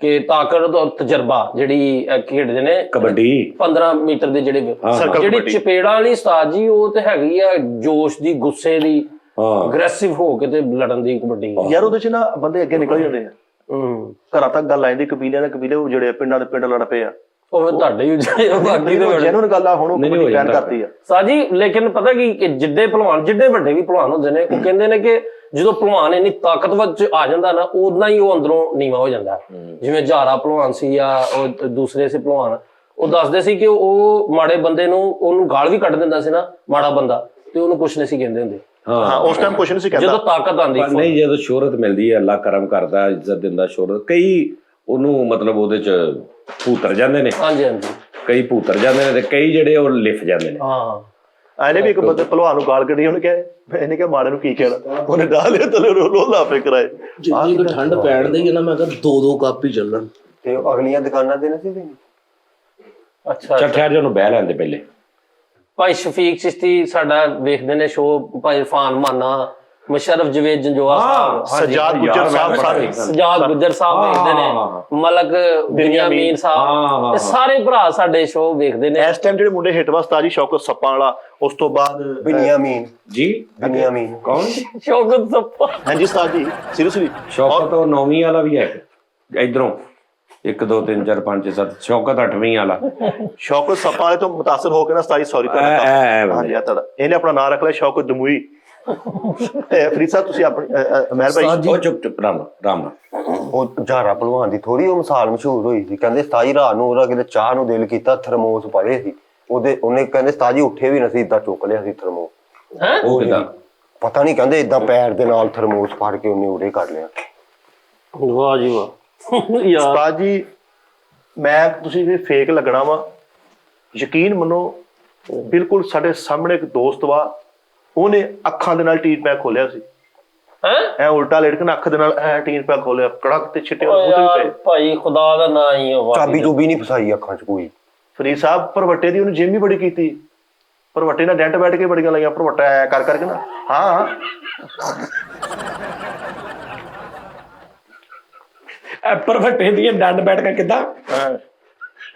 ਕਿ ਤਾਕਤ ਦਾ ਤਜਰਬਾ ਜਿਹੜੀ ਖੇਡਦੇ ਨੇ ਕਬੱਡੀ 15 ਮੀਟਰ ਦੇ ਜਿਹੜੇ ਜਿਹੜੀ ਚਪੇੜਾ ਵਾਲੀ ਉਸਤਾਦ ਜੀ, ਉਹ ਤੇ ਹੈਗੀ ਆ ਜੋਸ਼ ਦੀ, ਗੁੱਸੇ ਦੀ, ਅਗਰੈਸਿਵ ਹੋ ਕੇ ਤੇ ਲੜਨ ਦੀ ਕਬੱਡੀ। ਯਾਰ ਉਹਦੇ ਚ ਨਾ ਬੰਦੇ ਅੱਗੇ ਨਿਕਲ ਜਾਂਦੇ ਆ, ਘਰਾਂ ਤੱਕ ਗੱਲ ਆ ਜਾਂਦੀ, ਕਬੀਲਿਆਂ ਦੇ ਕਬੀਲੇ ਜਿਹੜੇ ਪਿੰਡਾਂ ਦੇ ਪਿੰਡ ਲੜ ਪਏ ਆ। ਉਹ ਤੁਹਾਡੇ ਹੀ ਬਾਕੀ ਦੇ ਜੈਨੂਨ ਗੱਲ ਆ, ਹੁਣ ਉਹ ਕਬੱਡੀ ਬੈਨ ਕਰਤੀ ਆ ਸਾਜੀ। ਲੇਕਿਨ ਪਤਾ ਕੀ, ਕਿ ਜਿੱਡੇ ਭਲਵਾਨ, ਜਿੱਡੇ ਵੱਡੇ ਵੀ ਭਲਵਾਨ ਹੁੰਦੇ ਨੇ, ਉਹ ਕਹਿੰਦੇ ਨੇ ਕਿ ਜਦੋਂ ਭਲਵਾਨ ਇੰਨੀ ਤਾਕਤਵਰ ਚ ਆ ਜਾਂਦਾ ਨਾ, ਉਦਾਂ ਹੀ ਉਹ ਅੰਦਰੋਂ ਨੀਵਾ ਹੋ ਜਾਂਦਾ। ਜਿਵੇਂ ਜਾਰਾ ਭਲਵਾਨ ਸੀ ਜਾਂ ਉਹ ਦੂਸਰੇ ਸੀ ਭਲਵਾਨ, ਉਹ ਦੱਸਦੇ ਸੀ ਕਿ ਉਹ ਮਾੜੇ ਬੰਦੇ ਨੂੰ, ਉਹਨੂੰ ਗਾਲ ਵੀ ਕੱਢ ਦਿੰਦਾ ਸੀ ਨਾ ਮਾੜਾ ਬੰਦਾ, ਤੇ ਉਹਨੂੰ ਕੁਛ ਨਹੀਂ ਸੀ ਕਹਿੰਦੇ ਹੁੰਦੇ। ਹਾਂ, ਉਸ ਟਾਈਮ ਕੁਛ ਨਹੀਂ ਸੀ ਕਹਿੰਦਾ। ਜਦੋਂ ਤਾਕਤ ਆਂਦੀ, ਨਹੀਂ, ਜਦੋਂ ਸ਼ੋਹਰਤ ਮਿਲਦੀ ਹੈ, ਅੱਲਾ ਕਰਮ ਕਰਦਾ, ਇੱਜ਼ਤ ਦਿੰਦਾ ਸ਼ੋਹਰਤ, ਕਈ ਉਹਨੂੰ ਮਤਲਬ ਉਹਦੇ ਚ ਭੂਤਰ ਜਾਂਦੇ ਨੇ। ਹਾਂਜੀ ਹਾਂਜੀ, ਕਈ ਭੂਤਰ ਜਾਂਦੇ ਨੇ ਤੇ ਕਈ ਜਿਹੜੇ ਉਹ ਲਿਫ ਜਾਂਦੇ ਨੇ। ਹਾਂ, ਇਹਨੇ ਵੀ ਇੱਕ ਬੰਦੇ ਭਲਵਾਨ ਨੂੰ ਗਾਲ ਕੱਢੀ, ਉਹਨੇ ਕਿਹਾ, ਇਹਨੇ ਕਿਹਾ ਮਾੜੇ ਨੂੰ ਕੀ ਕਹਿਣਾ, ਉਹਨੇ ਡਾਲਿਆ ਤਲੇ ਰੋਲਾ ਫੇ ਕਰਾਏ। ਜਿੰਨੀ ਕੋ ਠੰਡ ਪੈਣ ਦੀ ਹੈ ਨਾ, ਮੈਂ ਕਿਹਾ 2-2 ਕੱਪ ਹੀ ਚੱਲਣ। ਤੇ ਅਗਲੀਆਂ ਦੁਕਾਨਾਂ ਤੇ ਨਹੀਂ ਸੀ। ਅੱਛਾ, ਠਹਿਰ ਜਾ, ਉਹਨੂੰ ਬਹਿ ਲੈਂਦੇ ਪਹਿਲੇ। ਭਾਈ ਸ਼ਫੀਕ ਚਿਸ਼ਤੀ ਸਾਡਾ ਵੇਖਦੇ ਨੇ ਸ਼ੋਅ, ਭਾਈ ਇਰਫਾਨ ਮਾਨਾ, ਮੁਸ਼ਰਫ ਜਵੇਦ ਜੰਜੋਆ ਸਾਹਿਬ, ਸਜਾਦ ਗੁੱਜਰ ਸਾਹਿਬ, ਸਜਾਦ ਗੁੱਜਰ ਸਾਹਿਬ ਵੇਖਦੇ ਨੇ, ਮਲਕ ਬਿਨਯਾਮੀਨ ਸਾਹਿਬ, ਇਹ ਸਾਰੇ ਭਰਾ ਸਾਡੇ ਸ਼ੋਅ ਵੇਖਦੇ ਨੇ। ਇਸ ਟਾਈਮ ਜਿਹੜੇ ਮੁੰਡੇ ਹਿੱਟ ਵਸਤਾ ਜੀ, ਸ਼ੌਕਤ ਸੱਪਾਂ ਵਾਲਾ, ਉਸ ਤੋਂ ਬਾਅਦ ਬਿਨਯਾਮੀਨ ਜੀ, ਬਿਨਯਾਮੀਨ ਕੌਣ? ਸ਼ੌਕਤ ਸੱਪਾ। ਹਾਂਜੀ ਉਸਤਾਦ ਜੀ, ਸੀਰੀਅਸਲੀ। ਸ਼ੌਕਤ ਉਹ 9ਵੀਂ ਵਾਲਾ ਵੀ ਹੈ ਇਧਰੋਂ, 1 2 3 4 5 6 7, ਸ਼ੌਕਤ 8ਵੀਂ ਵਾਲਾ। ਸ਼ੌਕਤ ਸੱਪਾਂ ਵਾਲੇ ਤੋਂ ਮੁਤਾਸਰ ਹੋ ਕੇ ਨਾ ਉਸਤਾਦ ਜੀ, ਸੌਰੀ ਤੁਹਾਡਾ। ਹਾਂਜੀ, ਤੁਹਾਡਾ ਇਹਨੇ ਆਪਣਾ ਨਾਮ ਰੱਖ ਲਿਆ ਸ਼ੌਕਤ ਦਮੂਈ। ਫਰੀਦ ਸਾਹਿਬ ਤੁਸੀਂ ਆਪਣੀ ਮਹਿਰ ਭਾਈ, ਉਹ ਚੁੱਪ ਰਾਮ ਉਹ ਜਾਰਾ ਭਲਵਾਨ ਦੀ ਥੋੜੀ ਉਹ ਮਿਸਾਲ ਮਸ਼ਹੂਰ ਹੋਈ ਸੀ, ਕਹਿੰਦੇ ਸਤਾਈ ਰਾਤ ਨੂੰ ਉਹਦਾ ਕਿਤੇ ਚਾਹ ਨੂੰ ਦਿਲ ਕੀਤਾ, ਥਰਮੋਸ ਪਏ ਸੀ ਉਹਨੇ, ਕਹਿੰਦੇ ਸਤਾਜੀ ਉੱਠੇ ਵੀ ਨਸੀ, ਏਦਾਂ ਚੁੱਕ ਲਿਆ ਸੀ ਥਰਮੋਸ। ਉਹ ਕਿਦਾਂ? ਪਤਾ ਨਹੀਂ, ਕਹਿੰਦੇ ਏਦਾਂ ਪੈਰ ਦੇ ਨਾਲ ਥਰਮੋਸ ਫੜ ਕੇ ਉਹਨੇ ਉਰੇ ਕਰ ਲਿਆ। ਵਾਹ ਜੀ ਵਾਹ ਯਾਰ। ਉਸਤਾਦ ਜੀ, ਮੈਂ ਤੁਸੀਂ ਵੀ ਫੇਕ ਲੱਗਣਾ ਵਾ, ਯਕੀਨ ਮੰਨੋ, ਬਿਲਕੁਲ ਸਾਡੇ ਸਾਹਮਣੇ ਇੱਕ ਦੋਸਤ ਵਾ, ਉਹਨੇ ਅੱਖਾਂ ਦੇ ਨਾਲ ਟੀਨ ਪੈਕ ਖੋਲਿਆ ਸੀ, ਹੈ ਐ ਉਲਟਾ ਲੇਟ ਕੇ ਅੱਖ ਦੇ ਨਾਲ ਐ ਟੀਨ ਪੈਕ ਖੋਲਿਆ, ਕੜਕ ਤੇ ਛਿੱਟੇ ਉਹਦੇ ਮੂੰਹ ਤੇ ਯਾਰ ਪਏ। ਭਾਈ ਖੁਦਾ ਦਾ ਨਾਂ ਹੀ ਉਹ ਚਾਬੀ ਚੂਬੀ ਨਹੀਂ ਫਸਾਈ ਅੱਖਾਂ 'ਚ ਕੋਈ। ਫਰੀਦ ਸਾਹਿਬ ਭਰਵੱਟੇ ਦੀ ਉਹਨੇ ਜਿਮ ਵੀ ਬੜੀ ਕੀਤੀ, ਭਰਵੱਟੇ ਨਾਲ ਡੈਂਟ ਬੈਠ ਕੇ ਬੜੀਆਂ ਲਾਈਆਂ, ਭਰਵੱਟਾ ਐ ਕਰ ਕਰਕੇ ਨਾ। ਹਾਂ ਐਪਰ ਵੱਟੇ ਦੀ ਡੰਡ ਬੈਠ ਕੇ ਕਿੱਦਾਂ?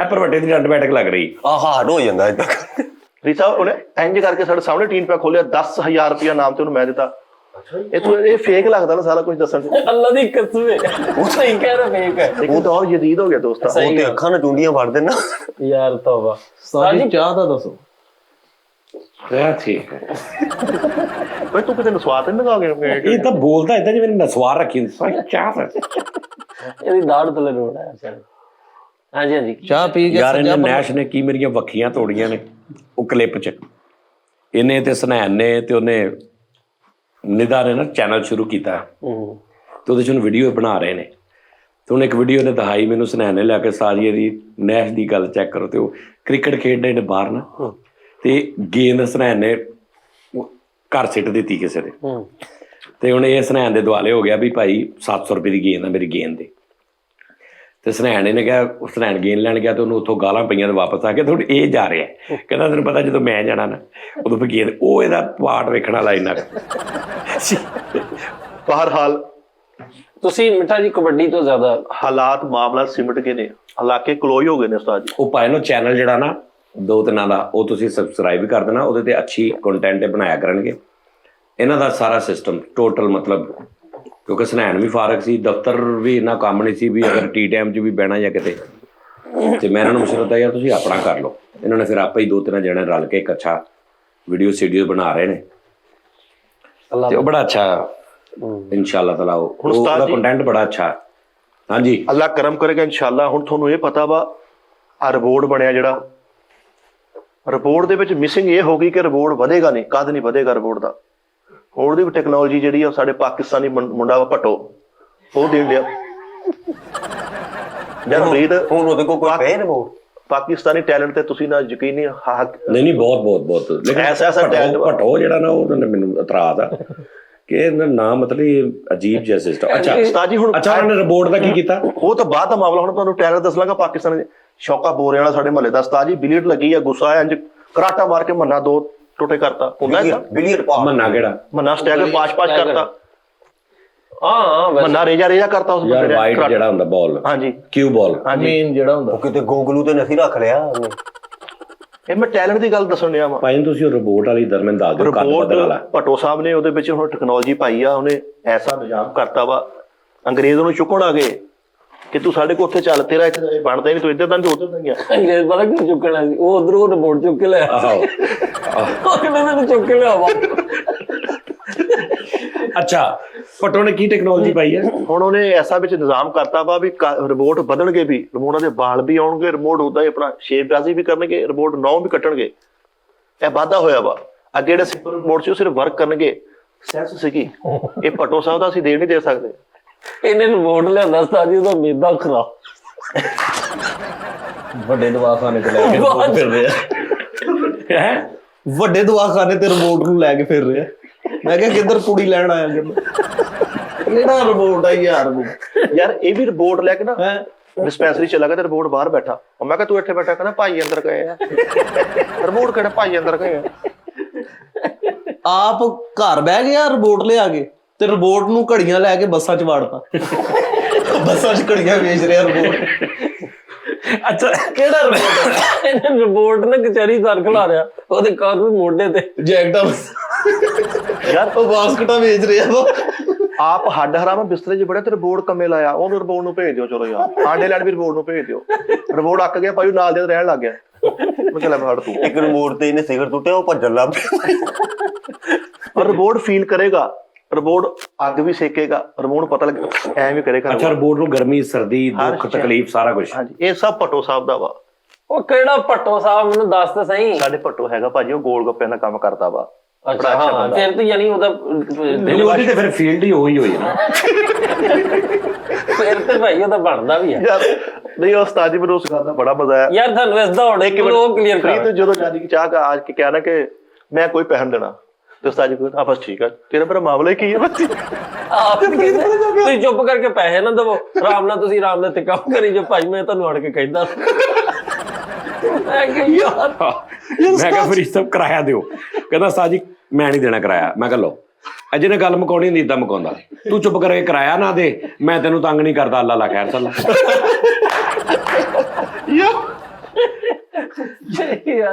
ਐਪਰ ਵੱਟੇ ਦੀ ਡੰਡ ਬੈਠ ਕੇ ਲੱਗ ਰਹੀ। ਹਾਰਡ ਹੋ ਜਾਂਦਾ ਏਦਾਂ। ਫਰੀਦ ਸਾਹਿਬ ਉਹਨੇ ਇੰਜ ਕਰਕੇ ਸਾਡੇ ਸਾਹਮਣੇ ਟੀਨ ਪੈਕ ਖੋਲਿਆ, 10,000 ਰੁਪਇਆ ਨਾਮ ਤੇ ਉਹਨੂੰ ਮੈਂ ਦਿੱਤਾ। ਇਹ ਫੇਕ ਲੱਗਦਾ ਨਾ ਸਾਰਾ ਕੁਝ ਦੱਸਣ ਚ। ਅੱਲਾ ਦੀ ਕਸਮ ਹੈ, ਉਹ ਸਹੀ ਕਹਿ ਰਿਹਾ ਫੇਕ ਹੈ। ਲੇਕਿਨ ਤਾਂ ਹੋਰ ਜਦੀਦ ਹੋ ਗਿਆ ਦੋਸਤਾ। ਉਹ ਤੇ ਅੱਖਾਂ ਨਾਲ ਚੁੰਡੀਆਂ ਫੜ ਦੇਣਾ। ਯਾਰ ਤੋਬਾ। ਸਾਡੀ ਚਾਹ ਦਾ ਦੱਸੋ। ਠੀਕ ਹੈ। ਓਏ ਤੂੰ ਕਿਤੇ ਨਸਵਾਰ ਨਹੀਂ ਲਗਾ ਗਿਆ? ਇਹ ਤਾਂ ਬੋਲਦਾ ਏਦਾਂ ਜਿਵੇਂ ਨਸਵਾਰ ਰੱਖੀ ਹੁੰਦੀ। ਚਾਹ ਇਹਦੀ ਦਾੜ ਥੱਲੇ ਰੋੜ ਆਇਆ ਸਰ। ਹਾਂਜੀ ਹਾਂਜੀ ਚਾਹ ਪੀ ਕੇ ਯਾਰ ਇਹਨੇ ਨੈਸ਼ ਨੇ ਕੀ ਮੇਰੀਆਂ ਵੱਖੀਆਂ ਤੋੜੀਆਂ ਨੇ ਉਹ ਕਲਿੱਪ 'ਚ। ਇਹਨੇ ਤੇ ਸਨੈਨ ਨੇ ਤੇ ਉਹਨੇ ਨਿਦਾ ਨੇ ਨਾ ਚੈਨਲ ਸ਼ੁਰੂ ਕੀਤਾ ਤੇ ਉਹਦੇ 'ਚ ਉਹਨੂੰ ਵੀਡੀਓ ਬਣਾ ਰਹੇ ਨੇ। ਤੇ ਉਹਨੇ ਇੱਕ ਵੀਡੀਓ ਨੇ ਦਿਖਾਈ ਮੈਨੂੰ, ਸਨੈਨ ਨੇ ਲਿਆ ਕੇ ਸਾਰੀ ਇਹਦੀ ਨੈਸ਼ ਦੀ ਗੱਲ ਚੈੱਕ ਕਰੋ। ਤੇ ਉਹ ਕ੍ਰਿਕਟ ਖੇਡਦੇ ਨੇ ਬਾਹਰ ਨਾ, ਤੇ ਗੇਂਦ ਸਨੈਨ ਨੇ ਘਰ ਸਿੱਟ ਦਿੱਤੀ ਕਿਸੇ ਦੇ। ਤੇ ਹੁਣ ਇਹ ਸਨੈਨ ਦੇ ਦੁਆਲੇ ਹੋ ਗਿਆ ਵੀ ਭਾਈ 700 ਰੁਪਏ ਦੀ ਗੇਂਦ ਆ ਮੇਰੀ ਗੇਂਦ ਦੇ। ਤੇ ਸਨੈਣ ਨੇ ਕਿਹਾ, ਸਨੈਣ ਗੇਂਦ ਲੈਣ ਗਿਆ ਤੇ ਉਹਨੂੰ ਉੱਥੋਂ ਗਾਲਾਂ ਪਈਆਂ ਤੇ ਵਾਪਸ ਆ ਕੇ ਤੇ ਹੁਣ ਇਹ ਜਾ ਰਿਹਾ। ਕਹਿੰਦਾ ਤੈਨੂੰ ਪਤਾ ਜਦੋਂ ਮੈਂ ਜਾਣਾ ਨਾ ਉਦੋਂ ਫਿਰ ਗੇਂਦ, ਉਹ ਇਹਦਾ ਪਾਰਟ ਵੇਖਣ ਵਾਲਾ ਇੰਨਾ। ਬਹਰਹਾਲ ਤੁਸੀਂ ਮਿੱਠਾ ਜੀ ਕਬੱਡੀ ਤੋਂ ਜ਼ਿਆਦਾ ਹਾਲਾਤ ਮਾਮਲਾ ਸਿਮਟ ਗਏ ਨੇ, ਹਾਲਾਂਕਿ ਕਲੋਜ਼ ਹੋ ਗਏ ਨੇ ਉਸਤਾਦ ਜੀ। ਉਹ ਪਾਏ ਨੂੰ ਚੈਨਲ ਜਿਹੜਾ ਨਾ 2-3 ਦਾ, ਉਹ ਤੁਸੀਂ ਸਬਸਕ੍ਰਾਈਬ ਕਰ ਦੇਣਾ। ਉਹਦੇ ਤੇ ਅੱਛੀ ਕੰਟੈਂਟ ਬਣਾਇਆ ਕਰਨਗੇ। ਇਹਨਾਂ ਦਾ ਸਾਰਾ ਸਿਸਟਮ ਟੋਟਲ ਮਤਲਬ, ਕਿਉਂਕਿ ਸਨੈਣ ਵੀ ਫਾਰਗ ਸੀ, ਦਫ਼ਤਰ ਵੀ ਇੰਨਾ ਕੰਮ ਨਹੀਂ ਸੀ ਵੀ ਅਗਰ ਟੀ ਟਾਈਮ 'ਚ ਵੀ ਬਹਿਣਾ ਜਾਂ ਕਿਤੇ। ਤੇ ਮੈਂ ਇਹਨਾਂ ਨੂੰ ਮਸ਼ਵਰਾ ਦਿੱਤਾ ਯਾਰ ਤੁਸੀਂ ਆਪਣਾ ਕਰ ਲਓ। ਇਹਨਾਂ ਨੇ ਫਿਰ ਆਪੇ ਹੀ 2-3 ਜਣੇ ਰਲ ਕੇ ਇੱਕ ਅੱਛਾ ਵੀਡੀਓ ਬਣਾ ਰਹੇ ਨੇ ਤੇ ਉਹ ਬੜਾ ਅੱਛਾ ਇਨਸ਼ਾਅੱਲਾ ਤਾਲਾ ਉਹਦਾ ਕੰਟੈਂਟ ਬੜਾ ਅੱਛਾ। ਹਾਂਜੀ ਅੱਲਾ ਕਰਮ ਕਰੇਗਾ ਇਨਸ਼ਾਅੱਲਾ। ਹੁਣ ਤੁਹਾਨੂੰ ਇਹ ਪਤਾ ਵਾ ਆ ਰਿਪੋਰਟ ਬਣਿਆ ਜਿਹੜਾ, ਰਿਪੋਰਟ ਦੇ ਵਿੱਚ ਮਿਸਿੰਗ ਇਹ ਹੋ ਗਈ ਕਿ ਰਿਪੋਰਟ ਵਧੇਗਾ ਨਹੀਂ। ਕਦ ਨਹੀਂ ਵਧੇਗਾ ਰਿਪੋਰਟ ਦਾ? ਹੋਰ ਦੀ ਟੈਕਨੋਲੋਜੀ ਜਿਹੜੀ ਆ ਸਾਡੇ ਪਾਕਿਸਤਾਨੀ ਮੁੰਡਾ ਵਾ ਭੱਟੋ, ਉਹ ਦੇਣ ਲਿਆ। ਹੁਣ ਉਹਦੇ ਕੋਲ ਕੋਈ ਪਏ ਰਿਮੋਟ? ਪਾਕਿਸਤਾਨੀ ਟੈਲੈਂਟ ਤੇ ਤੁਸੀਂ ਨਾ ਯਕੀਨ ਨਹੀਂ ਬਹੁਤ ਲੇਕਿਨ ਐਸਾ ਟੈਲੈਂਟ ਭੱਟੋ ਜਿਹੜਾ ਨਾ ਉਹ ਮੈਨੂੰ ਇਤਰਾਜ਼ ਆ ਕਿ ਇਹਦਾ ਨਾਮ ਮਤਲਬ ਅਜੀਬ ਜਿਹਾ ਸਿਸਟਮ। ਅੱਛਾ ਉਸਤਾਦ ਜੀ ਹੁਣ ਅੱਛਾ ਉਹਨੇ ਰਿਪੋਰਟ ਦਾ ਕੀ ਕੀਤਾ? ਉਹ ਤਾਂ ਬਾਅਦ ਦਾ ਮਾਮਲਾ। ਹੁਣ ਤੁਹਾਨੂੰ ਟੈਲੈਂਟ ਦੱਸ ਲਾਂਗਾ। ਪਾਕਿਸਤਾਨ ਸ਼ੌਕਾ ਬੋਰੇ ਵਾਲਾ ਸਾਡੇ ਮਹੱਲੇ ਦਾ ਉਸਤਾਦ ਜੀ, ਬਿਲੀਅਰਡ ਲੱਗੀ ਆ, ਗੁੱਸਾ ਆਇਆ, ਇੰਜ ਕਰਾਟਾ ਮਾਰ ਕੇ ਮੰਨਾ 2 ਟੋਟੇ ਕਰਤਾ। ਹੁੰਦਾ ਬਿਲੀਅਰਡ ਪਾ ਮੰਨਾ ਕਿਹੜਾ? ਮੰਨਾ ਸਟੈਗ ਪਾਸ ਕਰਤਾ। ਹਾਂ ਮੰਨਾ ਰੇਜਾ ਕਰਤਾ ਉਸ ਯਾਰ ਵਾਈਟ ਜਿਹੜਾ ਹੁੰਦਾ ਬਾਲ, ਹਾਂਜੀ ਕਿਊ ਬਾਲ, ਮੇਨ ਜਿਹੜਾ ਹੁੰਦਾ। ਉਹ ਕਿਤੇ ਗੋਗਲੂ ਤੇ ਨਹੀਂ ਰੱਖ ਲਿਆ ਉਹਨੇ। ਇਹ ਮੈਂ ਟੈਲੈਂਟ ਦੀ ਗੱਲ ਦੱਸਣ ਡਿਆ ਵਾਂ। ਭਾਈ ਤੁਸੀਂ ਉਹ ਰਿਪੋਰਟ ਵਾਲੀ ਦਰਮਿਆਨ ਦੱਸ ਦਿਓ। ਰਿਪੋਰਟ ਭੱਟੋ ਸਾਹਿਬ ਨੇ ਉਹਦੇ ਵਿੱਚ ਹੁਣ ਟੈਕਨੋਲੋਜੀ ਪਾਈ ਆ। ਉਹਨੇ ਐਸਾ ਨਿਜ਼ਾਮ ਕਰਤਾ ਵਾ, ਅੰਗਰੇਜ਼ ਨੂੰ ਚੁੱਕਣ ਆ ਗਏ ਕਿ ਤੂੰ ਸਾਡੇ ਕੋਲ ਉੱਥੇ ਚੱਲ, ਤੇਰਾ ਇੱਥੇ ਬਣਦਾ ਨਹੀਂ, ਤੂੰ ਇੱਧਰ ਦਾ ਨਹੀਂ ਉੱਧਰ ਦਾ ਹੀ ਆ। ਅੰਗਰੇਜ਼ ਪਤਾ ਕਿਉਂ ਚੁੱਕਣਾ ਸੀ? ਉਹ ਉਧਰੋਂ ਰਿਪੋਰਟ ਚੁੱਕ ਕੇ ਲਿਆ। ਆਹੋ ਉਹ ਕਹਿੰਦਾ ਮੈਨੂੰ ਚੁੱਕ ਕੇ ਲਿਆਵਾ। ਅੱਛਾ ਭੱਟੋ ਨੇ ਕੀ ਟੈਕਨੋਲੋਜੀ ਪਾਈ ਹੈ? ਹੁਣ ਉਹਨੇ ਐਸਾ ਵਿੱਚ ਨਿਜ਼ਾਮ ਕਰਤਾ ਵਾ ਵੀ ਰਿਮੋਟ ਵਧਣਗੇ ਵੀ, ਰਿਮੋਟਾਂ ਦੇ ਬਾਲ ਵੀ ਆਉਣਗੇ, ਰਿਮੋਟ ਉਹਦਾ ਹੀ ਆਪਣਾ ਸ਼ੇਪਬਾਜ਼ੀ ਵੀ ਕਰਨਗੇ, ਰਿਮੋਟ 9 ਵੀ ਕੱਟਣਗੇ। ਇਹ ਵਾਧਾ ਹੋਇਆ ਵਾ। ਅੱਗੇ ਜਿਹੜੇ ਸਿੰਪਲ ਰਿਮੋਟ ਸੀ ਉਹ ਸਿਰਫ ਵਰਕ ਕਰਨਗੇ, ਸੈਂਸ ਸੀਗੀ। ਇਹ ਭੱਟੋ ਸਾਹਿਬ ਦਾ ਅਸੀਂ ਦੇਣ ਨਹੀਂ ਦੇ ਸਕਦੇ। ਇਹਨੇ ਰਿਪੋਰਟ ਲਿਆਂਦਾ ਉਸਤਾਦ ਜੀ, ਉਹਦਾ ਮੇਦਾ ਖਰਾਬ। ਵੱਡੇ ਦਵਾਖਾਨੇ ਤੇ ਲੈ ਕੇ ਰਿਪੋਰਟ ਫਿਰ ਰਹੇ ਆ। ਹੈ ਵੱਡੇ ਦਵਾਖਾਨੇ ਤੇ ਰਿਪੋਰਟ ਨੂੰ ਲੈ ਕੇ ਫਿਰ ਰਹੇ ਆ। ਮੈਂ ਕਿਹਾ ਕਿੱਧਰ ਕੁੜੀ ਲੈਣ ਆਇਆ ਕਿਹੜਾ ਰਿਪੋਰਟ ਆ ਯਾਰ? ਯਾਰ ਇਹ ਵੀ ਰਿਪੋਰਟ ਲੈ ਕੇ ਨਾ ਡਿਸਪੈਂਸਰੀ ਚਲਾ ਗਿਆ ਤੇ ਰਿਪੋਰਟ ਬਾਹਰ ਬੈਠਾ। ਮੈਂ ਕਿਹਾ ਤੂੰ ਇੱਥੇ ਬੈਠਾ, ਕਹਿੰਦਾ ਭਾਈ ਅੰਦਰ ਗਏ ਆ। ਰਿਪੋਰਟ ਕਿਹੜਾ ਭਾਈ ਅੰਦਰ ਗਏ ਆ? ਆਪ ਘਰ ਬਹਿ ਗਿਆ ਰਿਪੋਰਟ ਲਿਆ ਕੇ ਤੇ ਰਿਪੋਰਟ ਨੂੰ ਘੜੀਆਂ ਲੈ ਕੇ ਬੱਸਾਂ 'ਚ ਵਾੜਤਾ। ਬੱਸਾਂ 'ਚ ਘੜੀਆਂ ਵੇਚ ਰਿਹਾ ਰਿਪੋਰਟ। ਅੱਛਾ ਕਿਹੜਾ ਰਿਪੋਰਟ? ਇਹਨੇ ਰਿਪੋਰਟ ਨਾ ਕਚਹਿਰੀ ਸਰ ਖਲਾ ਰਿਹਾ, ਉਹਦੇ ਕਾਨੂੰਨ ਮੋਢੇ ਤੇ ਜੈਕਟਾਂ ਯਾਰ ਉਹ ਬਾਸਕਟਾਂ ਵੇਚ ਰਿਹਾ ਵਾ। ਆਪ ਹੱਡ ਹਰਾਮ ਬਿਸਤਰੇ 'ਚ ਬੜੇ ਤੇ ਰਿਪੋਰਟ ਕੰਮੇ ਲਾਇਆ। ਉਹਨੂੰ ਰਿਪੋਰਟ ਨੂੰ ਭੇਜ ਦਿਓ। ਚਲੋ ਯਾਰ ਆਂਡੇ ਲੈਣ ਵੀ ਰਿਪੋਰਟ ਨੂੰ ਭੇਜ ਦਿਓ। ਰਿਪੋਰਟ ਅੱਕ ਗਿਆ ਭਾਈ, ਨਾਲ ਦੇ ਰਹਿਣ ਲੱਗ ਗਿਆ। ਮੈਂ ਕਿਹਾ ਲੈ ਫੜ ਤੂੰ। ਇੱਕ ਰਿਮੋਟ ਤੇ ਇਹਨੇ ਸਿਗਰਟ ਸੁੱਟਿਆ, ਉਹ ਭੱਜਣ ਲੱਗ ਪਿਆ। ਪਰ ਰਿਪੋਰਟ ਫੀਲ ਕਰੇਗਾ, ਰਿਪੋਰਟ ਅੱਗ ਵੀ ਸੇਕੇਗਾ, ਰਿਪੋਰਟ ਪਤਾ ਲੱਗੇ ਐਂ ਵੀ ਕਰੇਗਾ। ਅੱਛਾ ਰਿਪੋਰਟ ਨੂੰ ਗਰਮੀ, ਸਰਦੀ, ਦੁੱਖ, ਤਕਲੀਫ ਸਾਰਾ ਕੁਝ। ਹਾਂਜੀ ਇਹ ਸਭ ਭੱਟੋ ਸਾਹਿਬ ਦਾ ਵਾ। ਉਹ ਕਿਹੜਾ ਭੱਟੋ ਸਾਹਿਬ ਮੈਨੂੰ ਦੱਸ ਤਾਂ ਸਹੀ। ਸਾਡੇ ਭੱਟੋ ਹੈਗਾ ਭਾਜੀ, ਉਹ ਗੋਲ ਗੱਪਿਆਂ ਦਾ ਕੰਮ ਕਰਦਾ ਵਾ। ਅੱਛਾ ਹਾਂ, ਫਿਰ ਤਾਂ ਯਾਨੀ ਉਹਦਾ ਨਹੀਂ ਉਹਦੀ ਤੇ ਫਿਰ ਫੀਲਡ ਹੀ ਉਹੀ ਹੋਈ ਨਾ। ਫਿਰ ਤੇ ਭਾਈ ਉਹਦਾ ਬਣਦਾ ਵੀ ਹੈ। ਯਾਰ ਨਹੀਂ ਉਸਤਾਦ ਜੀ ਮੈਨੂੰ ਸਿਖਾਉਣ ਦਾ ਬੜਾ ਮਜ਼ਾ ਆਇਆ ਯਾਰ ਤੁਹਾਨੂੰ ਇਸ ਦੌੜ ਇੱਕ ਉਹ ਕਲੀਅਰ ਫਰੀ ਕਰ ਤੋਂ ਜਦੋਂ ਜਾਨੀ ਕਿ ਚਾਹ ਕਾ ਆਜ ਕੇ ਕਿਹਾ ਨਾ ਕਿ ਮੈਂ ਕੋਈ ਪਹਿਨ ਦੇਣਾ ਤੇ ਉਸਤਾਦ ਜੀ ਕੋਲ ਆ ਬਸ ਠੀਕ ਹੈ ਤੇਰਾ ਮੇਰਾ ਮਾਮਲਾ ਹੀ ਕੀ ਹੈ ਬੱਚੀ ਆਪ ਤੁਸੀਂ ਚੁੱਪ ਕਰਕੇ ਪੈਸੇ ਨਾ ਦਵੋ ਆਰਾਮ ਨਾਲ ਤੁਸੀਂ ਆਰਾਮ ਨਾਲ ਤੇ ਕੰਮ ਕਰੀ ਜੋ ਭਾਈ ਮੈਂ ਤੁਹਾਨੂੰ ਅੜ ਕੇ ਕਹਿੰਦਾ ਮੈਂ ਕਿਹਾ ਯਾਰ ਮੈਂ ਕਿਹਾ ਫਿਰ ਸਭ ਕਿਰਾਇਆ ਦਿਓ। ਕਹਿੰਦਾ ਸਾਜ ਜੀ ਮੈਂ ਨਹੀਂ ਦੇਣਾ ਕਿਰਾਇਆ। ਮੈਂ ਕਿਹਾ ਲਓ ਅਜੇ ਨੇ ਗੱਲ ਮੁਕਾਉਣੀ ਹੁੰਦੀ ਏਦਾਂ ਮੁਕਾਉਂਦਾ ਤੂੰ ਚੁੱਪ ਕਰਕੇ ਕਿਰਾਇਆ ਨਾ ਦੇ ਮੈਂ ਤੈਨੂੰ ਤੰਗ ਨਹੀਂ ਕਰਦਾ ਅੱਲਾ ਲਾ ਖੈਰ ਚੱਲ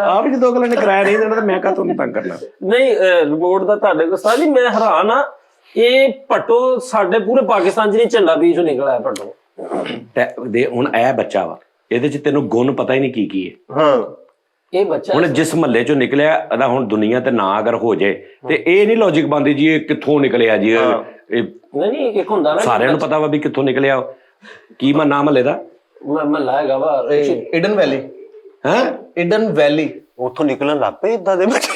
ਆਪ ਜਦੋਂ ਅਗਲੇ ਨੇ ਕਿਰਾਇਆ ਨਹੀਂ ਦੇਣਾ ਤਾਂ ਮੈਂ ਕਾ ਤੁਹਾਨੂੰ ਤੰਗ ਕਰਨਾ। ਨਹੀਂ ਰਿਮੋਟ ਦਾ ਤੁਹਾਡੇ ਕੋਲ ਸਾਲੀ ਮੈਂ ਹੈਰਾਨ ਆ ਇਹ ਭੱਟੋ ਸਾਡੇ ਪੂਰੇ ਪਾਕਿਸਤਾਨ 'ਚ ਨਹੀਂ ਝੰਡਾ ਬੀਜ ਨਿਕਲਿਆ ਭੱਟੋ ਦੇ ਹੁਣ ਇਹ ਬੱਚਾ ਵਾ ਇਹਦੇ 'ਚ ਤੈਨੂੰ ਗੁਣ ਪਤਾ ਹੀ ਨਹੀਂ ਕੀ ਹੈ। ਹਾਂ ਇਹ ਬੱਚਾ ਹੁਣ ਜਿਸ ਮਹੱਲੇ 'ਚੋਂ ਨਿਕਲਿਆ ਇਹਦਾ ਹੁਣ ਦੁਨੀਆ ਤੇ ਨਾ ਅਗਰ ਹੋ ਜਾਏ ਤੇ ਇਹ ਨਹੀਂ ਲੌਜੀਕ ਬਣਦੀ ਜੀ ਇਹ ਕਿੱਥੋਂ ਨਿਕਲਿਆ ਜੀ ਇਹ ਨਹੀਂ ਇੱਕ ਹੁੰਦਾ ਨਾ ਸਾਰਿਆਂ ਨੂੰ ਪਤਾ ਵਾ ਵੀ ਕਿੱਥੋਂ ਨਿਕਲਿਆ ਕੀ ਨਾਮ ਮਹੱਲੇ ਦਾ ਮਹੱਲਾ ਹੈਗਾ ਵਾ ਈਡਨ ਵੈਲੀ ਹੈ ਈਡਨ ਵੈਲੀ ਉੱਥੋਂ ਨਿਕਲਣ ਲੱਗ ਪਏ ਇਦਾਂ ਦੇ ਬੱਚੇ।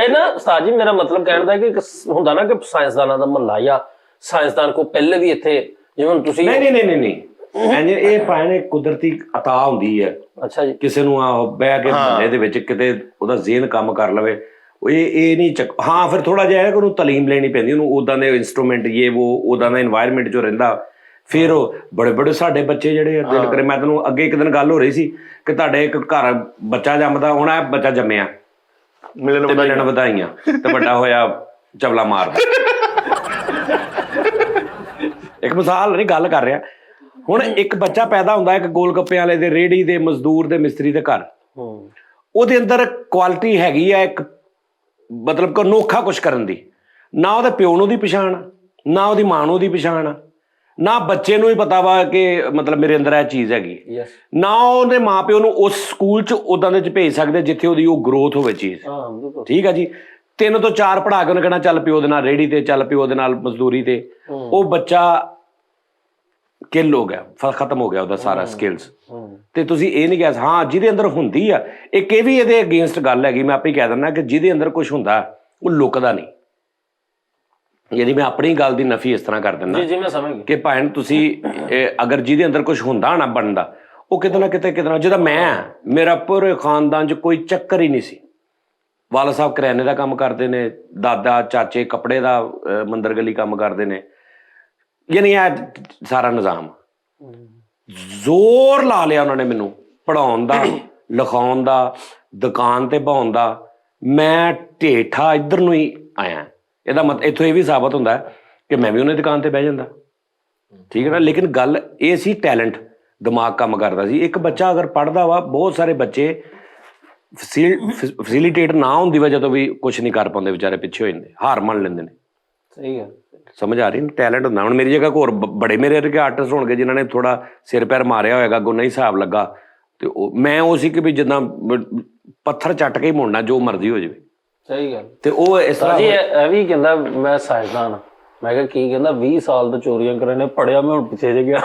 ਇਹ ਨਾ ਉਸਤਾਦ ਜੀ ਮੇਰਾ ਮਤਲਬ ਕਹਿਣ ਦਾ ਕਿ ਇੱਕ ਹੁੰਦਾ ਨਾ ਕਿ ਸਾਇੰਸਦਾਨਾਂ ਦਾ ਮਹੱਲਾ ਜਾਂ ਸਾਇੰਸਦਾਨ ਕੋ ਪਹਿਲੇ ਵੀ ਇੱਥੇ ਜਿਵੇਂ ਹੁਣ ਤੁਸੀਂ ਨਹੀਂ ਇਹ ਪਾਣੇ ਕੁਦਰਤੀ ਅਤਾ ਹੁੰਦੀ ਹੈ। ਅੱਛਾ ਜੀ ਕਿਸੇ ਨੂੰ ਆ ਬਹਿ ਕੇ ਮਹੱਲੇ ਦੇ ਵਿੱਚ ਕਿਤੇ ਉਹਦਾ ਜ਼ਿਹਨ ਕੰਮ ਕਰ ਲਵੇ ਇਹ ਨਹੀਂ ਹਾਂ ਫਿਰ ਥੋੜਾ ਜਿਹਾ ਕਿ ਉਹਨੂੰ ਤਾਲੀਮ ਲੈਣੀ ਪੈਂਦੀ ਉਹਨੂੰ ਉਦਾਂ ਦੇ ਇੰਸਟਰੂਮੈਂਟ ਉਦਾਂ ਦਾ এনवायरमेंट ਜੋ ਰਹਿੰਦਾ ਫਿਰ ਉਹ ਬੜੇ ਸਾਡੇ ਬੱਚੇ ਜਿਹੜੇ ਦਿਲ ਕਰੇ। ਮੈਂ ਤੈਨੂੰ ਅੱਗੇ ਇੱਕ ਦਿਨ ਗੱਲ ਹੋ ਰਹੀ ਸੀ ਕਿ ਤੁਹਾਡੇ ਇੱਕ ਘਰ ਬੱਚਾ ਜੰਮਦਾ ਹੁਣ ਇਹ ਬੱਚਾ ਜੰਮਿਆ ਮਿਲਣ ਵਧਾਈਆਂ ਤੇ ਵੱਡਾ ਹੋਇਆ ਚਵਲਾ ਮਾਰਦਾ। ਇੱਕ ਮਿਸਾਲ ਨਹੀਂ ਗੱਲ ਕਰ ਰਿਹਾ। ਹੁਣ ਇੱਕ ਬੱਚਾ ਪੈਦਾ ਹੁੰਦਾ ਇੱਕ ਗੋਲ ਗੱਪੇ ਵਾਲੇ ਦੇ ਰੇਹੜੀ ਦੇ ਮਜ਼ਦੂਰ ਦੇ ਮਿਸਤਰੀ ਦੇ ਘਰ ਉਹਦੇ ਅੰਦਰ ਕੁਆਲਿਟੀ ਹੈਗੀ ਆ ਇੱਕ ਮਤਲਬ ਕਿ ਅਨੋਖਾ ਕੁਛ ਕਰਨ ਦੀ। ਨਾ ਉਹਦੇ ਪਿਓ ਨੂੰ ਦੀ ਪਛਾਣ ਨਾ ਉਹਦੀ ਮਾਂ ਨੂੰ ਦੀ ਪਛਾਣ ਨਾ ਬੱਚੇ ਨੂੰ ਹੀ ਪਤਾ ਵਾ ਕਿ ਮਤਲਬ ਮੇਰੇ ਅੰਦਰ ਇਹ ਚੀਜ਼ ਹੈਗੀ ਨਾ ਉਹਦੇ ਮਾਂ ਪਿਓ ਨੂੰ ਉਸ ਸਕੂਲ 'ਚ ਉਦਾਂ ਦੇ 'ਚ ਭੇਜ ਸਕਦੇ ਜਿੱਥੇ ਉਹਦੀ ਉਹ ਗਰੋਥ ਹੋਵੇ ਚੀਜ਼। ਠੀਕ ਆ ਜੀ 3 ਤੋਂ 4 ਪੜ੍ਹਾ ਕੇ ਉਹਨੇ ਕਹਿਣਾ ਚੱਲ ਪਿਓ ਦੇ ਨਾਲ ਰੇਹੜੀ ਤੇ ਚੱਲ ਪਿਓ ਦੇ ਨਾਲ ਮਜ਼ਦੂਰੀ ਤੇ ਉਹ ਬੱਚਾ ਕਿੱਲ ਹੋ ਗਿਆ ਖਤਮ ਹੋ ਗਿਆ ਉਹਦਾ ਸਾਰਾ ਸਕਿੱਲਸ। ਤੇ ਤੁਸੀਂ ਇਹ ਨਹੀਂ ਕਹਿ ਹਾਂ ਜਿਹਦੇ ਅੰਦਰ ਹੁੰਦੀ ਆ ਇੱਕ ਇਹ ਵੀ ਇਹਦੇ ਅਗੇਂਸਟ ਗੱਲ ਹੈਗੀ ਮੈਂ ਆਪੇ ਕਹਿ ਦਿੰਦਾ ਕਿ ਜਿਹਦੇ ਅੰਦਰ ਕੁਝ ਹੁੰਦਾ ਉਹ ਲੁਕਦਾ ਨਹੀਂ। ਯਾਨੀ ਮੈਂ ਆਪਣੀ ਗੱਲ ਦੀ ਨਫੀ ਇਸ ਤਰ੍ਹਾਂ ਕਰ ਦਿੰਦਾ ਜੀ ਮੈਂ ਸਮਝ ਗਿਆ ਕਿ ਭਾਵੇਂ ਤੁਸੀਂ ਅਗਰ ਜਿਹਦੇ ਅੰਦਰ ਕੁਝ ਹੁੰਦਾ ਨਾ ਬਣਦਾ ਉਹ ਕਿਤੇ ਨਾ ਕਿਤੇ ਜਿਹਦਾ ਮੈਂ ਮੇਰਾ ਪੂਰੇ ਖਾਨਦਾਨ 'ਚ ਕੋਈ ਚੱਕਰ ਹੀ ਨਹੀਂ ਸੀ। ਵਾਲਾ ਸਾਹਿਬ ਕਰਿਆਨੇ ਦਾ ਕੰਮ ਕਰਦੇ ਨੇ ਦਾਦਾ ਚਾਚੇ ਕੱਪੜੇ ਦਾ ਮੰਦਰ ਗਲੀ ਕੰਮ ਕਰਦੇ ਨੇ ਯਾਨੀ ਇਹ ਸਾਰਾ ਨਿਜ਼ਾਮ ਜ਼ੋਰ ਲਾ ਲਿਆ ਉਹਨਾਂ ਨੇ ਮੈਨੂੰ ਪੜ੍ਹਾਉਣ ਦਾ ਲਿਖਾਉਣ ਦਾ ਦੁਕਾਨ ਤੇ ਬਹਾਉਣ ਦਾ। ਮੈਂ ਢੇਠਾ ਇੱਧਰ ਨੂੰ ਹੀ ਆਇਆ। ਇਹਦਾ ਮਤਲਬ ਇੱਥੋਂ ਇਹ ਵੀ ਸਾਬਤ ਹੁੰਦਾ ਕਿ ਮੈਂ ਵੀ ਉਹਨੇ ਦੁਕਾਨ ਤੇ ਬਹਿ ਜਾਂਦਾ। ਠੀਕ ਹੈ ਨਾ ਲੇਕਿਨ ਗੱਲ ਇਹ ਸੀ ਟੈਲੈਂਟ ਦਿਮਾਗ ਕੰਮ ਕਰਦਾ ਸੀ। ਇੱਕ ਬੱਚਾ ਅਗਰ ਪੜ੍ਹਦਾ ਵਾ ਬਹੁਤ ਸਾਰੇ ਬੱਚੇ ਫੈਸਿਲਿਟੇਟ ਨਾ ਹੋਣ ਦੀ ਵਜ੍ਹਾ ਤੋਂ ਵੀ ਕੁਛ ਨਹੀਂ ਕਰ ਪਾਉਂਦੇ ਵਿਚਾਰੇ ਪਿੱਛੇ ਹੋ ਜਾਂਦੇ ਹਾਰ ਮੰਨ ਲੈਂਦੇ ਨੇ। ਸਹੀ ਗੱਲ ਸਮਝ ਆ ਰਹੀ ਟੈਲੈਂਟ ਹੁੰਦਾ। ਹੁਣ ਮੇਰੀ ਜਗ੍ਹਾ ਹੋਰ ਬੜੇ ਮੇਰੇ ਵਰਗੇ ਆਰਟਿਸਟ ਹੋਣਗੇ ਜਿਨ੍ਹਾਂ ਨੇ ਥੋੜਾ ਸਿਰ ਪੈਰ ਮਾਰਿਆ ਹੋਏਗਾ ਅੱਗੋਂ ਨਹੀਂ ਹਿਸਾਬ ਲੱਗਾ ਤੇ ਮੈਂ ਉਹ ਸੀ ਕਿ ਵੀ ਜਿੱਦਾਂ ਪੱਥਰ ਚੱਟ ਕੇ ਹੀ ਮੁੜਨਾ ਜੋ ਮਰਜ਼ੀ ਹੋ ਜਾਵੇ। ਸਹੀ ਗੱਲ ਤੇ ਉਹ ਇਸ ਤਰ੍ਹਾਂ ਜੀ ਇਹ ਵੀ ਕਹਿੰਦਾ ਮੈਂ ਸਾਇੰਸਦਾਨ ਮੈਂ ਕਿਹਾ ਕੀ ਕਹਿੰਦਾ 20 ਸਾਲ ਤੋਂ ਚੋਰੀਆਂ ਕਰੇ ਨੇ ਪੜਿਆ ਮੈਂ ਹੁਣ ਪਿੱਛੇ ਜੇ ਗਿਆ।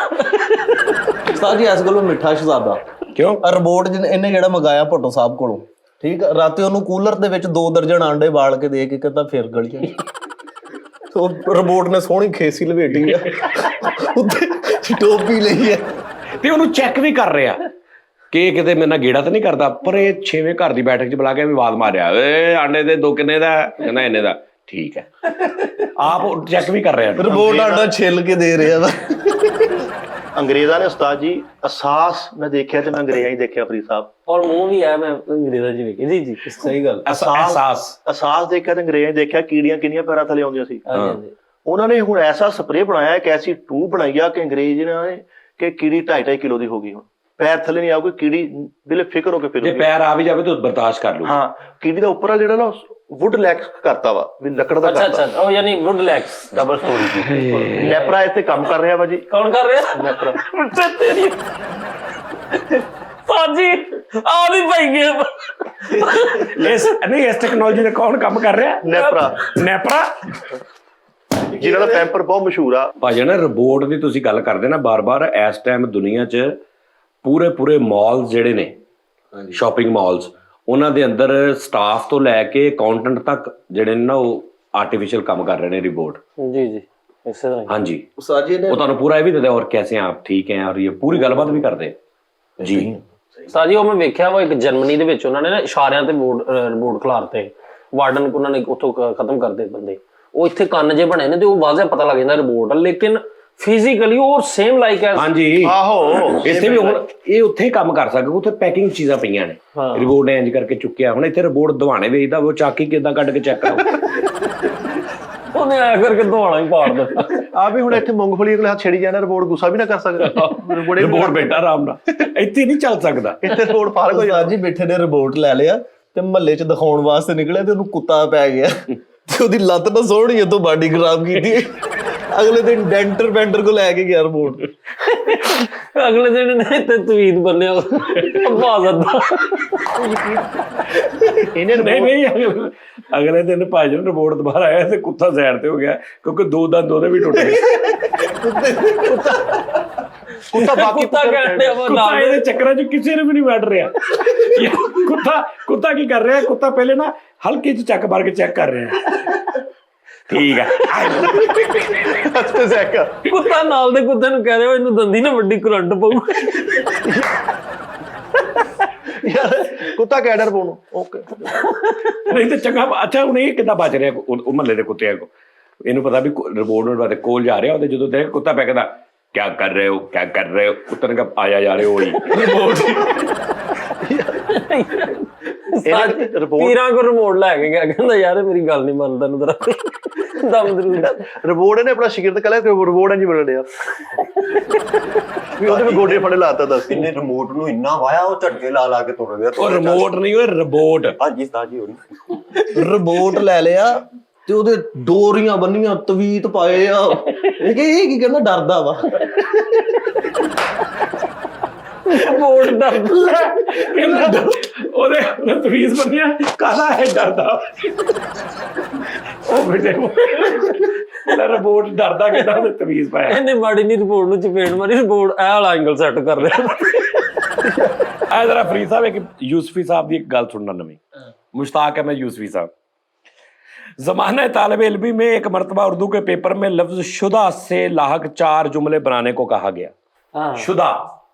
ਉਸਤਾਦ ਜੀ ਇਸ ਗੱਲੋਂ ਮਿੱਠਾ ਸ਼ਹਜ਼ਾਦਾ ਕਿਉਂ ਰਿਪੋਰਟ ਇਹਨੇ ਜਿਹੜਾ ਮੰਗਾਇਆ ਭੱਟੋ ਸਾਹਿਬ ਕੋਲੋਂ ਠੀਕ ਰਾਤੀ ਉਹਨੂੰ ਕੂਲਰ ਦੇ ਵਿੱਚ 2 ਦਰਜਨ ਆਂਡੇ ਬਾਲ ਕੇ ਦੇ ਕੇ ਕਹਿੰਦਾ ਫਿਰ ਗਲੀਆਂ ਉਹ ਰਿਪੋਰਟ ਨੇ ਸੋਹਣੀ ਖੇਸੀ ਲਵੇਟੀ ਆ ਉੱਤੇ ਟੋਪੀ ਲਈ ਹੈ ਤੇ ਉਹਨੂੰ ਚੈੱਕ ਵੀ ਕਰ ਰਿਹਾ ਕਿ ਕਿਤੇ ਮੇਰੇ ਨਾਲ ਗੇੜਾ ਤਾਂ ਨਹੀਂ ਕਰਦਾ ਪਰ ਇਹ 6ਵੇਂ ਘਰ ਦੀ ਬੈਠਕ 'ਚ ਬੁਲਾ ਕੇ ਆਵਾਜ਼ ਮਾਰਿਆ ਏ ਆਂਡੇ ਦੇ 2 ਕਿੰਨੇ ਦਾ ਕਹਿੰਦਾ ਇੰਨੇ ਦਾ ਠੀਕ ਹੈ ਆਪ ਚੈੱਕ ਵੀ ਕਰ ਰਿਹਾ ਰਿਪੋਰਟ ਆਂਡਾ ਛਿੱਲ ਕੇ ਦੇ ਰਿਹਾ ਵਾ। ਅੰਗਰੇਜ਼ਾਂ ਨੇ ਉਸਤਾਦ ਜੀ ਅਹਿਸਾਸ ਮੈਂ ਦੇਖਿਆ ਤੇ ਮੈਂ ਅੰਗਰੇਜ਼ਾਂ ਹੀ ਦੇਖਿਆ ਫਰੀਦ ਸਾਹਿਬ ਔਰ ਮੂੰਹ ਵੀ ਆ ਮੈਂ ਅੰਗਰੇਜ਼ਾਂ ਜੀ ਵੇਖੀ ਜੀ ਸਹੀ ਗੱਲ ਅਹਿਸਾਸ ਦੇਖਿਆ ਤੇ ਅੰਗਰੇਜ਼ਾਂ ਦੇਖਿਆ ਕੀੜੀਆਂ ਕਿੰਨੀਆਂ ਪੈਰਾਂ ਥੱਲੇ ਆਉਂਦੀਆਂ ਸੀ। ਉਹਨਾਂ ਨੇ ਹੁਣ ਐਸਾ ਸਪਰੇਅ ਬਣਾਇਆ ਇੱਕ ਐਸੀ ਟੂਬ ਬਣਾਈ ਆ ਕਿ ਅੰਗਰੇਜ਼ ਨੇ ਕਿ ਕੀੜੀ 2.5 ਕਿਲੋ ਦੀ ਹੋ ਗਈ ਹੁਣ ਪੈਰ ਥੱਲੇ ਨਹੀਂ ਆਉਗੀ ਕੀੜੀ ਬਿਲੇ ਫਿਕਰ ਹੋ ਕੇ ਫਿਰ ਜੇ ਪੈਰ ਆ ਵੀ ਜਾਵੇ ਤਾਂ ਬਰਦਾਸ਼ਤ ਕਰ ਲੂ। ਹਾਂ ਕੀੜੀ ਦਾ ਉੱਪਰ ਜਿਹੜਾ ਨਾ ਵੁੱਡ ਲੈਕਸ ਕਰਤਾ ਵਾ ਵੀ ਲੱਕੜ ਦਾ ਕਰਤਾ। ਅੱਛਾ ਉਹ ਯਾਨੀ ਵੁੱਡ ਲੈਕਸ ਡਬਲ ਸਟੋਰੀ ਲੈਪਰਾ ਇੱਥੇ ਕੰਮ ਕਰ ਰਿਹਾ ਵਾ ਜੀ। ਕੌਣ ਕਰ ਰਿਹਾ ਲੈਪਰਾ ਸਾਜੀ ਆ ਵੀ ਪਈ ਗੇਮ ਇਸ ਟੈਕਨੋਲੋਜੀ ਦਾ ਕੌਣ ਕੰਮ ਕਰ ਰਿਹਾ ਨੈਪਰਾ ਜਿਹਨਾਂ ਦਾ ਪੈਂਪਰ ਬਹੁਤ ਮਸ਼ਹੂਰ ਆ ਭਾਜੀ ਨਾ ਰਿਬੋਟ ਦੀ ਤੁਸੀਂ ਗੱਲ ਕਰਦੇ ਨਾ ਬਾਰ-ਬਾਰ ਇਸ ਟਾਈਮ ਦੁਨੀਆ 'ਚ ਪੂਰੇ ਮਾਲਸ ਜਿਹੜੇ ਨੇ ਸ਼ਾਪਿੰਗ ਮਾਲਸ ਉਹਨਾਂ ਦੇ ਅੰਦਰ ਸਟਾਫ ਤੋਂ ਲੈ ਕੇ ਅਕਾਊਂਟੈਂਟ ਤੱਕ ਜਿਹੜੇ ਨੇ ਨਾ ਉਹ ਆਰਟੀਫੀਸ਼ੀਅਲ ਕੰਮ ਕਰ ਰਹੇ ਨੇ ਰਿਬੋਟ। ਜੀ ਇਸੇ ਤਰ੍ਹਾਂ हाँ जी ਸਾਜੀ ਨੇ वो ਤੁਹਾਨੂੰ पूरा ये भी देते और कैसे हैं आप ठीक हैं और ये पूरी गलबात भी करते जी ਸਾਜੀ ਉਹ ਮੈਂ ਵੇਖਿਆ ਵਾ ਇੱਕ ਜਰਮਨੀ ਦੇ ਵਿੱਚ ਉਹਨਾਂ ਨੇ ਨਾ ਇਸ਼ਾਰਿਆਂ ਤੇ ਬੋਰਡ ਖਿਲਾਰਤੇ ਵਾਰਡਨ ਉਹਨਾਂ ਨੇ ਉੱਥੋਂ ਖਤਮ ਕਰਦੇ ਬੰਦੇ ਉਹ ਇੱਥੇ ਕੰਨ ਜੇ ਬਣੇ ਨੇ ਤੇ ਉਹ ਵਾਜ਼ਿਆ ਪਤਾ ਲੱਗ ਜਾਂਦਾ ਰਿਪੋਰਟ ਲੇਕਿਨ ਫਿਜ਼ੀਕਲੀ ਉਹ ਸੇਮ ਲਾਈਕ ਐਸ हाँ जी ਆਹੋ ਇੱਥੇ ਵੀ ਹੁਣ ਇਹ ਉੱਥੇ ਹੀ ਕੰਮ ਕਰ ਸਕਦਾ ਉੱਥੇ ਪੈਕਿੰਗ ਚੀਜ਼ਾਂ ਪਈਆਂ ਨੇ ਰਿਪੋਰਟ ਨੇ ਇੰਜ ਕਰਕੇ ਚੁੱਕਿਆ ਹੁਣ ਇੱਥੇ ਰਿਪੋਰਟ ਦਵਾਣੇ ਵੇਚਦਾ ਉਹ ਚਾਕੀ ਕਿਦਾਂ ਕੱਢ ਕੇ ਚੈੱਕ ਕਰੋ ਉਹਨੇ ਆ ਕਰਕੇ ਧੋਣਾ ਹੀ ਪਾੜ ਦਿੱਤਾ ਆ ਵੀ ਹੁਣ ਇੱਥੇ ਮੂੰਗਫਲੀ ਅਗਲੇ ਹੱਥ ਛੇੜੀ ਜਾਣਾ ਰਿਪੋਰਟ ਗੁੱਸਾ ਵੀ ਨਾ ਕਰ ਸਕਦਾ ਰਿਪੋਰਟ ਬੇਟਾ ਆਰਾਮ ਨਾਲ ਇੱਥੇ ਨਹੀਂ ਚੱਲ ਸਕਦਾ ਇੱਥੇ ਰਿਪੋਰਟ ਫਾਰ ਹੋ ਸਾਜੀ ਬੈਠੇ ਨੇ ਰਿਪੋਰਟ ਲੈ ਲਿਆ ਤੇ ਮਹੱਲੇ 'ਚ ਦਿਖਾਉਣ ਵਾਸਤੇ ਨਿਕਲਿਆ ਤੇ ਉਹਨੂੰ ਕੁੱਤਾ ਪੈ ਗਿਆ ਤੇ ਉਹਦੀ ਲੱਤ ਨਾ ਸੋਹਣੀ ਤੋਂ ਬਾਡੀ ਖਰਾਬ ਕੀਤੀ ਅਗਲੇ ਦਿਨ ਡੈਂਟਰ ਪੈਂਟਰ ਕੋ ਲੈ ਕੇ ਗਿਆ ਰਿਪੋਰਟ ਅਗਲੇ ਦਿਨ ਨੇ ਤੇ ਤਵੀਤ ਬੰਨਿਆ ਬਾਜ਼ਦਾ ਇਹਨੇ ਨਹੀਂ ਅਗਲੇ ਦਿਨ ਭਾਈ ਨੂੰ ਰਿਪੋਰਟ ਦੁਬਾਰਾ ਆਇਆ ਤੇ ਕੁੱਤਾ ਸਾਈਡ ਤੇ ਹੋ ਗਿਆ ਕਿਉਂਕਿ ਦੋ ਦੰਦ ਉਹਦੇ ਵੀ ਟੁੱਟ ਗਏ ਕੁੱਤਾ ਬਾਕੀ ਕੁੱਤਾ ਕਹਿੰਦੇ ਆ ਕੁੱਤਾ ਇਹਦੇ ਚੱਕਰਾਂ 'ਚ ਕਿਸੇ ਨੂੰ ਵੀ ਨਹੀਂ ਵੱਢ ਰਿਹਾ ਕੁੱਤਾ ਕੀ ਕਰ ਰਿਹਾ ਕੁੱਤਾ ਪਹਿਲੇ ਨਾ ਹਲਕੇ 'ਚ ਚੱਕ ਮਾਰ ਕੇ ਚੈੱਕ ਕਰ ਰਿਹਾ ਠੀਕ ਹੈ ਕੁੱਤਾ ਨਾਲ ਦੇ ਕੁੱਤੇ ਨੂੰ ਕਹਿ ਰਿਹਾ ਇਹਨੂੰ ਦੰਦੀ ਨਾ ਵੱਡੀ ਕਰੰਟ ਪਊ ਯਾਰ ਕੁੱਤਾ ਕਹਿ ਡਰ ਪੋਣੂ ਓਕੇ ਨਹੀਂ ਤੇ ਚੰਗਾ ਅੱਛਾ ਹੁਣ ਇਹ ਕਿੱਦਾਂ ਬਚ ਰਿਹਾ ਉਹ ਮਹੱਲੇ ਦੇ ਕੁੱਤਿਆਂ ਕੋ ਇਹਨੂੰ ਪਤਾ ਵੀ ਰਿਪੋਰਟ ਨੂੰ ਕੋਲ ਜਾ ਰਿਹਾ ਉਹਦੇ ਜਦੋਂ ਦੇਖ ਕੁੱਤਾ ਪੈ ਕਹਿੰਦਾ ਕਿਆ ਕਰ ਰਹੇ ਹੋ ਕਿਆ ਕਰ ਰਹੇ ਹੋ ਕੁੱਤੇ ਨੇ ਕਿਹਾ ਆਇਆ ਜਾ ਰਹੇ ਹੋ ਹੀ ਪੀਰਾਂ ਕੋ ਰਿਮੋਟ ਲੈ ਕੇ ਗਿਆ ਕਹਿੰਦਾ ਯਾਰ ਮੇਰੀ ਗੱਲ ਨਹੀਂ ਮੰਨਦਾ ਨੂੰ ਤੇਰਾ ਦਮ ਜ਼ਰੂਰ ਰਿਪੋਰਟ ਨੇ ਆਪਣਾ ਸ਼ਿਕਰਤ ਕਰ ਲਿਆ ਕਿ ਰਿਪੋਰਟ ਇੰਜ ਮਿਲ ਰਿਹਾ ਵੀ ਉਹਦੇ ਵੀ ਗੋਡੇ ਫੜੇ ਲਾਤਾ ਦੱਸ ਇਹਨੇ ਰਿਮੋਟ ਨੂੰ ਇੰਨਾ ਵਾਇਆ ਉਹ ਝਟਕੇ ਲਾ ਕੇ ਤੁਰ ਗਿਆ ਉਹ ਰਿਮੋਟ ਨਹੀਂ ਉਹ ਰਿਪੋਰਟ ਹਾਂਜੀ ਸਾਜੀ ਹੋਣੀ ਰਿਪੋਰਟ ਲੈ ਲਿਆ ਤੇ ਉਹਦੇ ਡੋਰੀਆਂ ਬੰਨੀਆਂ ਤਵੀਤ ਪਾਏ ਆ ਇਹ ਕੀ ਕਹਿੰਦਾ ਡਰਦਾ ਵਾ ਰਿਪੋਰਟ ਦਾ ਉਹਦੇ ਤਵੀਜ਼ ਬੰਨਿਆ ਕਾਹਦਾ ਹੈ ਡਰਦਾ ਉਹ ਬੇਟੇ ਰਿਪੋਰਟ ਡਰਦਾ ਕਿਦਾਂ ਉਹਦੇ ਤਵੀਜ਼ ਪਾਇਆ ਇਹਨੇ ਮਾੜੀ ਨਹੀਂ ਰਿਪੋਰਟ ਨੂੰ ਚਪੇੜ ਮਾਰੀ ਰਿਪੋਰਟ ਇਹ ਵਾਲਾ ਐਂਗਲ ਸੈੱਟ ਕਰ ਰਿਹਾ ਆ ਜਰਾ ਫਰੀਦ ਸਾਹਿਬ ਇੱਕ ਯੂਸਫੀ ਸਾਹਿਬ ਦੀ ਇੱਕ ਗੱਲ ਸੁਣਨਾ ਨਵੀਂ मुश्ताक है मैं यूसुफी साहब ज़माना तालिब इल्मी में एक मरतबा उर्दू के पेपर में लफ्ज शुदा से लाहक 4 जुमले बनाने को कहा गया शुदा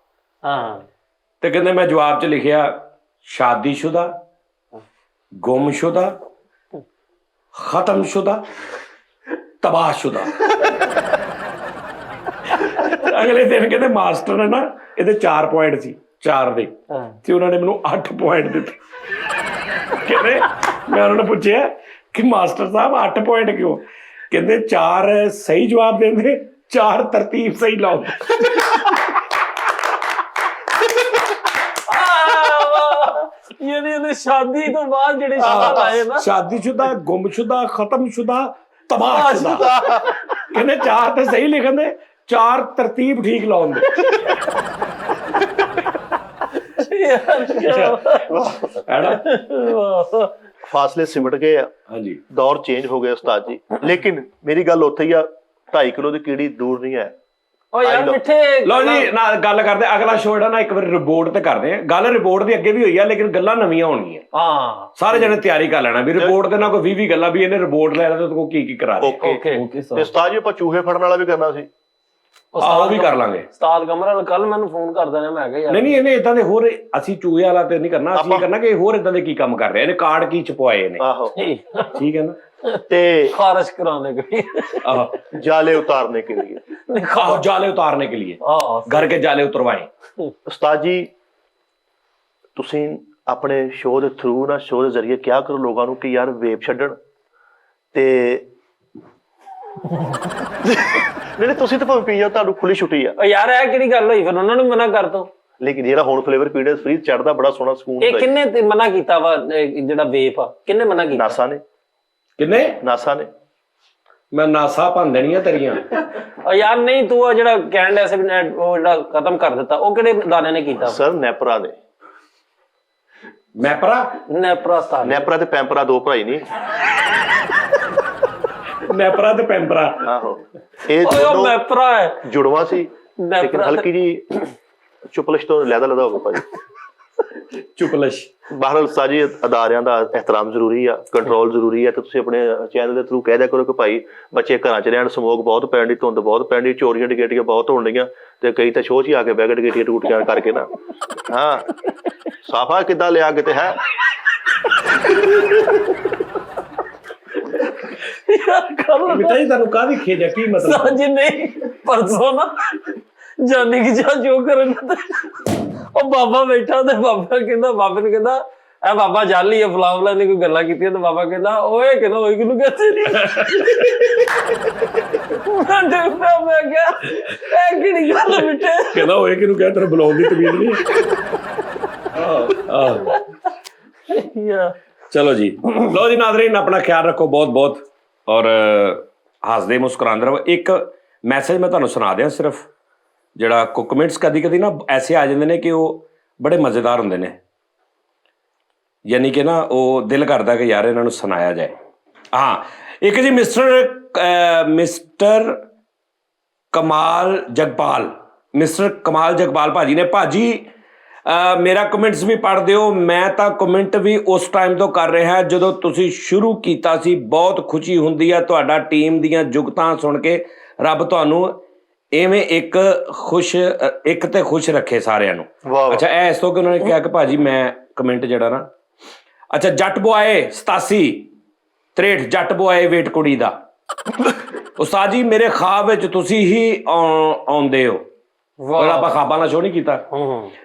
तो कहते मैं जवाब च लिखिया शादीशुदा गुमशुदा खत्मशुदा तबाहशुदा अगले दिन कहते मास्टर ने ना ये 4 पॉइंट सी 4 दे ते उन्होंने मैनू 8 पॉइंट दिते कहते मैं उन्होंने पूछा कि मास्टर साहब 8 पॉइंट क्यों कहते 4 सही जवाब देंगे 4 तरतीब सही लाओ ये शादी तो बाद जेडे शब्द आए ना शादीशुदा गुमशुदा खत्मशुदा तबाहशुदा कहते 4 तो सही लिखन दे 4 तरतीब ठीक लाओ फासले सिमट गए हाँ जी दौर चेंज हो गया उस्ताद जी लेकिन मेरी गल उत्थे ही आ 2.5 किलो की कीड़ी दूर नहीं है ओ यार मिठे लो जी ना गल करते अगला शो ना एक बार रिपोर्ट ते करते हैं गल रिपोर्ट दी अगे भी हुई है लेकिन गल्लां नवीं होणगियां हां सारे जने तैयारी कर लेना भी रिपोर्ट ते ना कोई 20 गल्लां भी इहने रिपोर्ट ले लेते तो की करा दे ओके ओके ते उस्ताद जी ਆਪਾਂ ਚੂਹੇ ਫੜਨ ਵਾਲਾ ਵੀ ਕਰਨਾ ਸੀ ਆਹ ਵੀ ਕਰ ਲਾਂਗੇ ਉਸਤਾਦ ਕਮਰਾ ਕੱਲ ਮੈਨੂੰ ਫੋਨ ਕਰ ਦੇਣਾ ਮੈਂ ਕਿਹਾ ਯਾਰ ਨਹੀਂ ਇਹਨੇ ਇਦਾਂ ਦੇ ਹੋਰ ਅਸੀਂ ਚੂਹੇ ਵਾਲਾ ਤੇ ਨਹੀਂ ਕਰਨਾ ਅਸੀਂ ਕਰਨਾ ਕਿ ਹੋਰ ਇਦਾਂ ਦੇ ਕੀ ਕੰਮ ਕਰ ਰਹੇ ਇਹਨੇ ਕਾਰਡ ਕੀ ਛਪਵਾਏ ਨੇ ਆਹੋ ਠੀਕ ਹੈ ਨਾ ਤੇ खारिज कराने के लिए जाले उतारने के लिए जाले उतारने के लिए घर के जाले उतरवाए उस्ताद जी ਤੁਸੀਂ ਆਪਣੇ ਸ਼ੋਅ ਦੇ ਥਰੂ ਨਾ ਸ਼ੋਅ ਦੇ ਜ਼ਰੀਏ ਕਿਹਾ ਕਰੋ ਲੋਕਾਂ ਨੂੰ ਕਿ ਯਾਰ ਵੇਪ ਛੱਡਣ ਤੇ ਨਹੀਂ ਤੁਸੀਂ ਤਾਂ ਭਾਵੇਂ ਪੀ ਜਾਓ ਤੁਹਾਨੂੰ ਖੁੱਲੀ ਛੁੱਟੀ ਆ ਯਾਰ ਇਹ ਕਿਹੜੀ ਗੱਲ ਹੋਈ ਫਿਰ ਉਹਨਾਂ ਨੂੰ ਮਨਾ ਕਰ ਦੋ ਲੇਕਿਨ ਜਿਹੜਾ ਹੁਣ ਫਲੇਵਰ ਪੀਡੀਐਸ ਫ੍ਰੀ ਚੜਦਾ ਬੜਾ ਸੋਹਣਾ ਸਕੂਨ ਇਹ ਕਿੰਨੇ ਮਨਾ ਕੀਤਾ ਵਾ ਜਿਹੜਾ ਵੇਪ ਆ ਕਿੰਨੇ ਮਨਾ ਕੀਤਾ ਨਾਸਾ ਨੇ ਕਿੰਨੇ ਨਾਸਾ ਨੇ ਮੈਂ ਨਾਸਾ ਭੰਨ ਦੇਣੀਆਂ ਤੇਰੀਆਂ ਯਾਰ ਨਹੀਂ ਤੂੰ ਜਿਹੜਾ ਕਹਿਣ ਲਿਆ ਸੀ ਉਹ ਜਿਹੜਾ ਖਤਮ ਕਰ ਦਿੱਤਾ ਉਹ ਕਿਹੜੇ ਦਾਣੇ ਨੇ ਕੀਤਾ ਸਰ ਨੈਪਰਾ ਨੇ ਨੈਪਰਾ ਤੇ ਪੈਂਪਰਾ ਦੋ ਭਰਾ ਹੀ ਨਹੀਂ ਨੈਪਰਾ ਤੇ ਪੈਂਪਰਾ ਆਹੋ ਇਹ ਦੋਨੋਂ ਨੈਪਰਾ ਹੈ ਜੁੜਵਾ ਸੀ ਲੇਕਿਨ ਹਲਕੀ ਜੀ ਚੁਪਲਿਸ਼ ਤੋਂ ਲੈਦਾ ਹੋਗਾ ਭਾਜੀ ਚੁਕਲਸ਼ ਬਹਰਹਾਲ ਉਸਤਾਦ ਜੀ ਅਦਾਰਿਆਂ ਦਾ ਇਹਤਰਾਮ ਜ਼ਰੂਰੀ ਆ, ਕੰਟਰੋਲ ਜ਼ਰੂਰੀ ਆ, ਤੇ ਤੁਸੀਂ ਆਪਣੇ ਚੈਨਲ ਦੇ ਥਰੂ ਕਹਿ ਦਿਆ ਕਰੋ ਕਿ ਭਾਈ ਬੱਚੇ ਘਰਾਂ 'ਚ ਰਹਿਣ, ਸਮੋਕ ਬਹੁਤ ਪੈਣ ਦੀ, ਧੁੰਦ ਬਹੁਤ ਪੈਣ ਦੀ, ਚੋਰੀਆਂ ਡਕੈਤੀਆਂ ਬਹੁਤ ਹੋਣ ਡੀਆਂ, ਤੇ ਕਈ ਤਾਂ ਸ਼ੋਅ 'ਚ ਹੀ ਆ ਕੇ ਬਹਿ ਗਏ ਡਕੈਤੀਆਂ ਟੂਟੀਆਂ ਕਰਕੇ ਨਾ। ਹਾਂ ਸਾਫਾ ਕਿੱਦਾਂ ਲਿਆ ਕਿਤੇ ਹੈ। ਮਿੱਠਾ ਜੀ ਤੁਹਾਨੂੰ ਕਾਹਦੀ ਖੇਜ ਆ, ਕੀ ਮਤਲਬ? ਸਾਜ ਨਹੀਂ, ਪਰਸੋਂ ਨਾ ਜਾਨੀ ਕਿ ਜਾ ਜੋ ਕਰਨ ਤੇ ਉਹ ਬਾਬਾ ਬੈਠਾ ਤੇ ਬਾਬਾ ਕਹਿੰਦਾ, ਬਾਬੇ ਨੂੰ ਕਹਿੰਦਾ ਇਹ ਬਾਬਾ ਜਾਲੀ ਹੈ, ਫਲਾਵਲਾ ਨੇ ਕੋਈ ਗੱਲਾਂ ਕੀਤੀਆਂ, ਤੇ ਬਾਬਾ ਕਹਿੰਦਾ ਓਏ ਕਹਿੰਦਾ ਓਏ ਕਿਹਨੂੰ ਕਹਿੰਦੇ ਨਹੀਂ। ਮੈਂ ਕਿਹਾ ਇਹ ਕਿਹੜੀ ਗੱਲ ਮਿੱਠੇ? ਕਹਿੰਦਾ ਓਏ ਕਿਹਨੂੰ ਕਹਿ, ਤੇਰਾ ਬੁਲਾਉਣ ਦੀ ਤਮੀਜ਼ ਨਹੀਂ। ਚਲੋ ਜੀ, ਲਓ ਜੀ ਨਾਜ਼ਰੀਨ, ਆਪਣਾ ਖਿਆਲ ਰੱਖੋ ਬਹੁਤ ਬਹੁਤ, ਔਰ ਹੱਸਦੇ ਮੁਸਕਰਾਉਂਦੇ ਰਹੋ। ਇੱਕ ਮੈਸੇਜ ਮੈਂ ਤੁਹਾਨੂੰ ਸੁਣਾ ਦਿਆਂ ਸਿਰਫ, ਜਿਹੜਾ ਕਮੈਂਟਸ ਕਦੀ ਕਦੀ ਨਾ ਐਸੇ ਆ ਜਾਂਦੇ ਨੇ ਕਿ ਉਹ ਬੜੇ ਮਜ਼ੇਦਾਰ ਹੁੰਦੇ ਨੇ, ਯਾਨੀ ਕਿ ਨਾ ਉਹ ਦਿਲ ਕਰਦਾ ਕਿ ਯਾਰ ਇਹਨਾਂ ਨੂੰ ਸੁਣਾਇਆ ਜਾਏ। ਹਾਂ, ਇੱਕ ਜੀ ਮਿਸਟਰ ਕਮਾਲ ਜਗਪਾਲ ਭਾਜੀ ਨੇ, ਭਾਜੀ ਮੇਰਾ ਕਮੈਂਟਸ ਵੀ ਪੜ੍ਹ ਦਿਓ। ਮੈਂ ਤਾਂ ਕਮੈਂਟ ਵੀ ਉਸ ਟਾਈਮ ਤੋਂ ਕਰ ਰਿਹਾ ਜਦੋਂ ਤੁਸੀਂ ਸ਼ੁਰੂ ਕੀਤਾ ਸੀ। ਬਹੁਤ ਖੁਸ਼ੀ ਹੁੰਦੀ ਹੈ ਤੁਹਾਡਾ ਟੀਮ ਦੀਆਂ ਜੁਗਤਾਂ ਸੁਣ ਕੇ। ਰੱਬ ਤੁਹਾਨੂੰ ਐਵੇਂ ਇੱਕ ਤੇ ਖੁਸ਼ ਰੱਖੇ ਸਾਰਿਆਂ ਨੂੰ। ਅੱਛਾ, ਇਹ ਇਸ ਤੋਂ ਕਿ ਉਹਨਾਂ ਨੇ ਕਿਹਾ ਕਿ ਭਾਜੀ ਮੈਂ ਕਮੈਂਟ ਜਿਹੜਾ ਨਾ, ਅੱਛਾ ਜੱਟ ਬੁਆਏ 8763 ਜੱਟ ਬੁਆਏ ਵੇਟ ਕੁੜੀ ਦਾ, ਉਸਤਾਦ ਜੀ ਮੇਰੇ ਖਾਬ ਵਿੱਚ ਤੁਸੀਂ ਹੀ ਆਉਂਦੇ ਹੋ। ਰੱਬ ਖਾਬਾਂ ਦਾ ਸ਼ੋਅ ਨਹੀਂ ਕੀਤਾ,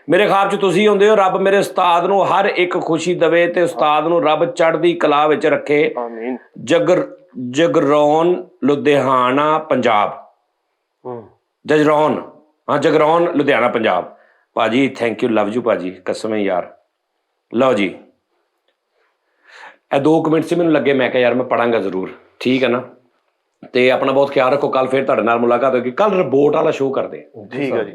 ਮੇਰੇ ਖਾਬ 'ਚ ਤੁਸੀਂ ਆਉਂਦੇ ਹੋ। ਰੱਬ ਮੇਰੇ ਉਸਤਾਦ ਨੂੰ ਹਰ ਇੱਕ ਖੁਸ਼ੀ ਦੇਵੇ ਤੇ ਉਸਤਾਦ ਨੂੰ ਰੱਬ ਚੜ੍ਹਦੀ ਕਲਾ ਵਿੱਚ ਰੱਖੇ। ਜਗਰੌਨ ਲੁਧਿਆਣਾ ਪੰਜਾਬ, ਜਗਰੌਨ ਲੁਧਿਆਣਾ ਪੰਜਾਬ। ਭਾਜੀ ਥੈਂਕ ਯੂ, ਲਵ ਯੂ ਭਾਜੀ, ਕਸਮ ਹੈ ਯਾਰ। ਲਓ ਜੀ, ਇਹ 2 ਕਮੈਂਟ ਸੀ, ਮੈਨੂੰ ਲੱਗੇ ਮੈਂ ਕਿਹਾ ਯਾਰ ਮੈਂ ਪੜਾਂਗਾ ਜ਼ਰੂਰ, ਠੀਕ ਹੈ ਨਾ। ਤੇ ਆਪਣਾ ਬਹੁਤ ਖਿਆਲ ਰੱਖੋ। ਕੱਲ ਫਿਰ ਤੁਹਾਡੇ ਨਾਲ ਮੁਲਾਕਾਤ ਹੋਏਗੀ। ਕੱਲ ਰਿਪੋਰਟ ਵਾਲਾ ਸ਼ੋਅ ਕਰਦੇ। ਠੀਕ ਹੈ ਜੀ,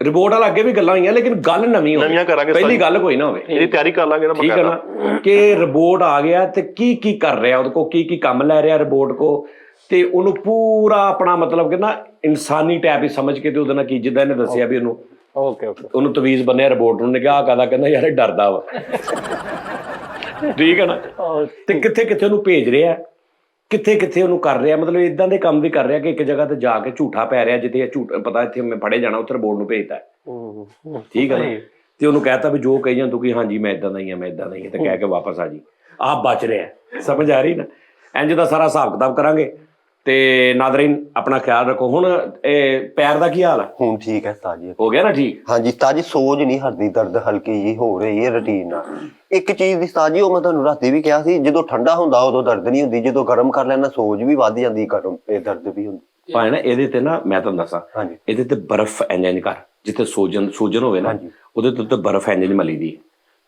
ਰਿਪੋਰਟ ਵਾਲਾ ਅੱਗੇ ਵੀ ਗੱਲਾਂ ਹੋਈਆਂ, ਲੇਕਿਨ ਗੱਲ ਨਵੀਂ ਨਵੀਆਂ ਕਰਾਂਗੇ। ਪਹਿਲੀ ਗੱਲ ਕੋਈ ਨਾ ਹੋਵੇ, ਇਹਦੀ ਤਿਆਰੀ ਕਰ ਲਾਂਗੇ ਨਾ, ਠੀਕ ਹੈ ਨਾ, ਕਿ ਰਿਪੋਰਟ ਆ ਗਿਆ ਤੇ ਕੀ ਕਰ ਰਿਹਾ, ਉਹਦੇ ਕੋਲ ਕੀ ਕੰਮ ਲੈ ਰਿਹਾ ਰਿਪੋਰਟ ਕੋ, ਤੇ ਉਹਨੂੰ ਪੂਰਾ ਆਪਣਾ ਮਤਲਬ ਕਿ ਨਾ ਇਨਸਾਨੀ ਟੈਪ ਹੀ ਸਮਝ ਕੇ ਤੇ ਉਹਦੇ ਨਾਲ ਕੀ, ਜਿੱਦਾਂ ਇਹਨੇ ਦੱਸਿਆ ਵੀ ਉਹਨੂੰ ਉਹਨੂੰ ਤਵੀਜ਼ ਬੰਨਿਆ ਰਿਪੋਰਟ ਨੂੰ, ਨਿਗਾਹ ਕਰਦਾ, ਕਹਿੰਦਾ ਯਾਰ ਇਹ ਡਰਦਾ ਵਾ। ਠੀਕ ਹੈ ਨਾ, ਤੇ ਕਿੱਥੇ ਕਿੱਥੇ ਉਹਨੂੰ ਭੇਜ ਰਿਹਾ, ਕਿੱਥੇ ਕਿੱਥੇ ਉਹਨੂੰ ਕਰ ਰਿਹਾ, ਮਤਲਬ ਇਦਾਂ ਦੇ ਕੰਮ ਵੀ ਕਰ ਰਿਹਾ ਕਿ ਇੱਕ ਜਗ੍ਹਾ ਤੇ ਜਾ ਕੇ ਝੂਠਾ ਪੈ ਰਿਹਾ, ਜਿੱਥੇ ਇਹ ਝੂਠ ਪਤਾ ਇੱਥੇ ਮੈਂ ਫੜੇ ਜਾਣਾ, ਉੱਥੇ ਰਿਪੋਰਟ ਨੂੰ ਭੇਜਦਾ। ਠੀਕ ਹੈ ਨਾ, ਤੇ ਉਹਨੂੰ ਕਹਿਤਾ ਵੀ ਜੋ ਕਹੀ ਜਾਂ ਤੂੰ ਕਿ ਹਾਂਜੀ ਮੈਂ ਇਦਾਂ ਦਾ ਹੀ ਹਾਂ, ਮੈਂ ਇਦਾਂ ਦਾ ਹੀ, ਤੇ ਕਹਿ ਕੇ ਵਾਪਸ ਆ ਜੀ। ਆਪ ਬਚ ਰਿਹਾ, ਸਮਝ ਆ ਰਹੀ ਨਾ। ਇੰਝ ਦਾ ਸਾਰਾ ਹਿਸਾਬ ਕਿਤਾਬ ਕਰਾਂਗੇ। ਤੇ ਨਾਜ਼ਰੀਨ ਆਪਣਾ ਖਿਆਲ ਰੱਖੋ। ਹੁਣ ਇਹ ਪੈਰ ਦਾ ਕੀ ਹਾਲ ਹੈ? ਹੁਣ ਠੀਕ ਹੈ ਉਸਤਾਦ ਜੀ, ਹੋ ਗਿਆ ਨਾ ਠੀਕ? ਹਾਂਜੀ ਉਸਤਾਦ ਜੀ, ਸੋਜ ਨਹੀਂ ਹਟਦੀ, ਦਰਦ ਹਲਕੀ ਜੀ ਹੋ ਰਹੀ ਹੈ ਰੂਟੀਨ ਨਾਲ। ਇੱਕ ਚੀਜ਼ ਦੀ ਉਸਤਾਦ ਜੀ, ਉਹ ਮੈਂ ਤੁਹਾਨੂੰ ਰਾਤੀ ਵੀ ਕਿਹਾ ਸੀ, ਜਦੋਂ ਠੰਡਾ ਹੁੰਦਾ ਉਦੋਂ ਦਰਦ ਨਹੀਂ ਹੁੰਦੀ, ਜਦੋਂ ਗਰਮ ਕਰ ਲੈਣਾ ਸੋਜ ਵੀ ਵੱਧ ਜਾਂਦੀ, ਗਰਮ ਇਹ ਦਰਦ ਵੀ ਹੁੰਦੀ। ਭਾਵੇਂ ਨਾ ਇਹਦੇ ਤੇ ਨਾ ਮੈਂ ਤੁਹਾਨੂੰ ਦੱਸਾਂ, ਹਾਂਜੀ, ਇਹਦੇ ਤੇ ਬਰਫ਼ ਇੰਜ ਕਰ, ਜਿੱਥੇ ਸੂਜਨ ਹੋਵੇ ਨਾ ਉਹਦੇ ਤੇ ਉੱਤੇ ਬਰਫ਼ ਇੰਜ ਮਲੀ ਦੀ।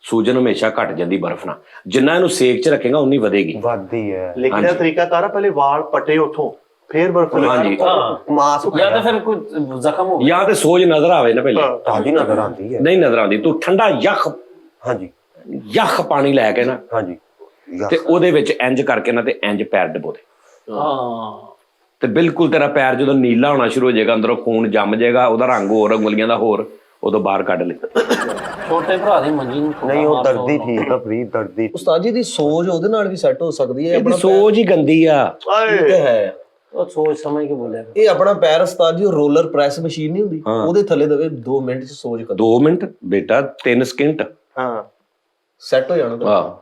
ਸੂਜਨ ਹਮੇਸ਼ਾ ਘਟ ਜਾਂਦੀ ਬਰਫ਼ ਨਾਲ, ਜਿੰਨਾ ਇਹਨੂੰ ਸੇਕ 'ਚ ਰੱਖੇਗਾ ਉਨੀ ਵਧੇਗੀ, ਵੱਧਦੀ ਹੈ। ਲਿਖਣ ਦਾ ਤਰੀਕਾ ਕਰ, ਪਹਿਲੇ ਵਾਲ ਪੱਟੇ ਉੱਥੋਂ, ਫਿਰ ਬਰਫ਼ ਹਾਂਜੀ, ਮਾਸ ਜਾਂ ਤਾਂ ਫਿਰ ਕੋਈ ਜ਼ਖਮ ਹੋ ਜਾਂ ਤੇ ਸੋਜ ਨਜ਼ਰ ਆਵੇ ਨਾ ਪਹਿਲੇ, ਤਾਜੀ ਨਜ਼ਰ ਆਉਂਦੀ ਹੈ। ਨਹੀਂ ਨਜ਼ਰ ਆਉਂਦੀ, ਤੂੰ ਠੰਡਾ ਯਖ ਪਾਣੀ ਲੈ ਕੇ ਨਾ, ਹਾਂਜੀ, ਤੇ ਉਹਦੇ ਵਿੱਚ ਇੰਜ ਕਰਕੇ ਨਾ, ਤੇ ਇੰਜ ਪੈਰ ਡਬੋ ਦੇ, ਤੇ ਬਿਲਕੁਲ ਤੇਰਾ ਪੈਰ ਜਦੋਂ ਨੀਲਾ ਹੋਣਾ ਸ਼ੁਰੂ ਹੋ ਜਾਏਗਾ, ਅੰਦਰੋਂ ਖੂਨ ਜੰਮ ਜਾਏਗਾ, ਉਹਦਾ ਰੰਗ ਹੋਰ, ਉਂਗਲੀਆਂ ਦਾ ਹੋਰ, ਉਦੋਂ ਬਾਹਰ ਕੱਢ ਲੈ। ਛੋਟੇ ਭਰਾ ਦੀ ਮੰਜੀ ਨੂੰ ਨਹੀਂ ਉਹ ਦਰਦੀ ਠੀਕ ਆ, ਫਰੀ ਦਰਦੀ। ਉਸਤਾਦ ਜੀ ਦੀ ਸੋਚ ਉਹਦੇ ਨਾਲ ਵੀ ਸੈੱਟ ਹੋ ਸਕਦੀ ਹੈ। ਇਹਦੀ ਸੋਚ ਹੀ ਗੰਦੀ ਆ। ਇਹ ਤਾਂ ਹੈ, ਉਹ ਸੋਚ ਸਮਝ ਕੇ ਬੋਲਿਆ। ਇਹ ਆਪਣਾ ਪੈਰ ਉਸਤਾਦ ਜੀ ਰੋਲਰ ਪ੍ਰੈਸ ਮਸ਼ੀਨ ਨਹੀਂ ਹੁੰਦੀ, ਉਹਦੇ ਥੱਲੇ ਦੇਵੇ 2 ਮਿੰਟ ਚ ਸੋਚ ਕਰ 2 ਮਿੰਟ ਬੇਟਾ 3 ਸਕਿੰਟ ਸੈੱਟ ਹੋ ਜਾਣਾ।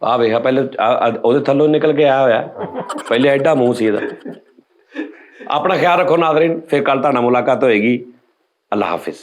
ਆ ਵੇਖਾ ਪਹਿਲੇ ਉਹਦੇ ਥੱਲੋਂ ਨਿਕਲ ਕੇ ਆਇਆ ਹੋਇਆ, ਪਹਿਲੇ ਐਡਾ ਮੂੰਹ ਸੀ ਇਹਦਾ। ਆਪਣਾ ਖਿਆਲ ਰੱਖੋ ਨਾਜ਼ਰੀਨ, ਫਿਰ ਕੱਲ ਤੁਹਾਡਾ ਮੁਲਾਕਾਤ ਹੋਏਗੀ। ਅੱਲਾਹ ਹਾਫਿਜ਼।